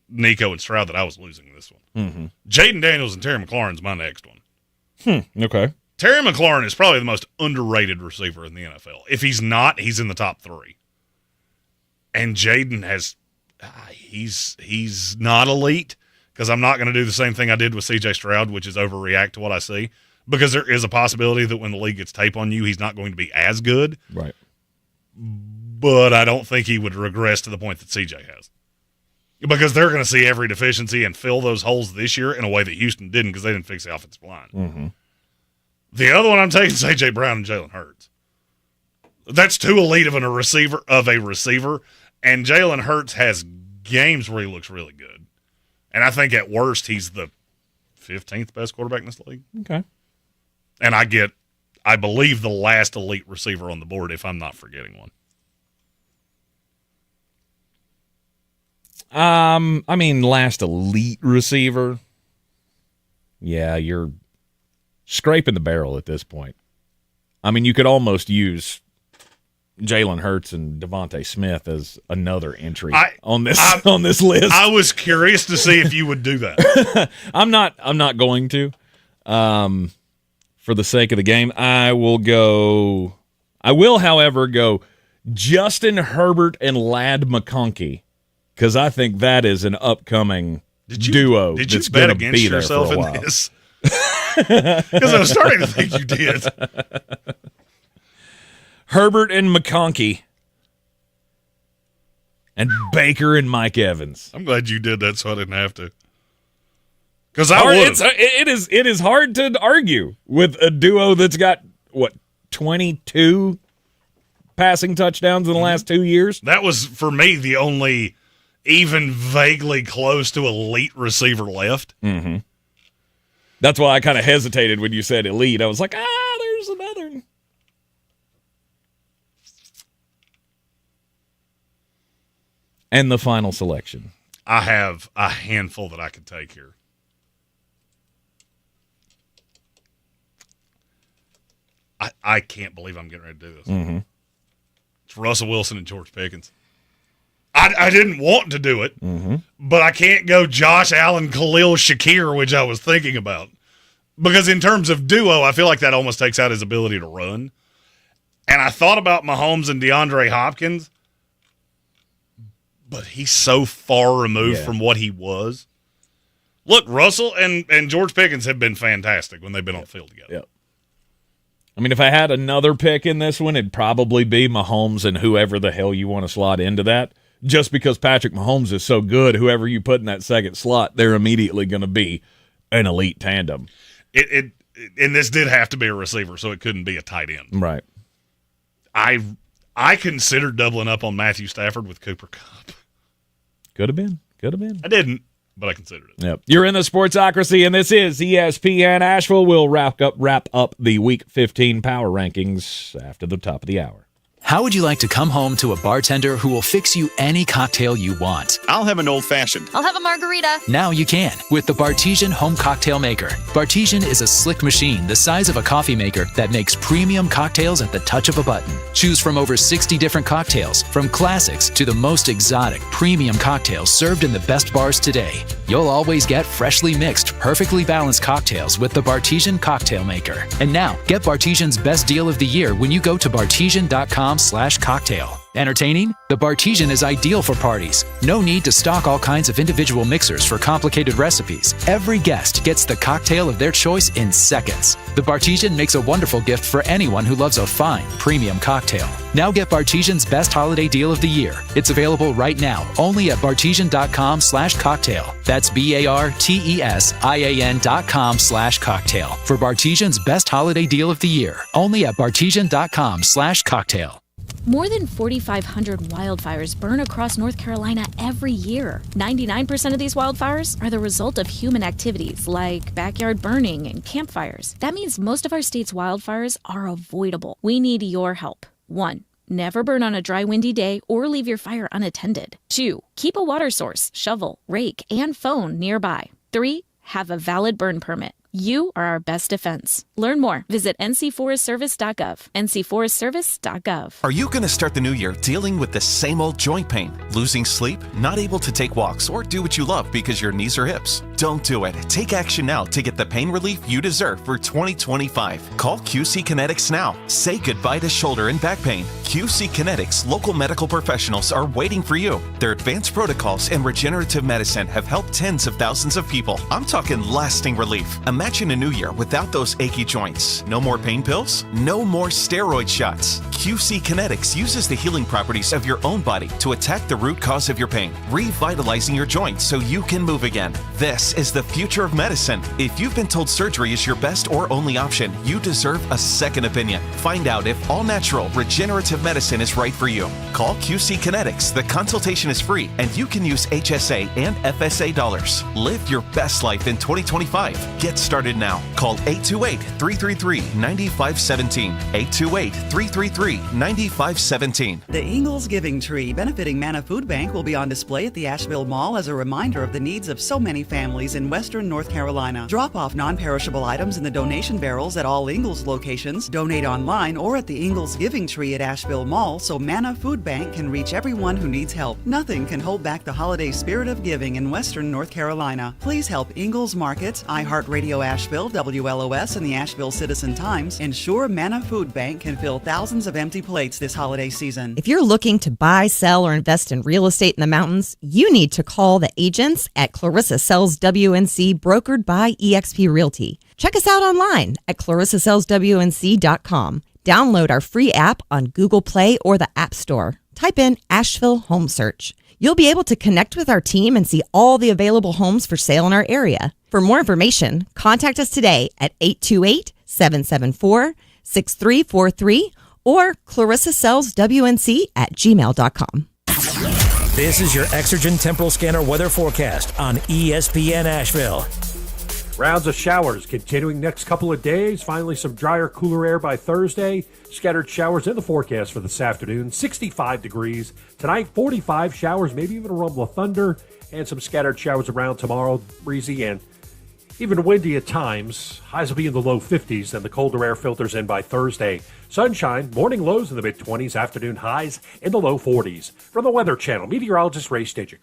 Nico and Stroud that I was losing this one. Jaden Daniels and Terry McLaurin's my next one.
Okay.
Terry McLaurin is probably the most underrated receiver in the NFL. If he's not, he's in the top 3. And Jaden has he's not elite, because I'm not going to do the same thing I did with C.J. Stroud, which is overreact to what I see, because there is a possibility that when the league gets tape on you, he's not going to be as good.
Right.
But I don't think he would regress to the point that C.J. has, because they're going to see every deficiency and fill those holes this year in a way that Houston didn't, because they didn't fix the offensive line. The other one I'm taking is A.J. Brown and Jalen Hurts. That's 2 elite of a receiver, and Jalen Hurts has games where he looks really good. And I think at worst he's the 15th best quarterback in this league.
Okay.
And I believe, the last elite receiver on the board, if I'm not forgetting one.
I mean, last elite receiver. Yeah, you're scraping the barrel at this point. I mean, you could almost use Jalen Hurts and Devontae Smith as another entry on this list.
I was curious to see if you would do that.
I'm not going to. For the sake of the game, I will, however, go Justin Herbert and Ladd McConkey, because I think that is an upcoming duo.
Did you
that's
bet
gonna be
against
there
yourself
for a
in
while.
this? Because I was starting to think you did.
Herbert and McConkey. and Baker and Mike Evans.
I'm glad you did that so I didn't have to. Because it
is hard to argue with a duo that's got, 22 passing touchdowns in the last 2 years?
That was, for me, the only even vaguely close to elite receiver left.
Mm-hmm. That's why I kind of hesitated when you said elite. I was like, there's another. And the final selection.
I have a handful that I could take here. I can't believe I'm getting ready to do this.
Mm-hmm.
It's Russell Wilson and George Pickens. I didn't want to do it, but I can't go Josh Allen, Khalil Shakir, which I was thinking about. Because in terms of duo, I feel like that almost takes out his ability to run. And I thought about Mahomes and DeAndre Hopkins, but he's so far removed from what he was. Look, Russell and George Pickens have been fantastic when they've been on the field together.
Yep. I mean, if I had another pick in this one, it'd probably be Mahomes and whoever the hell you want to slot into that. Just because Patrick Mahomes is so good, whoever you put in that second slot, they're immediately going to be an elite tandem.
And this did have to be a receiver, so it couldn't be a tight end.
Right.
I considered doubling up on Matthew Stafford with Cooper Kupp.
Could have been.
I didn't, but I considered it.
Yep. You're in the Sportsocracy, and this is ESPN Asheville. We'll wrap up the Week 15 power rankings after the top of the hour.
How would you like to come home to a bartender who will fix you any cocktail you want?
I'll have an old-fashioned.
I'll have a margarita.
Now you can with the Bartesian Home Cocktail Maker. Bartesian is a slick machine the size of a coffee maker that makes premium cocktails at the touch of a button. Choose from over 60 different cocktails, from classics to the most exotic premium cocktails served in the best bars today. You'll always get freshly mixed, perfectly balanced cocktails with the Bartesian Cocktail Maker. And now, get Bartesian's best deal of the year when you go to bartesian.com/cocktail. Entertaining? The Bartesian is ideal for parties. No need to stock all kinds of individual mixers for complicated recipes. Every guest gets the cocktail of their choice in seconds. The Bartesian makes a wonderful gift for anyone who loves a fine, premium cocktail. Now get Bartesian's best holiday deal of the year. It's available right now, only at bartesian.com/cocktail. That's BARTESIAN.com/cocktail. For Bartesian's best holiday deal of the year, only at bartesian.com/cocktail.
More than 4,500 wildfires burn across North Carolina every year. 99% of these wildfires are the result of human activities like backyard burning and campfires. That means most of our state's wildfires are avoidable. We need your help. 1. Never burn on a dry, windy day or leave your fire unattended. 2. Keep a water source, shovel, rake, and phone nearby. 3. Have a valid burn permit. You are our best defense. Learn more. Visit ncforestservice.gov. ncforestservice.gov.
Are you going to start the new year dealing with the same old joint pain, losing sleep, not able to take walks or do what you love because your knees or hips? Don't do it. Take action now to get the pain relief you deserve for 2025. Call QC Kinetics now. Say goodbye to shoulder and back pain. QC Kinetics local medical professionals are waiting for you. Their advanced protocols and regenerative medicine have helped tens of thousands of people. I'm talking lasting relief. Imagine a new year without those achy joints. No more pain pills, no more steroid shots. QC Kinetics uses the healing properties of your own body to attack the root cause of your pain, revitalizing your joints so you can move again. This is the future of medicine. If you've been told surgery is your best or only option, you deserve a second opinion. Find out if all-natural regenerative medicine is right for you. Call QC Kinetics. The consultation is free, and you can use HSA and FSA dollars. Live your best life in 2025. Get started now. Call 828-333-9517. 828-333-9517.
The Ingalls Giving Tree benefiting Manna Food Bank will be on display at the Asheville Mall as a reminder of the needs of so many families in western North Carolina. Drop off non-perishable items in the donation barrels at all Ingalls locations, donate online or at the Ingalls Giving Tree at Asheville Mall so Manna Food Bank can reach everyone who needs help. Nothing can hold back the holiday spirit of giving in western North Carolina. Please help Ingalls Market, iHeartRadio Asheville, WLOS, and the Asheville Citizen-Times ensure Manna Food Bank can fill thousands of empty plates this holiday season.
If you're looking to buy, sell, or invest in real estate in the mountains, you need to call the agents at Clarissa Sells WNC, brokered by eXp Realty. Check us out online at clarissasellswnc.com. Download our free app on Google Play or the App Store. Type in Asheville Home Search. You'll be able to connect with our team and see all the available homes for sale in our area. For more information, contact us today at 828-774-6343 or clarissasellswnc@gmail.com.
This is your Exergen Temporal Scanner weather forecast on ESPN Asheville.
Rounds of showers continuing next couple of days. Finally, some drier, cooler air by Thursday. Scattered showers in the forecast for this afternoon. 65 degrees. Tonight, 45 showers, maybe even a rumble of thunder. And some scattered showers around tomorrow. Breezy and even windy at times. Highs will be in the low 50s, and the colder air filters in by Thursday. Sunshine, morning lows in the mid-20s, afternoon highs in the low 40s. From the Weather Channel, meteorologist Ray Stidgick.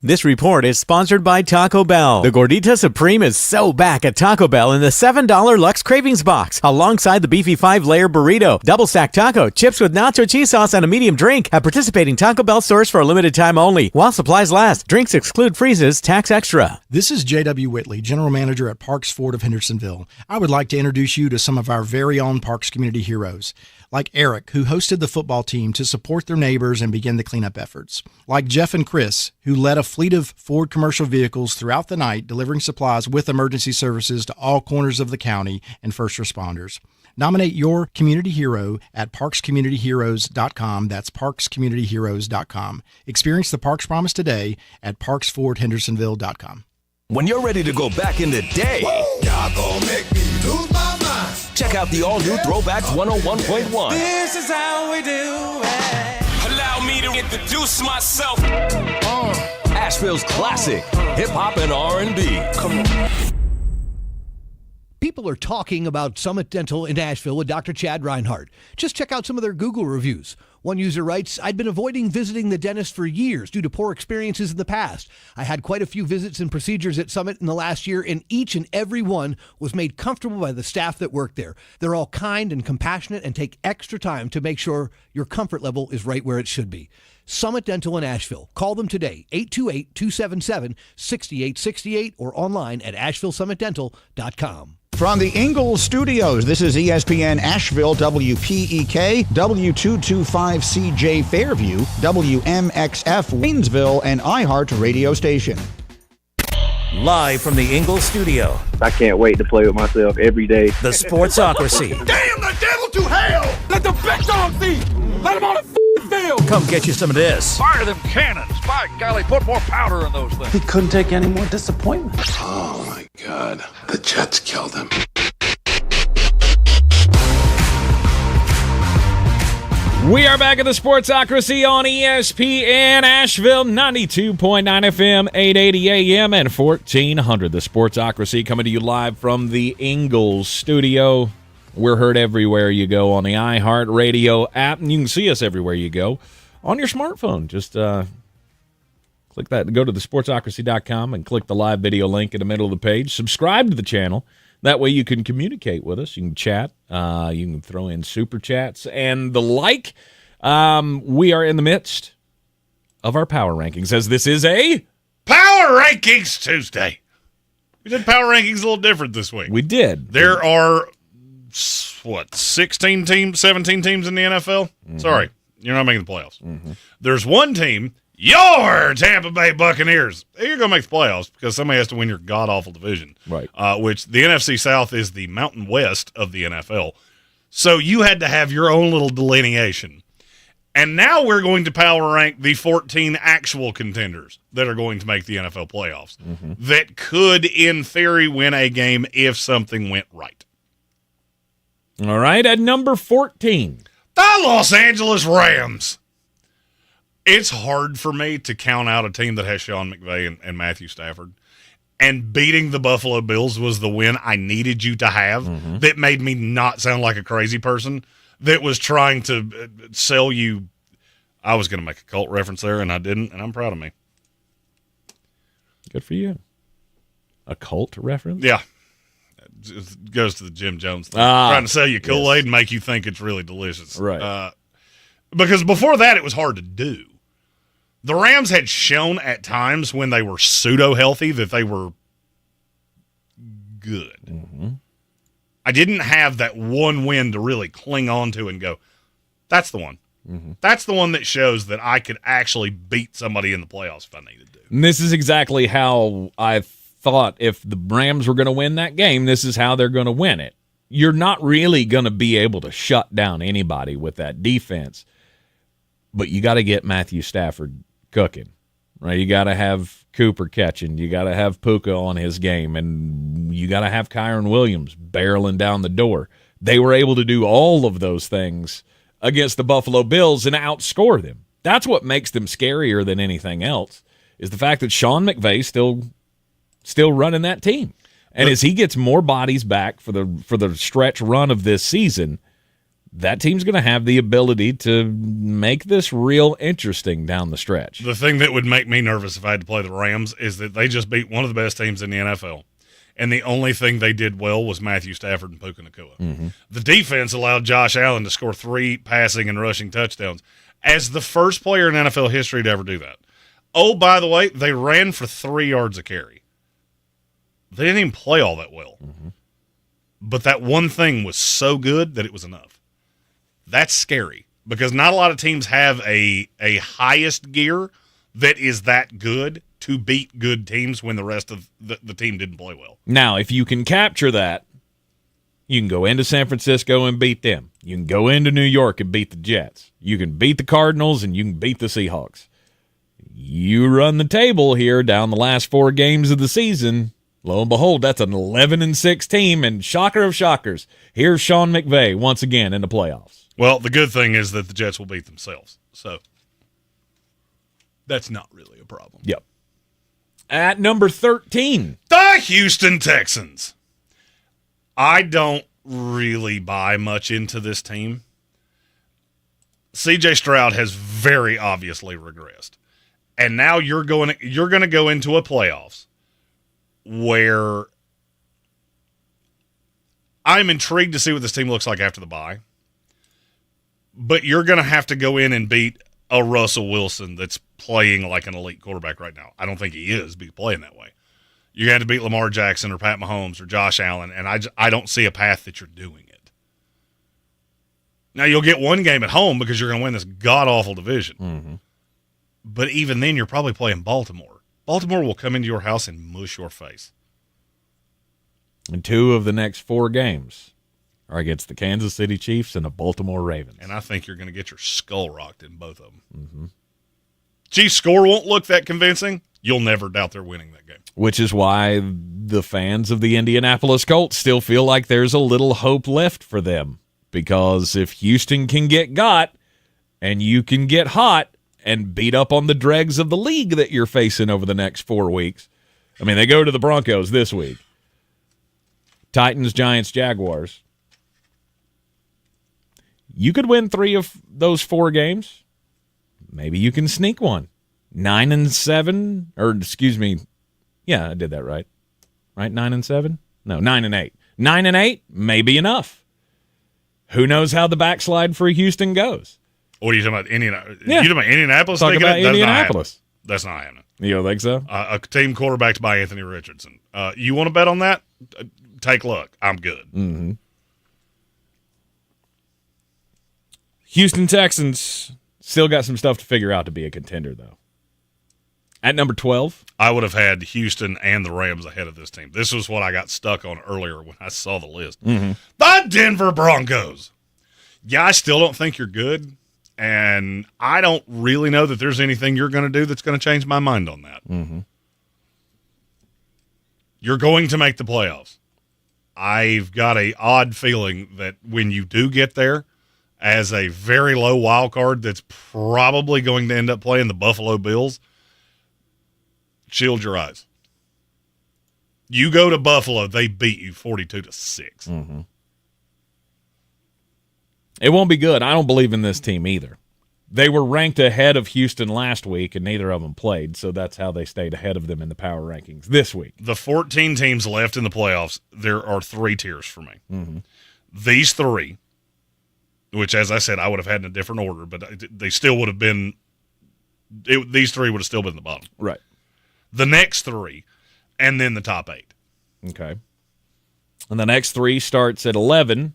This report is sponsored by Taco Bell. The Gordita Supreme is so back at Taco Bell in the $7 Lux Cravings Box, alongside the beefy 5-layer burrito, double stack taco, chips with nacho cheese sauce, and a medium drink at participating Taco Bell stores for a limited time only. While supplies last, drinks exclude freezes, tax extra.
This is J.W. Whitley, General Manager at Parks Ford of Hendersonville. I would like to introduce you to some of our very own Parks community heroes. Like Eric, who hosted the football team to support their neighbors and begin the cleanup efforts. Like Jeff and Chris, who led a fleet of Ford commercial vehicles throughout the night, delivering supplies with emergency services to all corners of the county and first responders. Nominate your community hero at parkscommunityheroes.com. That's parkscommunityheroes.com. Experience the Parks Promise today at parksfordhendersonville.com.
When you're ready to go back in the day, y'all gonna make me lose my mind. Check out the all-new Throwbacks 101.1.
This is how we do it. Allow me to introduce myself.
Asheville's classic hip-hop and R&B. Come on.
People are talking about Summit Dental in Asheville with Dr. Chad Reinhardt. Just check out some of their Google reviews. One user writes, I'd been avoiding visiting the dentist for years due to poor experiences in the past. I had quite a few visits and procedures at Summit in the last year, and each and every one was made comfortable by the staff that work there. They're all kind and compassionate and take extra time to make sure your comfort level is right where it should be. Summit Dental in Asheville. Call them today, 828-277-6868 or online at ashevilleSummitDental.com.
From the Ingalls Studios, this is ESPN Asheville, WPEK, W225CJ Fairview, WMXF Waynesville, and iHeart radio station.
Live from the Ingalls Studio.
I can't wait to play with myself every day.
The Sportsocracy.
Damn the devil to hell! Let the big dog see! Let him on the field!
Come get you some of this.
Fire them cannons! By golly, put more powder in those things.
He couldn't take any more disappointment.
Oh my God, the Jets killed him.
We are back at the Sportsocracy on ESPN Asheville, 92.9 FM, 880 AM, and 1400. The Sportsocracy coming to you live from the Ingalls studio. We're heard everywhere you go on the iHeart Radio app, and you can see us everywhere you go on your smartphone. Just click that, go to thesportsocracy.com and click the live video link in the middle of the page. Subscribe to the channel. That way you can communicate with us. You can chat. You can throw in super chats and the like. We are in the midst of our power rankings, as this is a
Power Rankings Tuesday. We did Power Rankings a little different this week.
We did.
There are, 16 teams, 17 teams in the NFL? Mm-hmm. Sorry, you're not making the playoffs. Mm-hmm. There's one team, your Tampa Bay Buccaneers. You're going to make the playoffs because somebody has to win your god-awful division.
Right.
Which the NFC South is the Mountain West of the NFL. So you had to have your own little delineation. And now we're going to power rank the 14 actual contenders that are going to make the NFL playoffs that could, in theory, win a game if something went right.
All right, at number 14.
The Los Angeles Rams. It's hard for me to count out a team that has Sean McVay and Matthew Stafford. And beating the Buffalo Bills was the win I needed you to have that made me not sound like a crazy person that was trying to sell you. I was going to make a cult reference there, and I didn't, and I'm proud of me.
Good for you. A cult reference?
Yeah. It goes to the Jim Jones thing. Trying to sell you Kool-Aid and make you think it's really delicious.
Right.
Because before that, it was hard to do. The Rams had shown at times when they were pseudo-healthy that they were good. I didn't have that one win to really cling on to and go, that's the one. That's the one that shows that I could actually beat somebody in the playoffs if I needed to.
And this is exactly how I thought if the Rams were going to win that game, this is how they're going to win it. You're not really going to be able to shut down anybody with that defense, but you got to get Matthew Stafford cooking, right? You got to have Cooper catching. You got to have Puka on his game, and you got to have Kyron Williams barreling down the door. They were able to do all of those things against the Buffalo Bills and outscore them. That's what makes them scarier than anything else, is the fact that Sean McVay's still running that team. And as he gets more bodies back for the stretch run of this season, that team's going to have the ability to make this real interesting down the stretch.
The thing that would make me nervous if I had to play the Rams is that they just beat one of the best teams in the NFL. And the only thing they did well was Matthew Stafford and Puka Nacua.
Mm-hmm.
The defense allowed Josh Allen to score 3 passing and rushing touchdowns as the first player in NFL history to ever do that. Oh, by the way, they ran for 3 yards a carry. They didn't even play all that well.
Mm-hmm.
But that one thing was so good that it was enough. That's scary because not a lot of teams have a highest gear that is that good to beat good teams when the rest of the team didn't play well.
Now, if you can capture that, you can go into San Francisco and beat them. You can go into New York and beat the Jets. You can beat the Cardinals and you can beat the Seahawks. You run the table here down the last 4 games of the season. Lo and behold, that's an 11-6 team, and shocker of shockers, here's Sean McVay once again in the playoffs.
Well, the good thing is that the Jets will beat themselves, so that's not really a problem.
Yep. At number 13,
the Houston Texans. I don't really buy much into this team. C.J. Stroud has very obviously regressed, and now you're going to go into a playoffs where I'm intrigued to see what this team looks like after the bye. But you're going to have to go in and beat a Russell Wilson that's playing like an elite quarterback right now. I don't think he is, but he's playing that way. You're going to have to beat Lamar Jackson or Pat Mahomes or Josh Allen, and I don't see a path that you're doing it. Now, you'll get one game at home because you're going to win this god-awful division.
Mm-hmm.
But even then, you're probably playing Baltimore. Baltimore will come into your house and mush your face.
And 2 of the next 4 games are against the Kansas City Chiefs and the Baltimore Ravens.
And I think you're going to get your skull rocked in both of them.
Mm-hmm.
Chiefs' score won't look that convincing. You'll never doubt they're winning that game.
Which is why the fans of the Indianapolis Colts still feel like there's a little hope left for them. Because if Houston can get got and you can get hot and beat up on the dregs of the league that you're facing over the next 4 weeks. I mean, they go to the Broncos this week. Titans, Giants, Jaguars. You could win 3 of those 4 games. Maybe you can sneak one. 9-7, or excuse me. Yeah, I did that right. Right, 9-7? No, 9-8. 9-8 may be enough. Who knows how the backslide for Houston goes?
What are you talking about? Indianapolis?
Yeah.
You talking about Indianapolis?
Talking about Indianapolis.
That's not happening.
You don't think so?
A team quarterbacked by Anthony Richardson. You want to bet on that? Take a look. I'm good.
Mm-hmm. Houston Texans still got some stuff to figure out to be a contender, though. At number 12,
I would have had Houston and the Rams ahead of this team. This was what I got stuck on earlier when I saw the list.
Mm-hmm.
The Denver Broncos. Yeah, I still don't think you're good, and I don't really know that there's anything you're going to do that's going to change my mind on that.
Mm-hmm.
You're going to make the playoffs. I've got an odd feeling that when you do get there, as a very low wild card that's probably going to end up playing the Buffalo Bills, shield your eyes. You go to Buffalo, they beat you 42-6.
Mm-hmm. It won't be good. I don't believe in this team either. They were ranked ahead of Houston last week, and neither of them played, so that's how they stayed ahead of them in the power rankings this week.
The 14 teams left in the playoffs, there are 3 tiers for me.
Mm-hmm.
These 3, which, as I said, I would have had in a different order, but they still would have been these 3 would have still been the bottom.
Right.
The next 3, and then the top 8.
Okay. And the next 3 starts at 11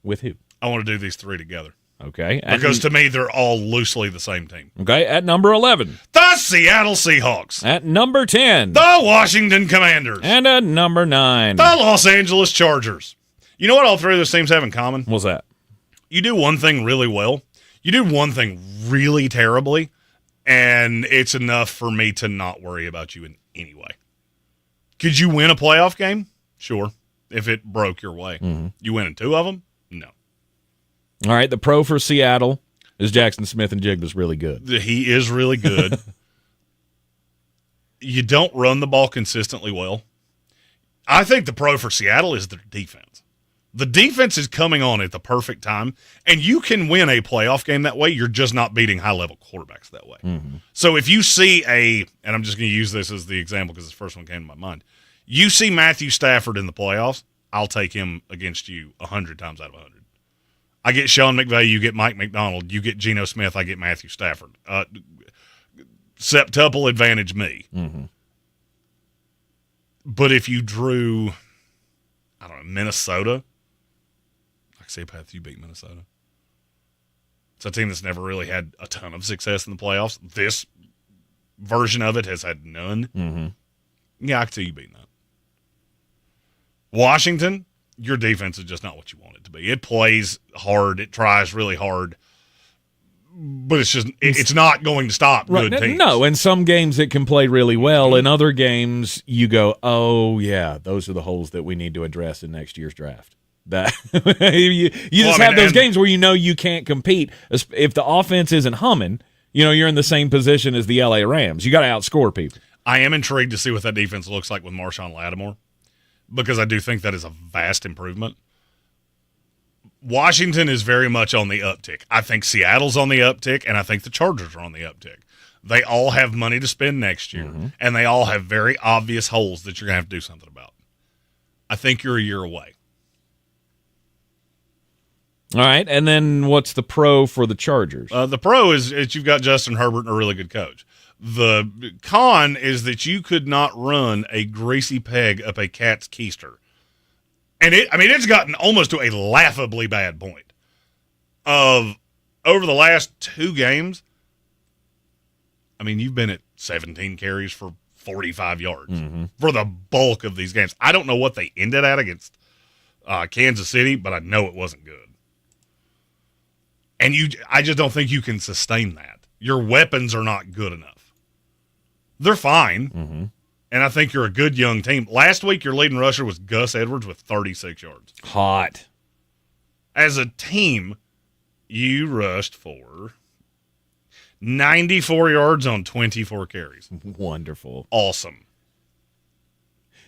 with who?
I want to do these 3 together.
Okay.
Because to me, they're all loosely the same team.
Okay, at number 11.
The Seattle Seahawks.
At number 10.
The Washington Commanders.
And at number 9.
The Los Angeles Chargers. You know what all three of those teams have in common?
What's that?
You do one thing really well. You do one thing really terribly, and it's enough for me to not worry about you in any way. Could you win a playoff game? Sure, if it broke your way.
Mm-hmm.
You win in 2 of them? No.
All right, the pro for Seattle is Jackson Smith, and Jigba's really good.
He is really good. You don't run the ball consistently well. I think the pro for Seattle is their defense. The defense is coming on at the perfect time, and you can win a playoff game that way. You're just not beating high-level quarterbacks that way.
Mm-hmm.
So if you see and I'm just going to use this as the example because it's the first one came to my mind. You see Matthew Stafford in the playoffs, I'll take him against you 100 times out of 100. I get Sean McVay, you get Mike McDonald, you get Geno Smith, I get Matthew Stafford. Septuple advantage me.
Mm-hmm.
But if you drew, I don't know, Minnesota, I can see a path you beat Minnesota. It's a team that's never really had a ton of success in the playoffs. This version of it has had none.
Mm-hmm.
Yeah, I can see you beating that. Washington, your defense is just not what you want it to be. It plays hard. It tries really hard. But it's not going to stop good teams.
No, in some games it can play really well. In other games, you go, oh, yeah, those are the holes that we need to address in next year's draft. That you just have those games where you know you can't compete. If the offense isn't humming, you're in the same position as the L.A. Rams. You got to outscore people.
I am intrigued to see what that defense looks like with Marshawn Lattimore because I do think that is a vast improvement. Washington is very much on the uptick. I think Seattle's on the uptick, and I think the Chargers are on the uptick. They all have money to spend next year, and they all have very obvious holes that you're going to have to do something about. I think you're a year away.
All right, and then what's the pro for the Chargers?
The pro is you've got Justin Herbert and a really good coach. The con is that you could not run a greasy peg up a cat's keister. And it's gotten almost to a laughably bad point of over the last 2 games, you've been at 17 carries for 45 yards for the bulk of these games. I don't know what they ended at against Kansas City, but I know it wasn't good. And I just don't think you can sustain that. Your weapons are not good enough. They're fine. And I think you're a good young team. Last week, your leading rusher was Gus Edwards with 36 yards.
Hot.
As a team, you rushed for 94 yards on 24 carries.
Wonderful.
Awesome.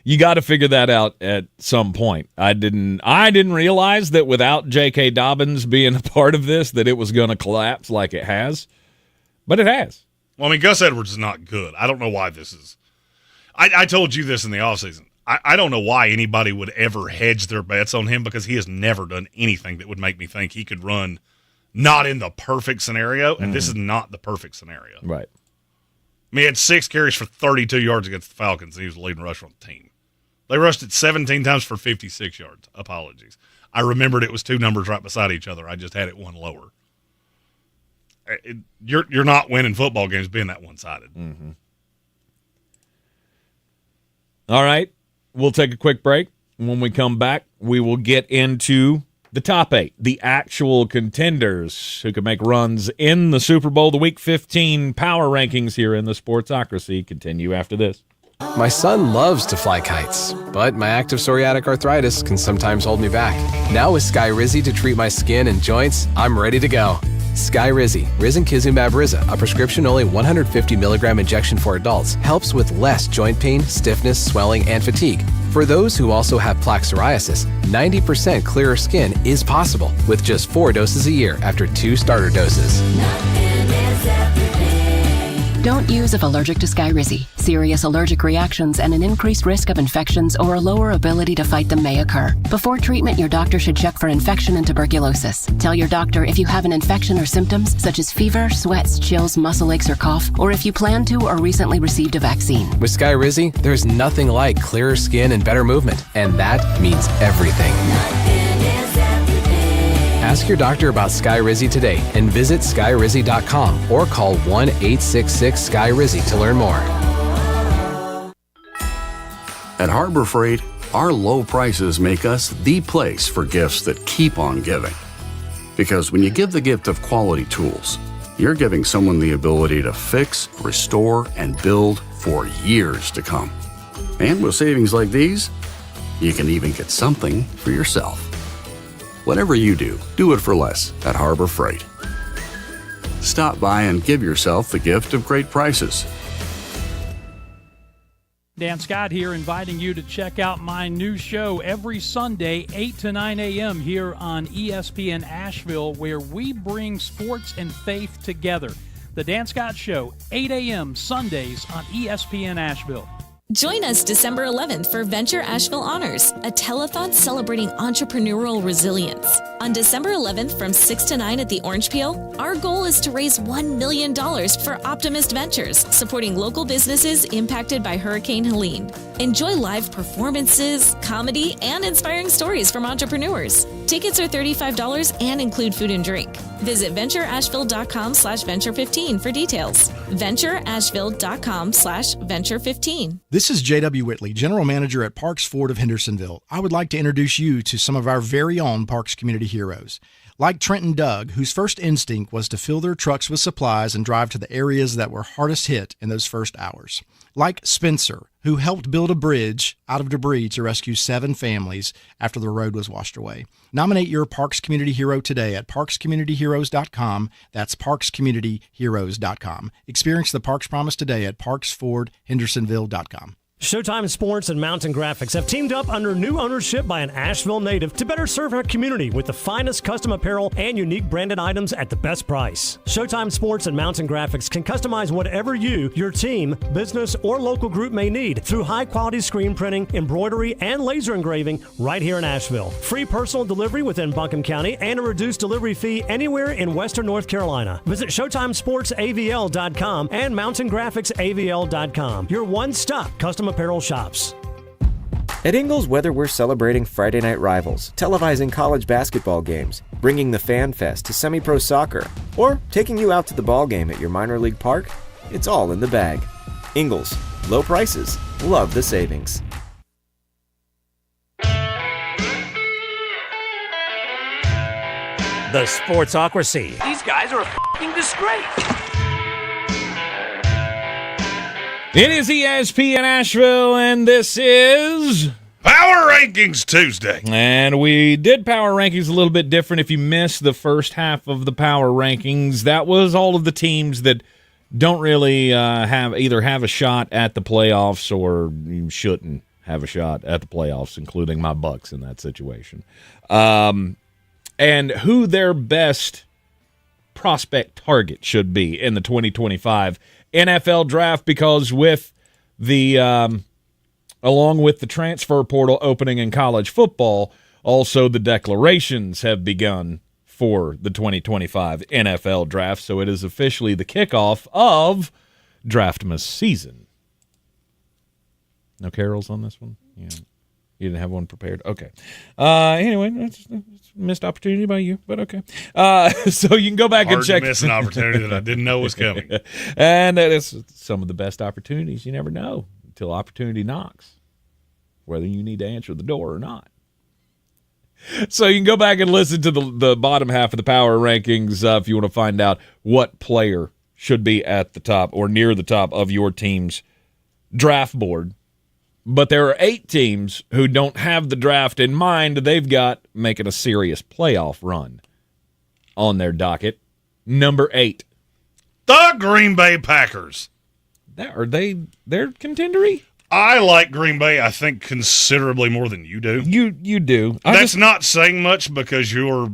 You got to figure that out at some point. I didn't realize that without J.K. Dobbins being a part of this, that it was going to collapse like it has. But it has.
Well, Gus Edwards is not good. I don't know why this is. I told you this in the offseason. I don't know why anybody would ever hedge their bets on him because he has never done anything that would make me think he could run not in the perfect scenario, and this is not the perfect scenario.
Right.
He had 6 carries for 32 yards against the Falcons, and he was the leading rusher on the team. They rushed it 17 times for 56 yards. Apologies. I remembered it was 2 numbers right beside each other. I just had it one lower. You're not winning football games being that one-sided.
Mm-hmm. All right, we'll take a quick break. When we come back, we will get into the top 8, the actual contenders who can make runs in the Super Bowl. The Week 15 power rankings here in the Sportsocracy continue after this.
My son loves to fly kites, but my active psoriatic arthritis can sometimes hold me back. Now with Skyrizi to treat my skin and joints, I'm ready to go. Skyrizi, risankizumab Riza, a prescription-only 150 milligram injection for adults, helps with less joint pain, stiffness, swelling, and fatigue. For those who also have plaque psoriasis, 90% clearer skin is possible with just 4 doses a year after 2 starter doses.
Don't use if allergic to Skyrizi. Serious allergic reactions and an increased risk of infections or a lower ability to fight them may occur. Before treatment, your doctor should check for infection and tuberculosis. Tell your doctor if you have an infection or symptoms such as fever, sweats, chills, muscle aches, or cough, or if you plan to or recently received a vaccine.
With Skyrizi, there's nothing like clearer skin and better movement, and that means everything. Ask your doctor about Skyrizi today and visit skyrizi.com or call 1-866-SKY-RIZZI to learn more.
At Harbor Freight, our low prices make us the place for gifts that keep on giving. Because when you give the gift of quality tools, you're giving someone the ability to fix, restore, and build for years to come. And with savings like these, you can even get something for yourself. Whatever you do, do it for less at Harbor Freight. Stop by and give yourself the gift of great prices.
Dan Scott here, inviting you to check out my new show every Sunday, 8 to 9 a.m. here on ESPN Asheville, where we bring sports and faith together. The Dan Scott Show, 8 a.m. Sundays on ESPN Asheville.
Join us December 11th for Venture Asheville Honors, a telethon celebrating entrepreneurial resilience. On December 11th from 6 to 9 at the Orange Peel, our goal is to raise $1 million for Optimist Ventures, supporting local businesses impacted by Hurricane Helene. Enjoy live performances, comedy, and inspiring stories from entrepreneurs. Tickets are $35 and include food and drink. Visit ventureasheville.com/venture15 for details. ventureasheville.com/venture15.
This is J.W. Whitley, General Manager at Parks Ford of Hendersonville. I would like to introduce you to some of our very own Parks community heroes. Like Trent and Doug, whose first instinct was to fill their trucks with supplies and drive to the areas that were hardest hit in those first hours. Like Spencer, who helped build a bridge out of debris to rescue 7 families after the road was washed away. Nominate your Parks Community Hero today at parkscommunityheroes.com. That's parkscommunityheroes.com. Experience the Parks Promise today at parksfordhendersonville.com.
Showtime Sports and Mountain Graphics have teamed up under new ownership by an Asheville native to better serve our community with the finest custom apparel and unique branded items at the best price. Showtime Sports and Mountain Graphics can customize whatever you, your team, business, or local group may need through high-quality screen printing, embroidery, and laser engraving right here in Asheville. Free personal delivery within Buncombe County and a reduced delivery fee anywhere in Western North Carolina. Visit ShowtimeSportsAVL.com and MountainGraphicsAVL.com. Your one-stop custom apparel shops.
At Ingles, whether we're celebrating Friday night rivals, televising college basketball games, bringing the Fan Fest to semi-pro soccer, or taking you out to the ball game at your minor league park, it's all in the bag. Ingles, low prices, love the savings.
The Sportsocracy.
These guys are a f***ing disgrace.
It is ESPN Asheville, and this is
Power Rankings Tuesday.
And we did Power Rankings a little bit different. If you missed the first half of the Power Rankings, that was all of the teams that don't really have a shot at the playoffs or you shouldn't have a shot at the playoffs, including my Bucks in that situation. And who their best prospect target should be in the 2025 NFL draft, because with the along with the transfer portal opening in college football, also the declarations have begun for the 2025 NFL draft, so it is officially the kickoff of Draftmas season. No carols on this one? Yeah. You didn't have one prepared? Okay. Anyway, it's a missed opportunity by you, but okay. So you can go back and check.
Miss an opportunity that I didn't know was coming.
And that is some of the best opportunities. You never know until opportunity knocks, whether you need to answer the door or not. So you can go back and listen to the bottom half of the Power Rankings if you want to find out what player should be at the top or near the top of your team's draft board. But there are 8 teams who don't have the draft in mind. They've got making a serious playoff run on their docket. Number 8.
The Green Bay Packers.
They're contendery?
I like Green Bay, I think, considerably more than you do.
You do.
That's not saying much because you're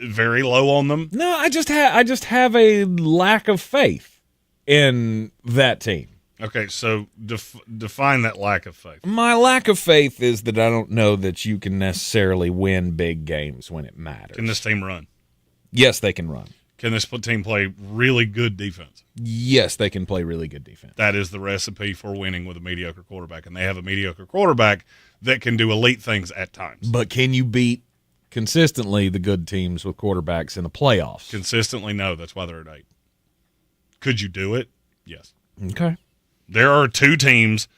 very low on them.
No, I just have a lack of faith in that team.
Okay, so define that lack of faith.
My lack of faith is that I don't know that you can necessarily win big games when it matters.
Can this team run?
Yes, they can run.
Can this team play really good defense?
Yes, they can play really good defense.
That is the recipe for winning with a mediocre quarterback, and they have a mediocre quarterback that can do elite things at times.
But can you beat consistently the good teams with quarterbacks in the playoffs.
Consistently, no. That's why they're at 8. Could you do it? Yes.
Okay.
There are 2 teams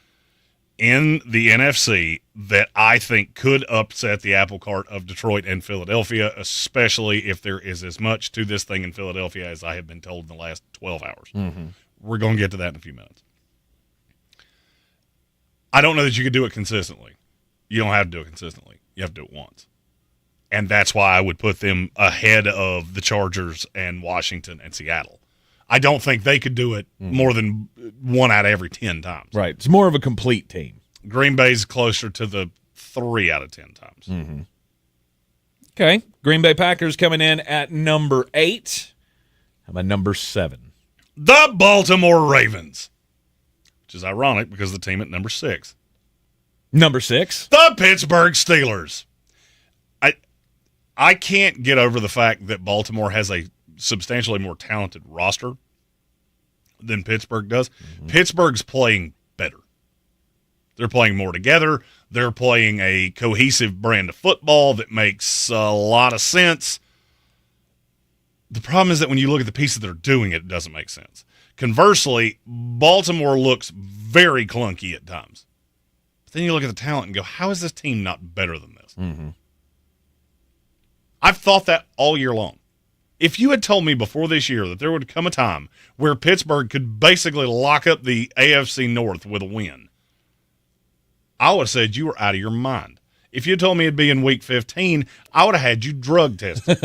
in the NFC that I think could upset the apple cart of Detroit and Philadelphia, especially if there is as much to this thing in Philadelphia as I have been told in the last 12 hours.
Mm-hmm.
We're going to get to that in a few minutes. I don't know that you could do it consistently. You don't have to do it consistently. You have to do it once. And that's why I would put them ahead of the Chargers and Washington and Seattle. I don't think they could do it more than 1 out of every 10 times.
Right. It's more of a complete team.
Green Bay's closer to the 3 out of 10 times.
Mm-hmm. Okay. Green Bay Packers coming in at number 8. How about number 7?
The Baltimore Ravens. Which is ironic because the team at number 6.
Number 6?
The Pittsburgh Steelers. I can't get over the fact that Baltimore has a substantially more talented roster than Pittsburgh does. Mm-hmm. Pittsburgh's playing better. They're playing more together. They're playing a cohesive brand of football that makes a lot of sense. The problem is that when you look at the pieces that are doing it, it doesn't make sense. Conversely, Baltimore looks very clunky at times. But then you look at the talent and go, how is this team not better than this?
Mm-hmm.
I've thought that all year long. If you had told me before this year that there would come a time where Pittsburgh could basically lock up the AFC North with a win, I would have said you were out of your mind. If you had told me it'd be in week 15, I would have had you drug tested.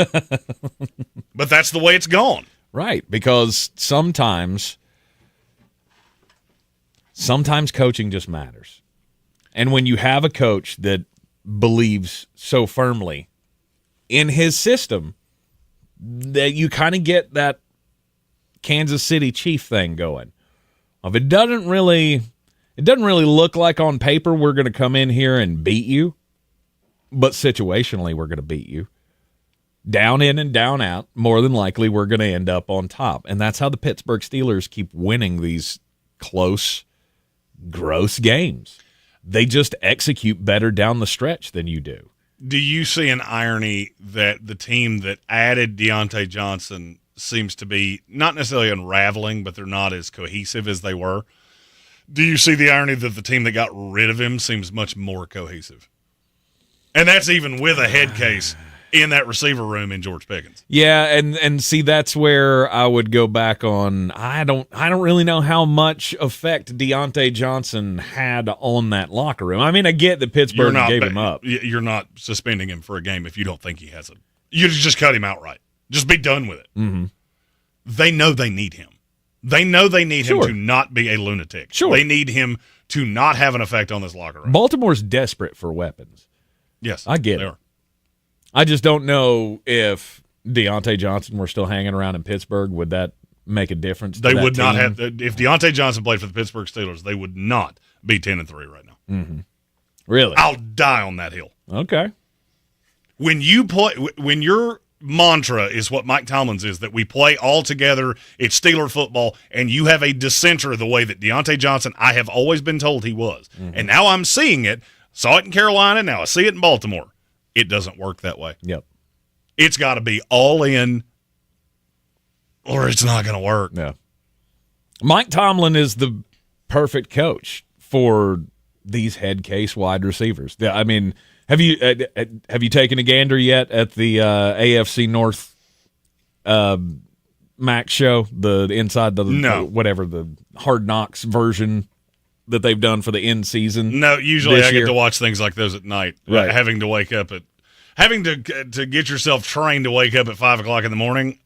But that's the way it's gone.
Right, because sometimes coaching just matters. And when you have a coach that believes so firmly in his system, that you kind of get that Kansas City Chief thing going. If it doesn't really look like on paper we're going to come in here and beat you, but situationally we're going to beat you. Down in and down out, more than likely we're going to end up on top. And that's how the Pittsburgh Steelers keep winning these close, gross games. They just execute better down the stretch than you do.
Do you see an irony that the team that added Deontay Johnson seems to be not necessarily unraveling, but they're not as cohesive as they were? Do you see the irony that the team that got rid of him seems much more cohesive? And that's even with a head case in that receiver room in George Pickens.
Yeah, and see, that's where I would go back on. I don't really know how much effect Deontay Johnson had on that locker room. I mean, I get that Pittsburgh gave him up.
You're not suspending him for a game if you don't think he has it. You just cut him outright. Just be done with it.
Mm-hmm.
They know they need him. They know they need him to not be a lunatic.
Sure.
They need him to not have an effect on this locker room.
Baltimore's desperate for weapons.
Yes,
I get it. I just don't know if Deontay Johnson were still hanging around in Pittsburgh, would that make a difference?
They would not have. If Deontay Johnson played for the Pittsburgh Steelers, they would not be 10-3 right now.
Mm-hmm. Really?
I'll die on that hill.
Okay.
When your mantra is what Mike Tomlin's is, that we play all together, it's Steeler football, and you have a dissenter the way that Deontay Johnson, I have always been told he was. Mm-hmm. And now I'm seeing it. Saw it in Carolina, now I see it in Baltimore. It doesn't work that way.
Yep.
It's got to be all in or it's not going to work.
Yeah. Mike Tomlin is the perfect coach for these head case wide receivers. I mean, have you taken a gander yet at the AFC North Max show, the inside the whatever the Hard Knocks version that they've done for the end season?
No, usually I get to watch things like those at night.
Right.
Having to get yourself trained to wake up at 5 o'clock in the morning.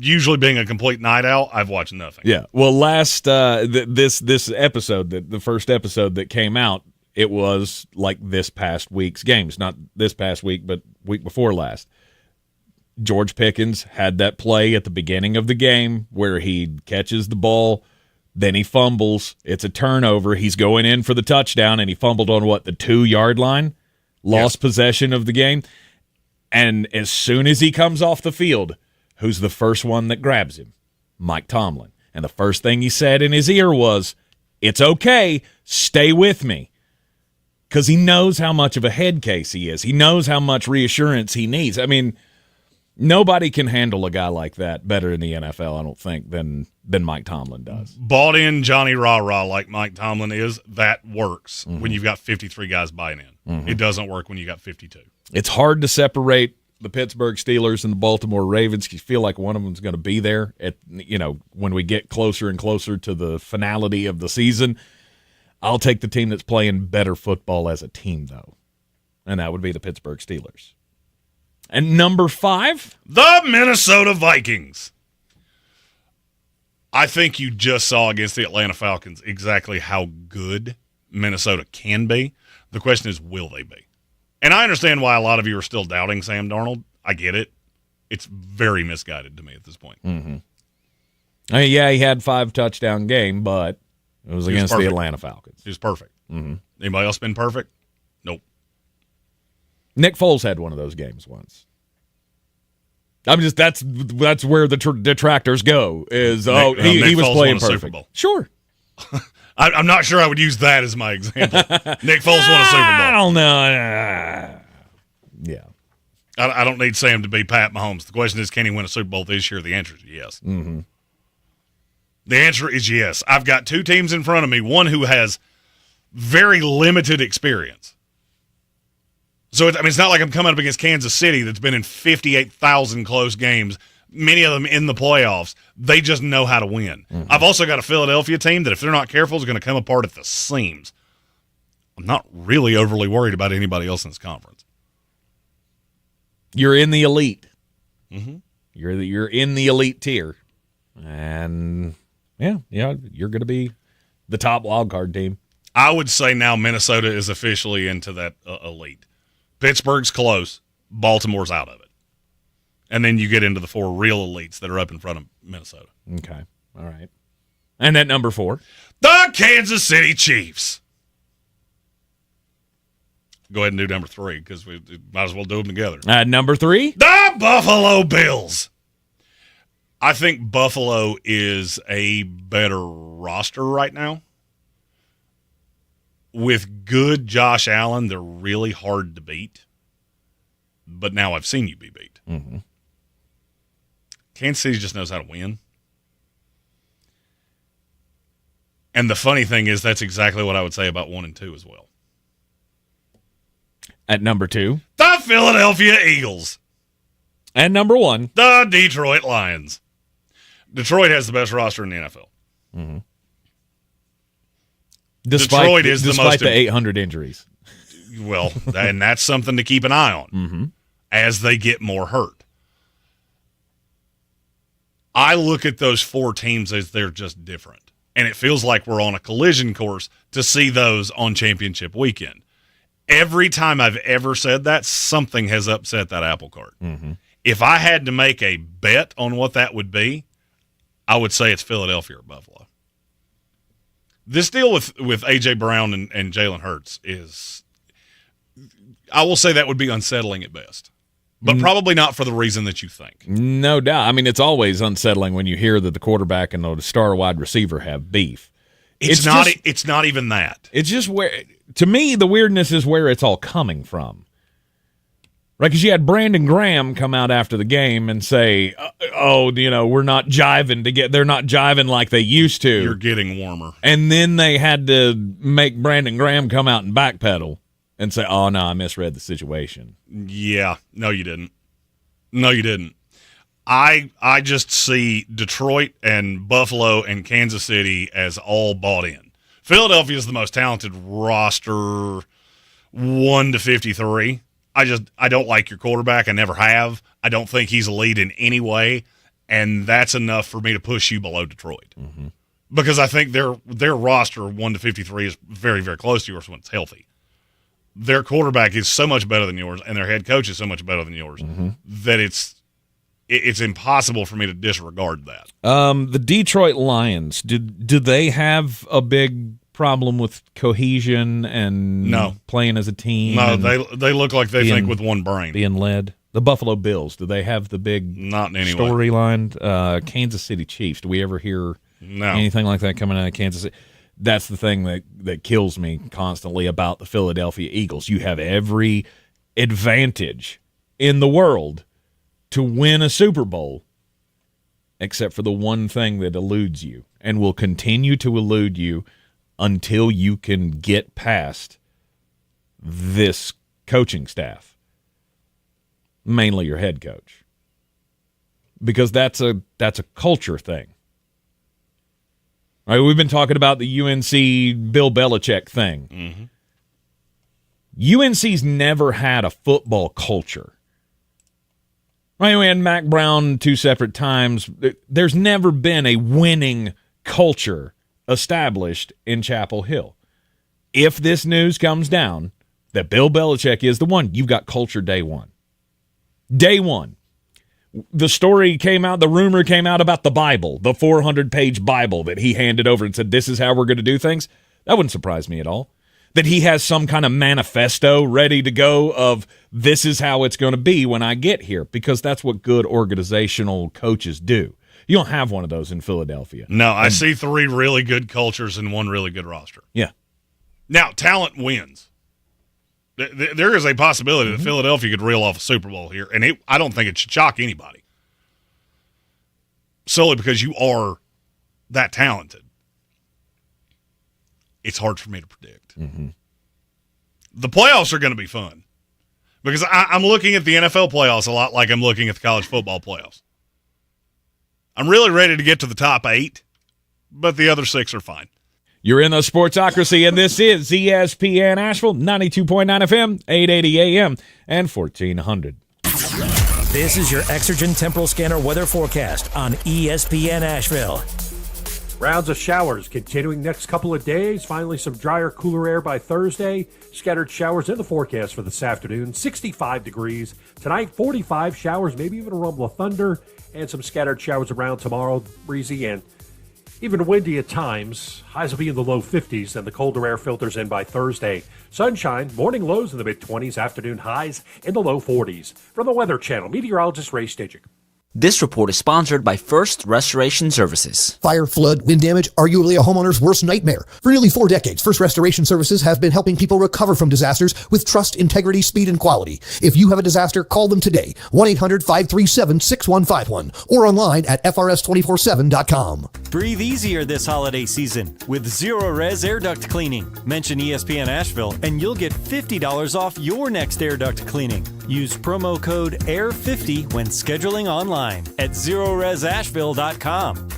Usually being a complete night owl, I've watched nothing.
Yeah. Well, this episode, the first episode that came out, it was like this past week's games, not this past week, but week before last. George Pickens had that play at the beginning of the game where he catches the ball. Then he fumbles. It's a turnover. He's going in for the touchdown, and he fumbled on the 2-yard line? Lost possession of the game. And as soon as he comes off the field, who's the first one that grabs him? Mike Tomlin. And the first thing he said in his ear was, "It's okay. Stay with me." because he knows how much of a head case he is. He knows how much reassurance he needs. I mean, nobody can handle a guy like that better in the NFL, I don't think, than Mike Tomlin does.
Bought in Johnny Rah-Rah like Mike Tomlin is, that works when you've got 53 guys buying in. It doesn't work when you got 52.
It's hard to separate the Pittsburgh Steelers and the Baltimore Ravens. You feel like one of them's going to be there when we get closer and closer to the finality of the season. I'll take the team that's playing better football as a team, though, and that would be the Pittsburgh Steelers. And number 5?
The Minnesota Vikings. I think you just saw against the Atlanta Falcons exactly how good Minnesota can be. The question is, will they be? And I understand why a lot of you are still doubting Sam Darnold. I get it. It's very misguided to me at this point.
I mean, yeah, he had 5 touchdown game, but it was against the Atlanta Falcons.
He was perfect. Anybody else been perfect? Nope.
Nick Foles had one of those games once. I'm just that's where the detractors go. Is
Nick
he was
Foles
playing
won a Super
perfect.
Bowl.
Sure.
I'm not sure I would use that as my example. Nick Foles won a Super Bowl.
I don't know. Yeah.
I don't need Sam to be Pat Mahomes. The question is, can he win a Super Bowl this year? The answer is yes. The answer is yes. I've got 2 teams in front of me, one who has very limited experience. So, it's not like I'm coming up against Kansas City that's been in 58,000 close games, many of them in the playoffs. They just know how to win. I've also got a Philadelphia team that, if they're not careful, is going to come apart at the seams. I'm not really overly worried about anybody else in this conference.
You're in the elite. You're in the elite tier. And, yeah, you're going to be the top wild card team.
I would say now Minnesota is officially into that elite. Pittsburgh's close. Baltimore's out of it. And then you get into the 4 real elites that are up in front of Minnesota.
Okay. All right. And at number 4?
The Kansas City Chiefs. Go ahead and do number 3 because we might as well do them together.
At number 3?
The Buffalo Bills. I think Buffalo is a better roster right now. With good Josh Allen, they're really hard to beat. But now I've seen you be beat. Kansas City just knows how to win. And the funny thing is that's exactly what I would say about 1 and 2 as well.
At number 2?
The Philadelphia Eagles.
And number 1?
The Detroit Lions. Detroit has the best roster in the NFL.
Despite
the
most 800 injuries.
Well, and that's something to keep an eye on as they get more hurt. I look at those 4 teams as they're just different. And it feels like we're on a collision course to see those on championship weekend. Every time I've ever said that, something has upset that apple cart. If I had to make a bet on what that would be, I would say it's Philadelphia or Buffalo. This deal with A.J. Brown and Jalen Hurts is, I will say that would be unsettling at best. But probably not for the reason that you think.
No doubt. I mean, it's always unsettling when you hear that the quarterback and the star wide receiver have beef.
It's not even that.
It's just where, to me, the weirdness is where it's all coming from. Right, because you had Brandon Graham come out after the game and say, we're not jiving they're not jiving like they used to.
You're getting warmer.
And then they had to make Brandon Graham come out and backpedal and say, oh, no, I misread the situation.
Yeah. No, you didn't. No, you didn't. I just see Detroit and Buffalo and Kansas City as all bought in. Philadelphia is the most talented roster, 1 to 53. I don't like your quarterback. I never have. I don't think he's elite in any way, and that's enough for me to push you below Detroit. Because I think their roster 1 to 53 is very, very close to yours when it's healthy. Their quarterback is so much better than yours, and their head coach is so much better than yours that it's impossible for me to disregard that.
The Detroit Lions, do they have a big problem with cohesion and playing as a team?
No, they look like they think with one brain.
Being led. The Buffalo Bills, do they have the big storyline? Kansas City Chiefs, do we ever hear anything like that coming out of Kansas City? that's the thing that kills me constantly about the Philadelphia Eagles. You have every advantage in the world to win a Super Bowl, except for the one thing that eludes you and will continue to elude you until you can get past this coaching staff, mainly your head coach, because that's a culture thing. All right, we've been talking about the UNC Bill Belichick thing. UNC's never had a football culture. Right, we had Mac Brown 2 separate times. There's never been a winning culture established in Chapel Hill. If this news comes down that Bill Belichick is the one, you've got culture day one. Day one. The story came out, the rumor came out about the Bible, the 400-page Bible that he handed over and said, this is how we're going to do things. That wouldn't surprise me at all. That he has some kind of manifesto ready to go of this is how it's going to be when I get here, because that's what good organizational coaches do. You don't have one of those in Philadelphia.
No, I see 3 really good cultures and 1 really good roster.
Yeah.
Now, talent wins. There is a possibility that Philadelphia could reel off a Super Bowl here, and I don't think it should shock anybody. Solely because you are that talented. It's hard for me to predict. The playoffs are going to be fun because I'm looking at the NFL playoffs a lot like I'm looking at the college football playoffs. I'm really ready to get to the top 8, but the other 6 are fine.
You're in the Sportsocracy, and this is ESPN Asheville, 92.9 FM, 880 AM, and 1400.
This is your Exergen Temporal Scanner weather forecast on ESPN Asheville.
Rounds of showers continuing next couple of days. Finally, some drier, cooler air by Thursday. Scattered showers in the forecast for this afternoon. 65 degrees. Tonight, 45 showers, maybe even a rumble of thunder. And some scattered showers around tomorrow. Breezy and even windy at times. Highs will be in the low 50s, and the colder air filters in by Thursday. Sunshine, morning lows in the mid-20s, afternoon highs in the low 40s. From the Weather Channel, meteorologist Ray Stajic.
This report is sponsored by First Restoration Services.
Fire, flood, wind damage, arguably a homeowner's worst nightmare. For nearly 4 decades, First Restoration Services have been helping people recover from disasters with trust, integrity, speed, and quality. If you have a disaster, call them today, 1-800-537-6151, or online at frs247.com.
Breathe easier this holiday season with Zero Res Air Duct Cleaning. Mention ESPN Asheville and you'll get $50 off your next air duct cleaning. Use promo code AIR50 when scheduling online at ZeroResAsheville.com.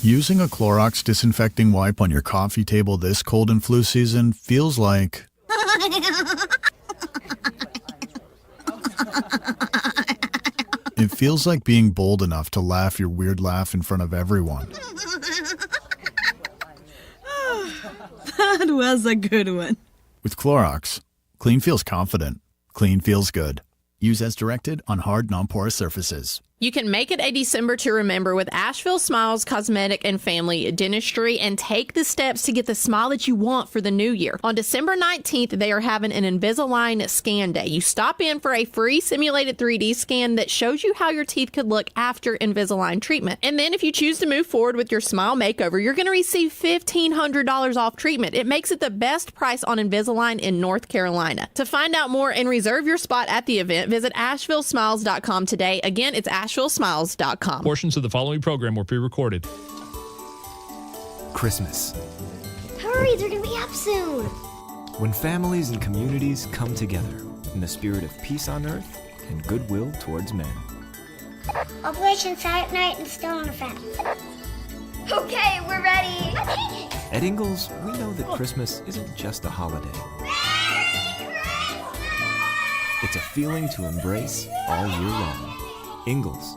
Using a Clorox disinfecting wipe on your coffee table this cold and flu season feels like... It feels like being bold enough to laugh your weird laugh in front of everyone.
That was a good one.
With Clorox, clean feels confident. Clean feels good. Use as directed on hard, non-porous surfaces.
You can make it a December to remember with Asheville Smiles Cosmetic and Family Dentistry and take the steps to get the smile that you want for the new year. On December 19th, they are having an Invisalign scan day. You stop in for a free simulated 3D scan that shows you how your teeth could look after Invisalign treatment. And then if you choose to move forward with your smile makeover, you're going to receive $1,500 off treatment. It makes it the best price on Invisalign in North Carolina. To find out more and reserve your spot at the event, visit AshevilleSmiles.com today. Again, it's AshevilleSmiles.com.
Portions of the following program were pre-recorded.
Christmas.
Hurry, they're going to be up soon.
When families and communities come together in the spirit of peace on earth and goodwill towards men.
Operation Silent Night and Still in Effect. Okay, we're ready.
At Ingalls, we know that Christmas isn't just a holiday. It's a feeling to embrace all year long. Ingalls,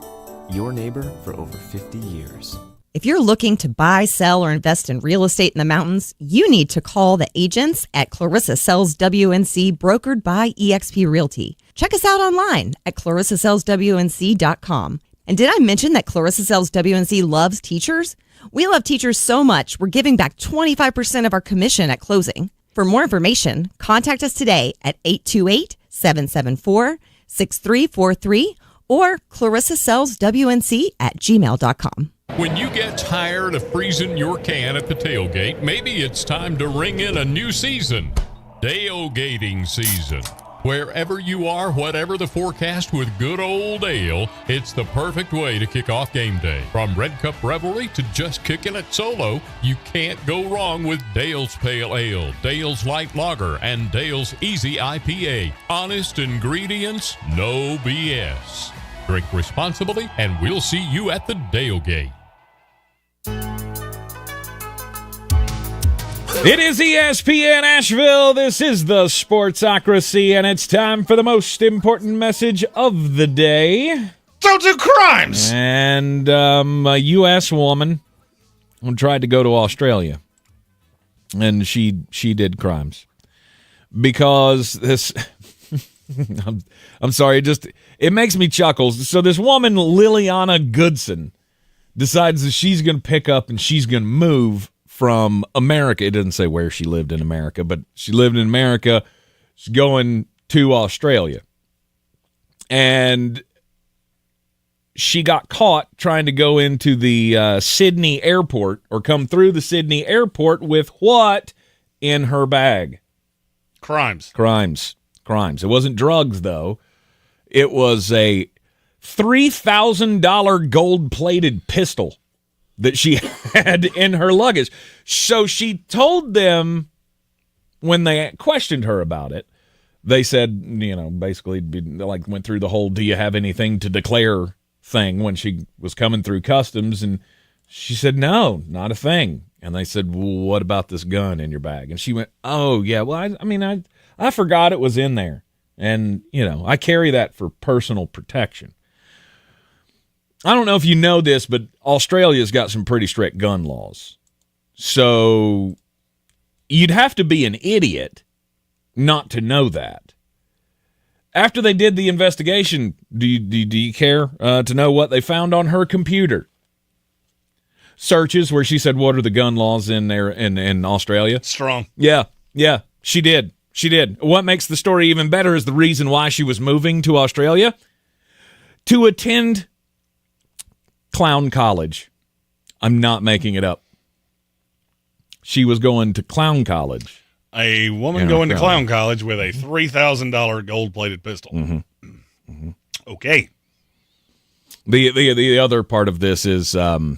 your neighbor for over 50 years.
If you're looking to buy, sell, or invest in real estate in the mountains, you need to call the agents at Clarissa Sells WNC, brokered by eXp Realty. Check us out online at ClarissaSellsWNC.com. And did I mention that Clarissa Sells WNC loves teachers? We love teachers so much, we're giving back 25% of our commission at closing. For more information, contact us today at 828-774-6343 or ClarissaSellsWNC@gmail.com.
When you get tired of freezing your can at the tailgate, maybe it's time to ring in a new season. Tailgating season. Wherever you are, whatever the forecast, with good old ale, it's the perfect way to kick off game day. From Red Cup Revelry to just kicking it solo, you can't go wrong with Dale's Pale Ale, Dale's Light Lager, and Dale's Easy IPA. Honest ingredients, no BS. Drink responsibly, and we'll see you at the Tailgate.
It is ESPN Asheville. This is the Sportsocracy, and it's time for the most important message of the day.
Don't do crimes!
And a U.S. woman tried to go to Australia, and she did crimes. Because this... I'm sorry, it makes me chuckle. So this woman, Liliana Goodson, decides that she's going to pick up and she's going to move from America. It doesn't say where she lived in America, but she lived in America. She's going to Australia. And she got caught trying to go into the Sydney airport, or come through the Sydney airport, with what in her bag?
Crimes.
It wasn't drugs, though. It was a $3,000 gold-plated pistol that she had in her luggage. So she told them, when they questioned her about it, they said, basically, like, went through the whole "do you have anything to declare" thing when she was coming through customs, and she said, no, not a thing. And they said, well, what about this gun in your bag? And she went, oh, yeah, well, I forgot it was in there. And, I carry that for personal protection. I don't know if you know this, but Australia's got some pretty strict gun laws. So you'd have to be an idiot not to know that. After they did the investigation, do you care to know what they found on her computer? Searches where she said, what are the gun laws in there in Australia?
Strong.
Yeah, she did. What makes the story even better is the reason why she was moving to Australia: to attend clown college. I'm not making it up. She was going to clown college.
A woman going to clown college with a $3,000 gold-plated pistol.
Mm-hmm.
Okay.
The other part of this is the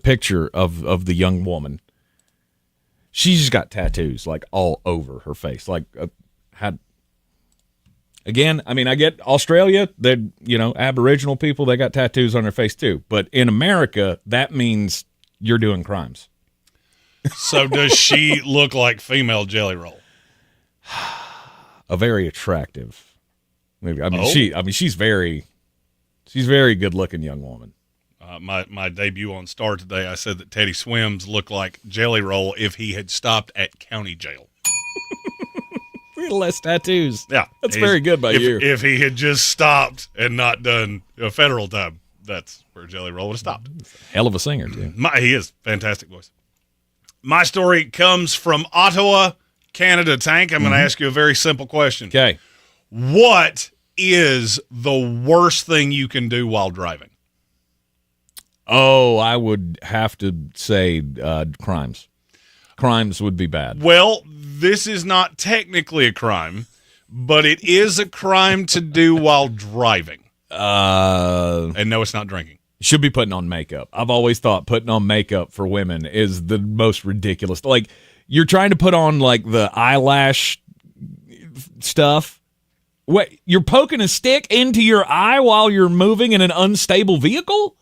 picture of the young woman. She's just got tattoos like all over her face. Like again, I get Australia, they're, Aboriginal people, they got tattoos on their face too. But in America, that means you're doing crimes.
So does she look like female Jelly Roll?
A very attractive. She's very good looking young woman.
My debut on Star today, I said that Teddy Swims looked like Jelly Roll if he had stopped at county jail.
Less tattoos.
Yeah.
That's very good by you.
If he had just stopped and not done a federal time, that's where Jelly Roll would have stopped.
Hell of a singer, too.
He is. Fantastic voice. My story comes from Ottawa, Canada. Tank, I'm going to ask you a very simple question.
Okay.
What is the worst thing you can do while driving?
Oh, I would have to say crimes. Crimes would be bad.
Well, this is not technically a crime, but it is a crime to do while driving. And no, it's not drinking.
Should be putting on makeup. I've always thought putting on makeup for women is the most ridiculous. Like, you're trying to put on, like, the eyelash stuff. What, you're poking a stick into your eye while you're moving in an unstable vehicle?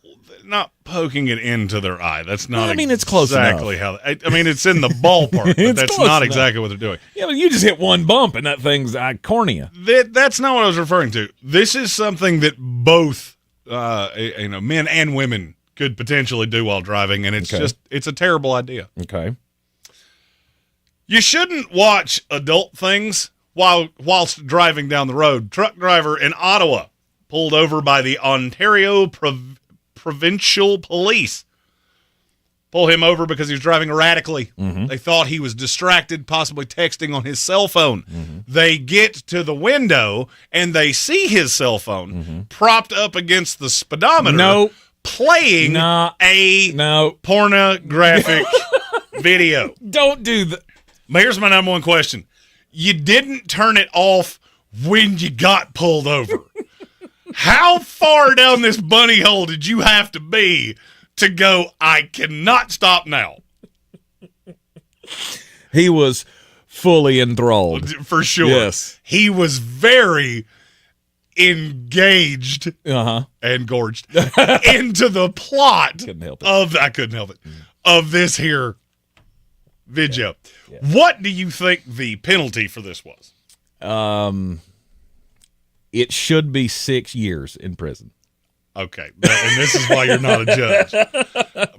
Not poking it into their eye. That's not
it's close
exactly
enough.
It's in the ballpark, but that's not exactly what they're doing.
Yeah, but you just hit one bump and that thing's cornea.
That's not what I was referring to. This is something that both men and women could potentially do while driving, and it's a terrible idea.
Okay.
You shouldn't watch adult things whilst driving down the road. Truck driver in Ottawa pulled over by the Ontario Provincial Police. Pull him over because he was driving erratically. Mm-hmm. They thought he was distracted, possibly texting on his cell phone. Mm-hmm. They get to the window, and they see his cell phone propped up against the speedometer, playing a pornographic video.
Don't do that.
Here's my number one question. You didn't turn it off when you got pulled over. How far down this bunny hole did you have to be to go, I cannot stop now?
He was fully enthralled.
For sure.
Yes.
He was very engaged and gorged into the plot I couldn't help it, of this here video. Yeah. What do you think the penalty for this was?
It should be 6 years in prison.
Okay, and this is why you're not a judge.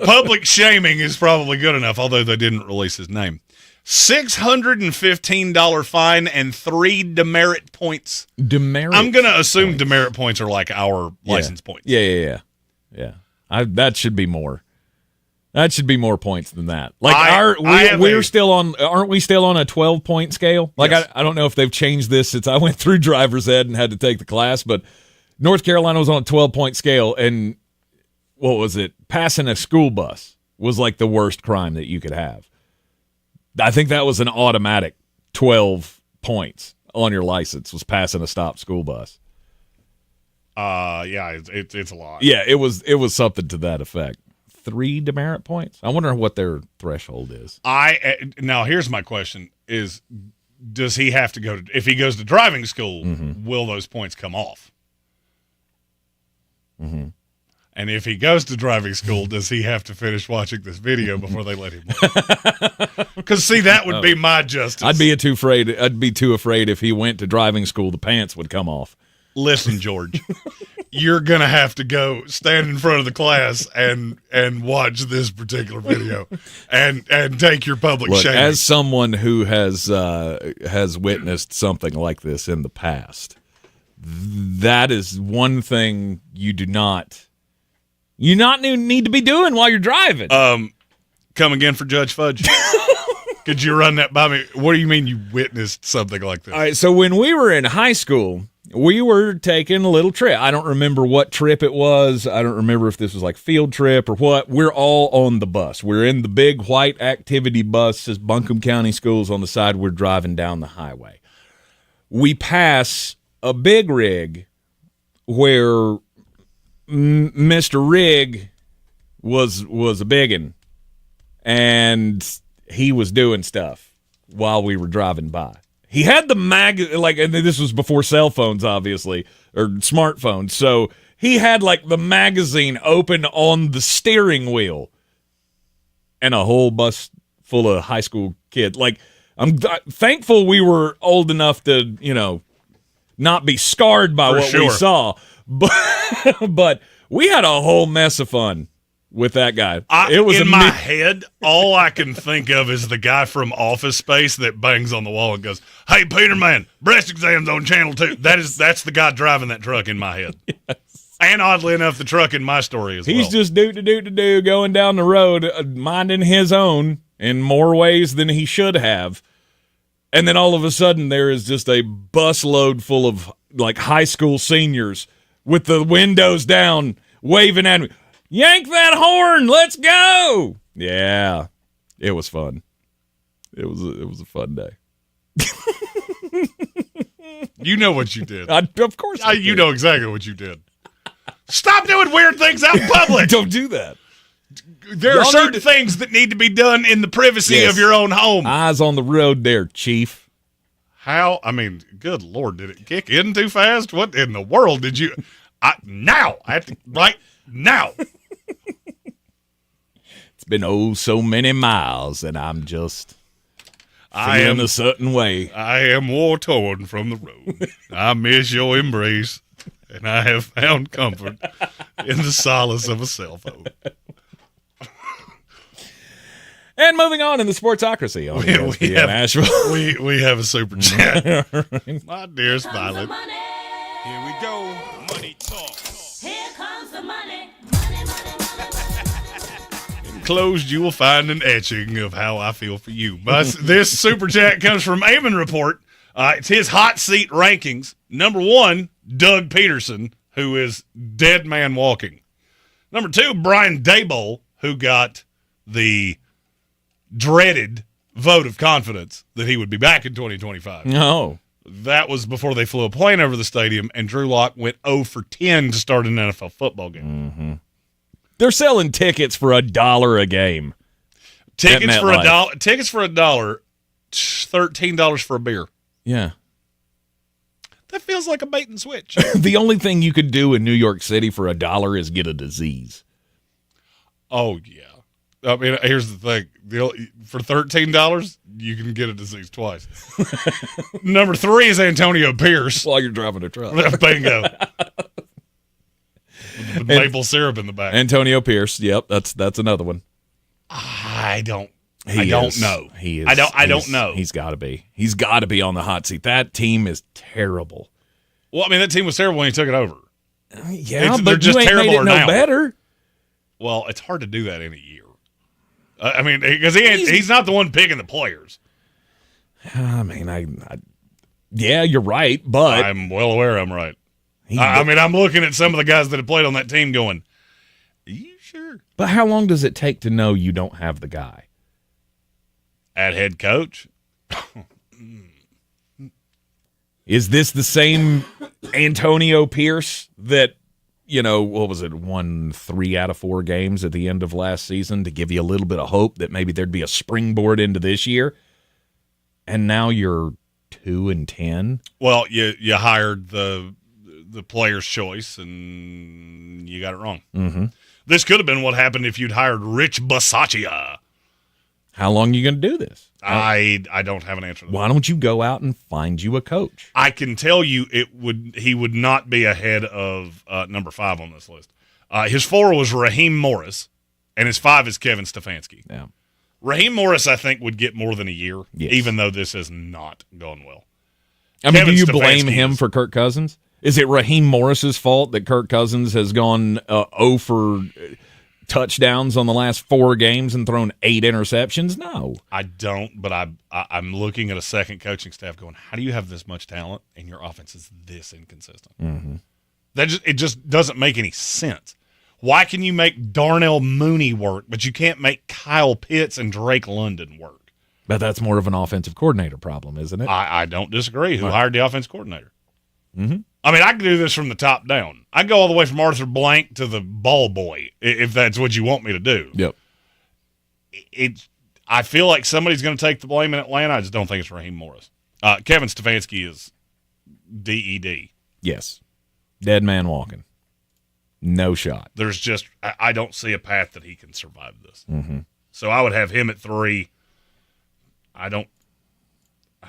Public shaming is probably good enough, although they didn't release his name. $615 fine and 3 demerit points.
Demerit.
I'm going to assume demerit points are like our license points.
Yeah. That should be more. That should be more points than that. Like aren't we still on a 12-point scale? Like yes. I don't know if they've changed this since I went through driver's ed and had to take the class, but North Carolina was on a 12-point scale, and what was it? Passing a school bus was like the worst crime that you could have. I think that was an automatic 12 points on your license, was passing a stopped school bus.
Yeah, it's a lot.
Yeah, it was something to that effect. 3 demerit points. I wonder what their threshold is.
Now here's my question: is does he have to go to, if he goes to driving school? Mm-hmm. Will those points come off?
Mm-hmm.
And if he goes to driving school, does he have to finish watching this video before they let him? Because see, that would be my justice.
I'd be too afraid if he went to driving school, the pants would come off.
Listen, George, you're gonna have to go stand in front of the class and watch this particular video and take your public shaming.
As someone who has witnessed something like this in the past, that is one thing you not need to be doing while you're driving.
Come again for Judge Fudge. Could you run that by me? What do you mean you witnessed something like this?
All right, so when we were in high school, we were taking a little trip. I don't remember what trip it was. I don't remember if this was like field trip or what. We're all on the bus. We're in the big white activity bus, says Buncombe County Schools on the side. We're driving down the highway. We pass a big rig where Mr. Rig was a biggin', and he was doing stuff while we were driving by. He had the and this was before cell phones, obviously, or smartphones. So he had like the magazine open on the steering wheel, and a whole bus full of high school kids. Like, I'm thankful we were old enough to, not be scarred by what we saw, but we had a whole mess of fun with that guy. It was
in my head, all I can think of is the guy from Office Space that bangs on the wall and goes, "Hey, Peterman, breast exams on channel 2." That's the guy driving that truck in my head. Yes. And oddly enough, the truck in my story as well.
He's just do going down the road, minding his own in more ways than he should have. And then all of a sudden, there is just a busload full of like high school seniors with the windows down, waving at me. Yank that horn! Let's go! Yeah, it was fun. It was a fun day.
You know what you did.
Of course I did.
You know exactly what you did. Stop doing weird things out in public.
Don't do that.
There are certain things that need to be done in the privacy of your own home.
Eyes on the road there, Chief.
How? I mean, good Lord, did it kick in too fast? What in the world did you... I have to... Right now.
It's been so many miles, and I'm just feeling a certain way.
I am war-torn from the road. I miss your embrace, and I have found comfort in the solace of a cell phone.
And moving on in the Sportsocracy on ESPN Nashville.
We have a super chat.
Right.
My dearest Violet.
Here we go. Money talk.
Here comes the money.
Enclosed, you will find an etching of how I feel for you. But this super chat comes from Eamon Report. It's his hot seat rankings. Number 1, Doug Peterson, who is dead man walking. Number 2, Brian Daboll, who got the dreaded vote of confidence that he would be back in 2025.
No.
That was before they flew a plane over the stadium, and Drew Lock went 0 for 10 to start an NFL football game.
Mm-hmm. They're selling tickets for $1 a game.
Tickets for $1. Tickets for $1. $13 for a beer.
Yeah.
That feels like a bait and switch.
The only thing you could do in New York City for $1 is get a disease.
Oh, yeah. I mean, here's the thing. For $13, you can get a disease twice. Number 3 is Antonio Pierce.
While you're driving a truck.
Bingo. With maple syrup in the back.
Antonio Pierce. Yep, that's another one.
I don't know.
He is.
I don't know.
He's got to be. He's got to be on the hot seat. That team is terrible.
Well, I mean, that team was terrible when he took it over.
Yeah,
they're
but
just
you ain't
terrible
made it no
now.
better.
Well, it's hard to do that in a year. I mean, because he's not the one picking the players.
I mean, yeah, you're right, but
I'm well aware I'm right. I mean, I'm looking at some of the guys that have played on that team going, are you sure?
But how long does it take to know you don't have the guy?
At head coach?
Is this the same Antonio Pierce that, what was it, won 3 out of 4 games at the end of last season to give you a little bit of hope that maybe there'd be a springboard into this year? And now you're 2-10?
Well, you hired the player's choice, and you got it wrong.
Mm-hmm.
This could have been what happened if you'd hired Rich Bisaccia.
How long are you going to do this?
I don't have an answer to that.
Why don't you go out and find you a coach?
I can tell you he would not be ahead of number 5 on this list. His 4 was Raheem Morris, and his 5 is Kevin Stefanski.
Yeah.
Raheem Morris, I think, would get more than a year,
yes,
even though this has not gone well.
I mean,
Kevin
do you
Stefanski
blame him for Kirk Cousins? Is it Raheem Morris's fault that Kirk Cousins has gone 0 for touchdowns on the last 4 games and thrown 8 interceptions? No.
I don't, but I'm looking at a second coaching staff going, how do you have this much talent and your offense is this inconsistent?
Mm-hmm.
It just doesn't make any sense. Why can you make Darnell Mooney work, but you can't make Kyle Pitts and Drake London work?
But that's more of an offensive coordinator problem, isn't it?
I don't disagree. Who hired the offensive coordinator?
Mm-hmm.
I mean, I can do this from the top down. I go all the way from Arthur Blank to the ball boy, if that's what you want me to do.
Yep.
I feel like somebody's going to take the blame in Atlanta. I just don't think it's Raheem Morris. Kevin Stefanski is DED.
Yes. Dead man walking. No shot.
There's just I don't see a path that he can survive this.
Mm-hmm.
So I would have him at 3. I mean,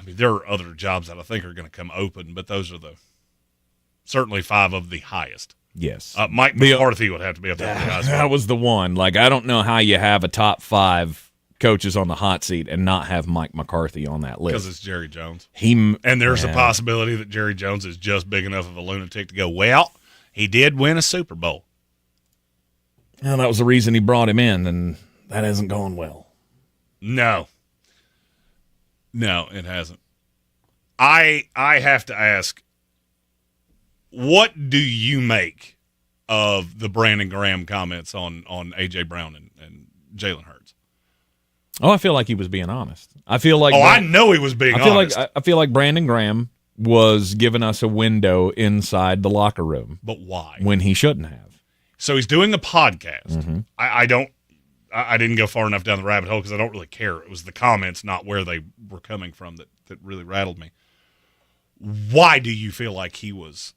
there are other jobs that I think are going to come open, but those are certainly 5 of the highest.
Yes.
Mike McCarthy would have to be up there.
That was the one. Like, I don't know how you have a top 5 coaches on the hot seat and not have Mike McCarthy on that list.
Because it's Jerry Jones.
And
there's a possibility that Jerry Jones is just big enough of a lunatic to go, well, he did win a Super Bowl.
Well, that was the reason he brought him in, and that hasn't gone well.
No, it hasn't. I have to ask, what do you make of the Brandon Graham comments on A.J. Brown and Jalen Hurts?
Oh, I feel like he was being honest. I feel like
I know he was being honest.
I feel like Brandon Graham was giving us a window inside the locker room.
But why?
When he shouldn't have.
So he's doing a podcast.
Mm-hmm.
I didn't go far enough down the rabbit hole because I don't really care. It was the comments, not where they were coming from, that really rattled me. Why do you feel like he was?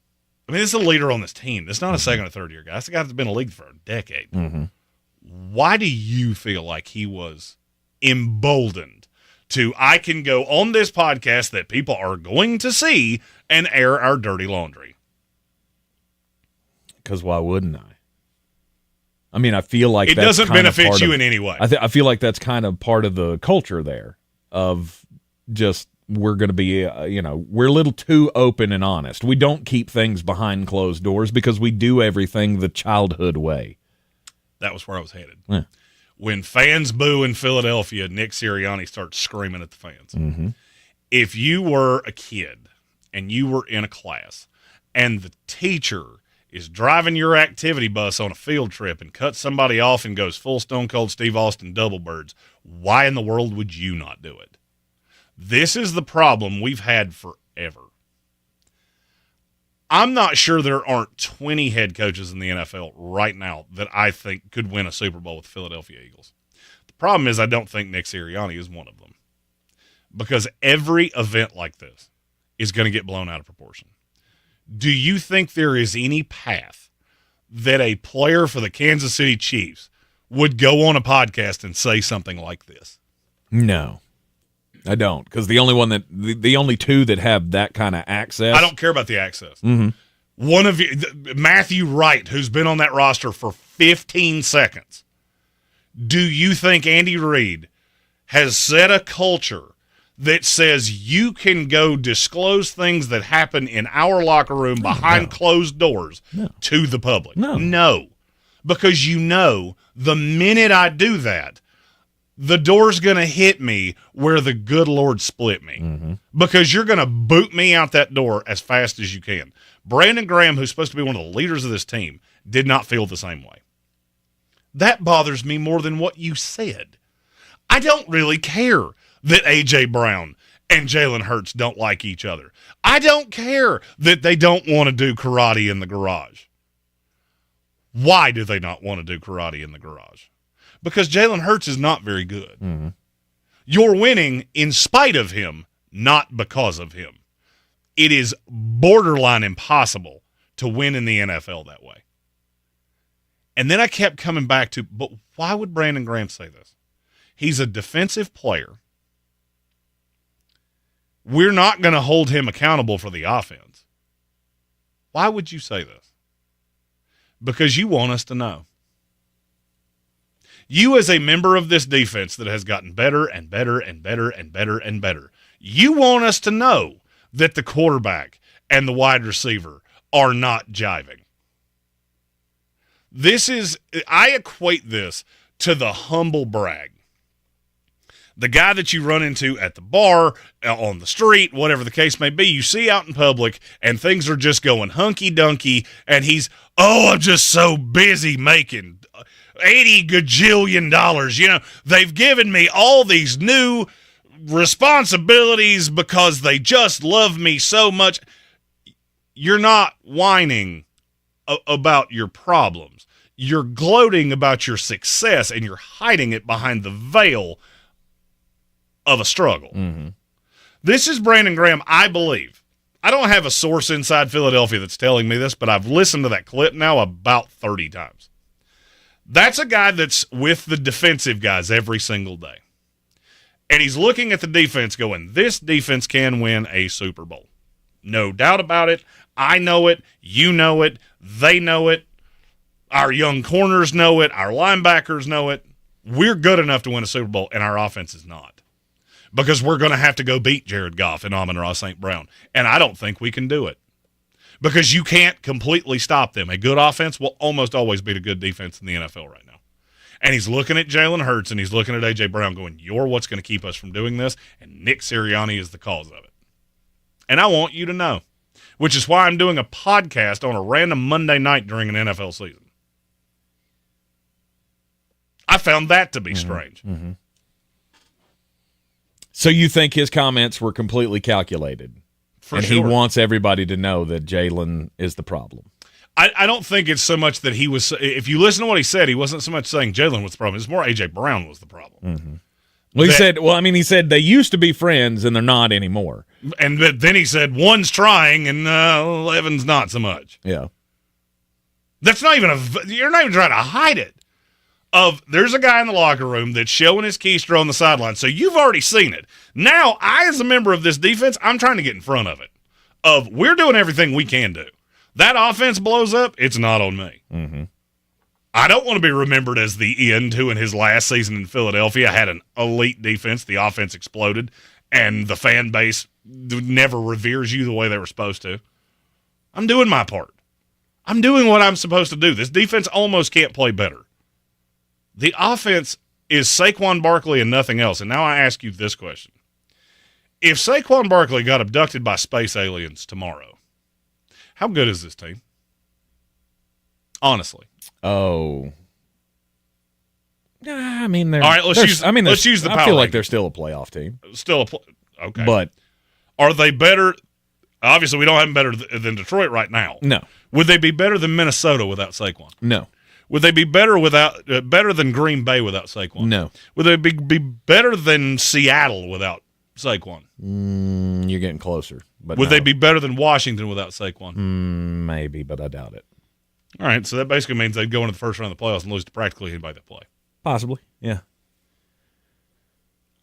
I mean, this is a leader on this team. This is not a second or third year guy. It's a guy that's been in the league for a decade.
Mm-hmm.
Why do you feel like he was emboldened to, I can go on this podcast that people are going to see and air our dirty laundry?
Because why wouldn't I? I mean, I feel like
it
that's
doesn't benefit you in any way.
I feel like that's kind of part of the culture there of just we're going to be, we're a little too open and honest. We don't keep things behind closed doors because we do everything the childhood way.
That was where I was headed.
Yeah.
When fans boo in Philadelphia, Nick Sirianni starts screaming at the fans.
Mm-hmm.
If you were a kid and you were in a class and the teacher is driving your activity bus on a field trip and cuts somebody off and goes full Stone Cold Steve Austin double birds, why in the world would you not do it? This is the problem we've had forever. I'm not sure there aren't 20 head coaches in the NFL right now that I think could win a Super Bowl with the Philadelphia Eagles. The problem is I don't think Nick Sirianni is one of them, because every event like this is going to get blown out of proportion. Do you think there is any path that a player for the Kansas City Chiefs would go on a podcast and say something like this?
No, I don't, because the only two that have that kind of access.
I don't care about the access.
Mm-hmm.
One of you, Matthew Wright, who's been on that roster for 15 seconds. Do you think Andy Reid has set a culture that says you can go disclose things that happen in our locker room behind closed doors to the public? No. Because the minute I do that, the door's going to hit me where the good Lord split me.
Mm-hmm.
Because you're going to boot me out that door as fast as you can. Brandon Graham, who's supposed to be one of the leaders of this team, did not feel the same way. That bothers me more than what you said. I don't really care that A.J. Brown and Jalen Hurts don't like each other. I don't care that they don't want to do karate in the garage. Why do they not want to do karate in the garage? Because Jalen Hurts is not very good.
Mm-hmm.
You're winning in spite of him, not because of him. It is borderline impossible to win in the NFL that way. And then I kept coming back to, but why would Brandon Graham say this? He's a defensive player. We're not going to hold him accountable for the offense. Why would you say this? Because you want us to know. You, as a member of this defense that has gotten better and better and better and better and better, you want us to know that the quarterback and the wide receiver are not jiving. I equate this to the humble brag. The guy that you run into at the bar, on the street, whatever the case may be, you see out in public, and things are just going hunky-dunky, and I'm just so busy making $80 gajillion. They've given me all these new responsibilities because they just love me so much. You're not whining about your problems. You're gloating about your success, and you're hiding it behind the veil of a struggle.
Mm-hmm.
This is Brandon Graham, I believe. I don't have a source inside Philadelphia that's telling me this, but I've listened to that clip now about 30 times. That's a guy that's with the defensive guys every single day. And he's looking at the defense going, this defense can win a Super Bowl. No doubt about it. I know it. You know it. They know it. Our young corners know it. Our linebackers know it. We're good enough to win a Super Bowl, and our offense is not. Because we're going to have to go beat Jared Goff and Amon-Ra St. Brown. And I don't think we can do it. Because you can't completely stop them. A good offense will almost always beat a good defense in the NFL right now. And he's looking at Jalen Hurts and he's looking at A.J. Brown going, you're what's going to keep us from doing this, and Nick Sirianni is the cause of it. And I want you to know, which is why I'm doing a podcast on a random Monday night during an NFL season. I found that to be strange.
Mm-hmm. So you think his comments were completely calculated? And he wants everybody to know that Jalen is the problem.
I don't think it's so much that he was – if you listen to what he said, he wasn't so much saying Jalen was the problem. It's more A.J. Brown was the problem.
Mm-hmm. Well, he said they used to be friends and they're not anymore.
And then he said one's trying and 11's not so much.
Yeah.
That's not even you're not even trying to hide it. There's a guy in the locker room that's showing his keister on the sideline, so you've already seen it. Now, I, as a member of this defense, I'm trying to get in front of it. We're doing everything we can do. That offense blows up, it's not on me.
Mm-hmm.
I don't want to be remembered as the end who in his last season in Philadelphia had an elite defense, the offense exploded, and the fan base never reveres you the way they were supposed to. I'm doing my part. I'm doing what I'm supposed to do. This defense almost can't play better. The offense is Saquon Barkley and nothing else. And now I ask you this question. If Saquon Barkley got abducted by space aliens tomorrow, how good is this team? Honestly.
Oh. I mean,
all right. Let's use the power.
I feel like they're still a playoff team.
Okay.
But
are they better? Obviously, we don't have them better than Detroit right now.
No.
Would they be better than Minnesota without Saquon?
No.
Would they be better than Green Bay without Saquon?
No.
Would they be better than Seattle without Saquon?
You're getting closer. But
would they be better than Washington without Saquon?
Maybe, but I doubt it.
All right, so that basically means they'd go into the first round of the playoffs and lose to practically anybody that play.
Possibly, yeah.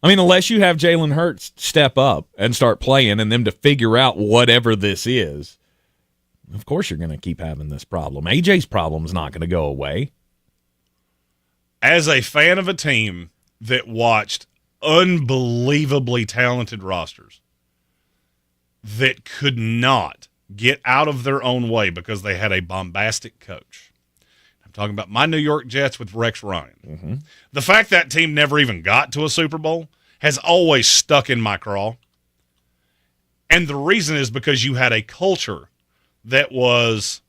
I mean, unless you have Jalen Hurts step up and start playing and them to figure out whatever this is, of course you're going to keep having this problem. AJ's problem is not going to go away.
As a fan of a team that watched unbelievably talented rosters that could not get out of their own way because they had a bombastic coach. I'm talking about my New York Jets with Rex Ryan.
Mm-hmm.
The fact that team never even got to a Super Bowl has always stuck in my craw. And the reason is because you had a culture that was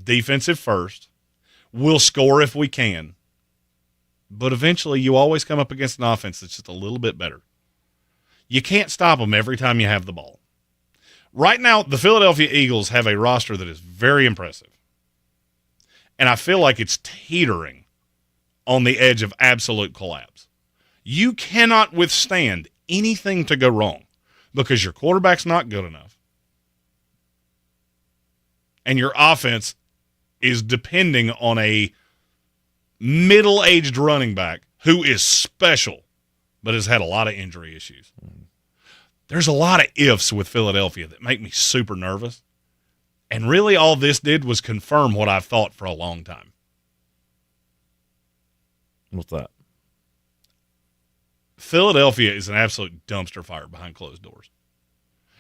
defensive first, we'll score if we can, but eventually you always come up against an offense that's just a little bit better. You can't stop them every time you have the ball. Right now, the Philadelphia Eagles have a roster that is very impressive. And I feel like it's teetering on the edge of absolute collapse. You cannot withstand anything to go wrong because your quarterback's not good enough. And your offense is depending on a middle-aged running back who is special but has had a lot of injury issues. There's a lot of ifs with Philadelphia that make me super nervous. And really all this did was confirm what I've thought for a long time.
What's that?
Philadelphia is an absolute dumpster fire behind closed doors.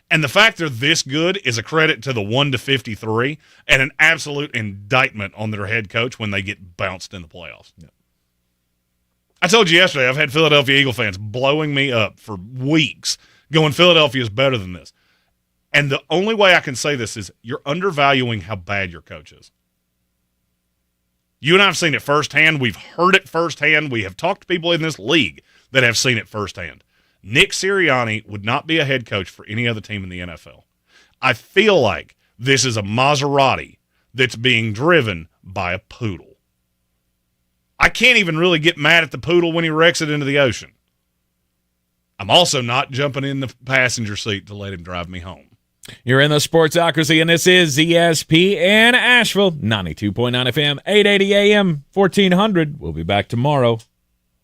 And the fact they're this good is a credit to the 1-53 and an absolute indictment on their head coach when they get bounced in the playoffs.
Yeah.
I told you yesterday I've had Philadelphia Eagle fans blowing me up for weeks going, Philadelphia is better than this. And the only way I can say this is you're undervaluing how bad your coach is. You and I have seen it firsthand. We've heard it firsthand. We have talked to people in this league that have seen it firsthand. Nick Sirianni would not be a head coach for any other team in the NFL. I feel like this is a Maserati that's being driven by a poodle. I can't even really get mad at the poodle when he wrecks it into the ocean. I'm also not jumping in the passenger seat to let him drive me home.
You're in the Sportsocracy, and this is ESPN Asheville, 92.9 FM, 880 AM, 1400. We'll be back tomorrow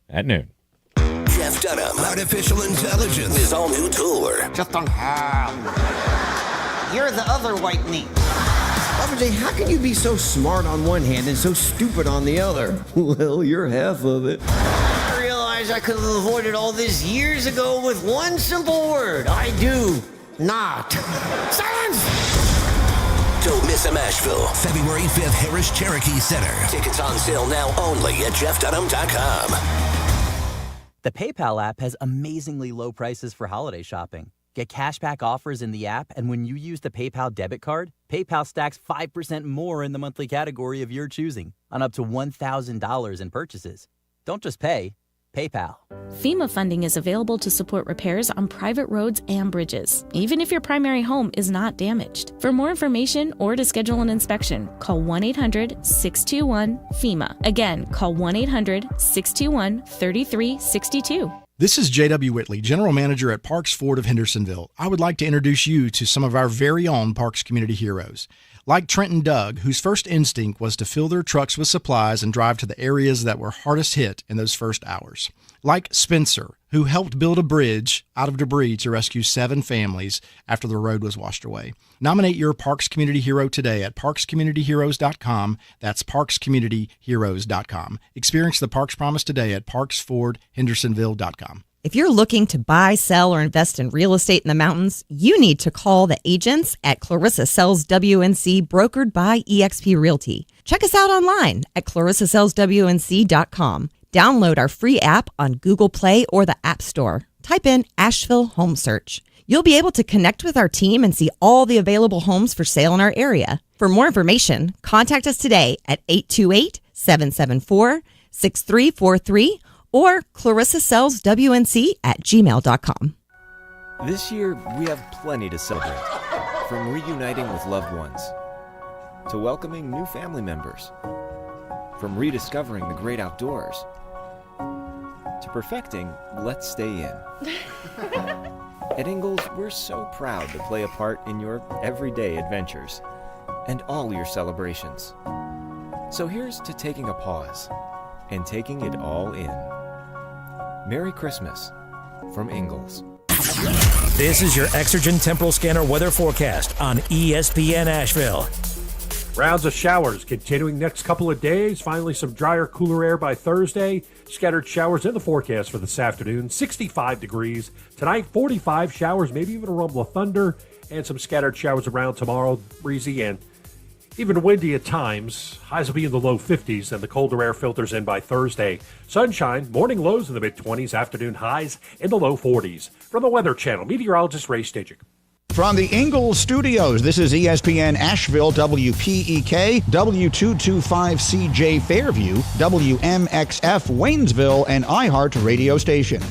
at noon.
Jeff Dunham, Artificial Intelligence, his all-new tour.
Just don't have. You're the other white meat.
RJ, how can you be so smart on one hand and so stupid on the other? Well, you're half of it.
I realize I could have avoided all this years ago with one simple word. I do not. Silence!
Don't miss a Asheville, February 5th, Harris Cherokee Center. Tickets on sale now only at jeffdunham.com.
The PayPal app has amazingly low prices for holiday shopping. Get cashback offers in the app, and when you use the PayPal debit card, PayPal stacks 5% more in the monthly category of your choosing on up to $1,000 in purchases. Don't just pay, PayPal.
FEMA funding is available to support repairs on private roads and bridges, even if your primary home is not damaged. For more information or to schedule an inspection, call 1-800-621-FEMA. Again, call 1-800-621-3362.
This is J.W. Whitley, General Manager at Parks Ford of Hendersonville. I would like to introduce you to some of our very own Parks Community heroes. Like Trent and Doug, whose first instinct was to fill their trucks with supplies and drive to the areas that were hardest hit in those first hours. Like Spencer, who helped build a bridge out of debris to rescue 7 families after the road was washed away. Nominate your Parks Community Hero today at parkscommunityheroes.com. That's parkscommunityheroes.com. Experience the Parks Promise today at parksfordhendersonville.com.
If you're looking to buy, sell, or invest in real estate in the mountains, you need to call the agents at Clarissa Sells WNC, brokered by eXp Realty. Check us out online at clarissasellswnc.com. Download our free app on Google Play or the App Store. Type in Asheville Home Search. You'll be able to connect with our team and see all the available homes for sale in our area. For more information, contact us today at 828-774-6343 or clarissasellswnc@gmail.com.
This year, we have plenty to celebrate. From reuniting with loved ones, to welcoming new family members, from rediscovering the great outdoors, to perfecting Let's Stay In. At Ingalls, we're so proud to play a part in your everyday adventures and all your celebrations. So here's to taking a pause and taking it all in. Merry Christmas from Ingalls.
This is your Exergen Temporal Scanner weather forecast on ESPN Asheville.
Rounds of showers continuing next couple of days. Finally, some drier, cooler air by Thursday. Scattered showers in the forecast for this afternoon. 65 degrees. Tonight, 45 showers, maybe even a rumble of thunder. And some scattered showers around tomorrow. Breezy and even windy at times. Highs will be in the low 50s, and the colder air filters in by Thursday. Sunshine, morning lows in the mid-20s, afternoon highs in the low 40s. From the Weather Channel, meteorologist Ray Stajic.
From the Ingalls Studios, this is ESPN Asheville, WPEK, W225CJ Fairview, WMXF Waynesville, and iHeart Radio Station.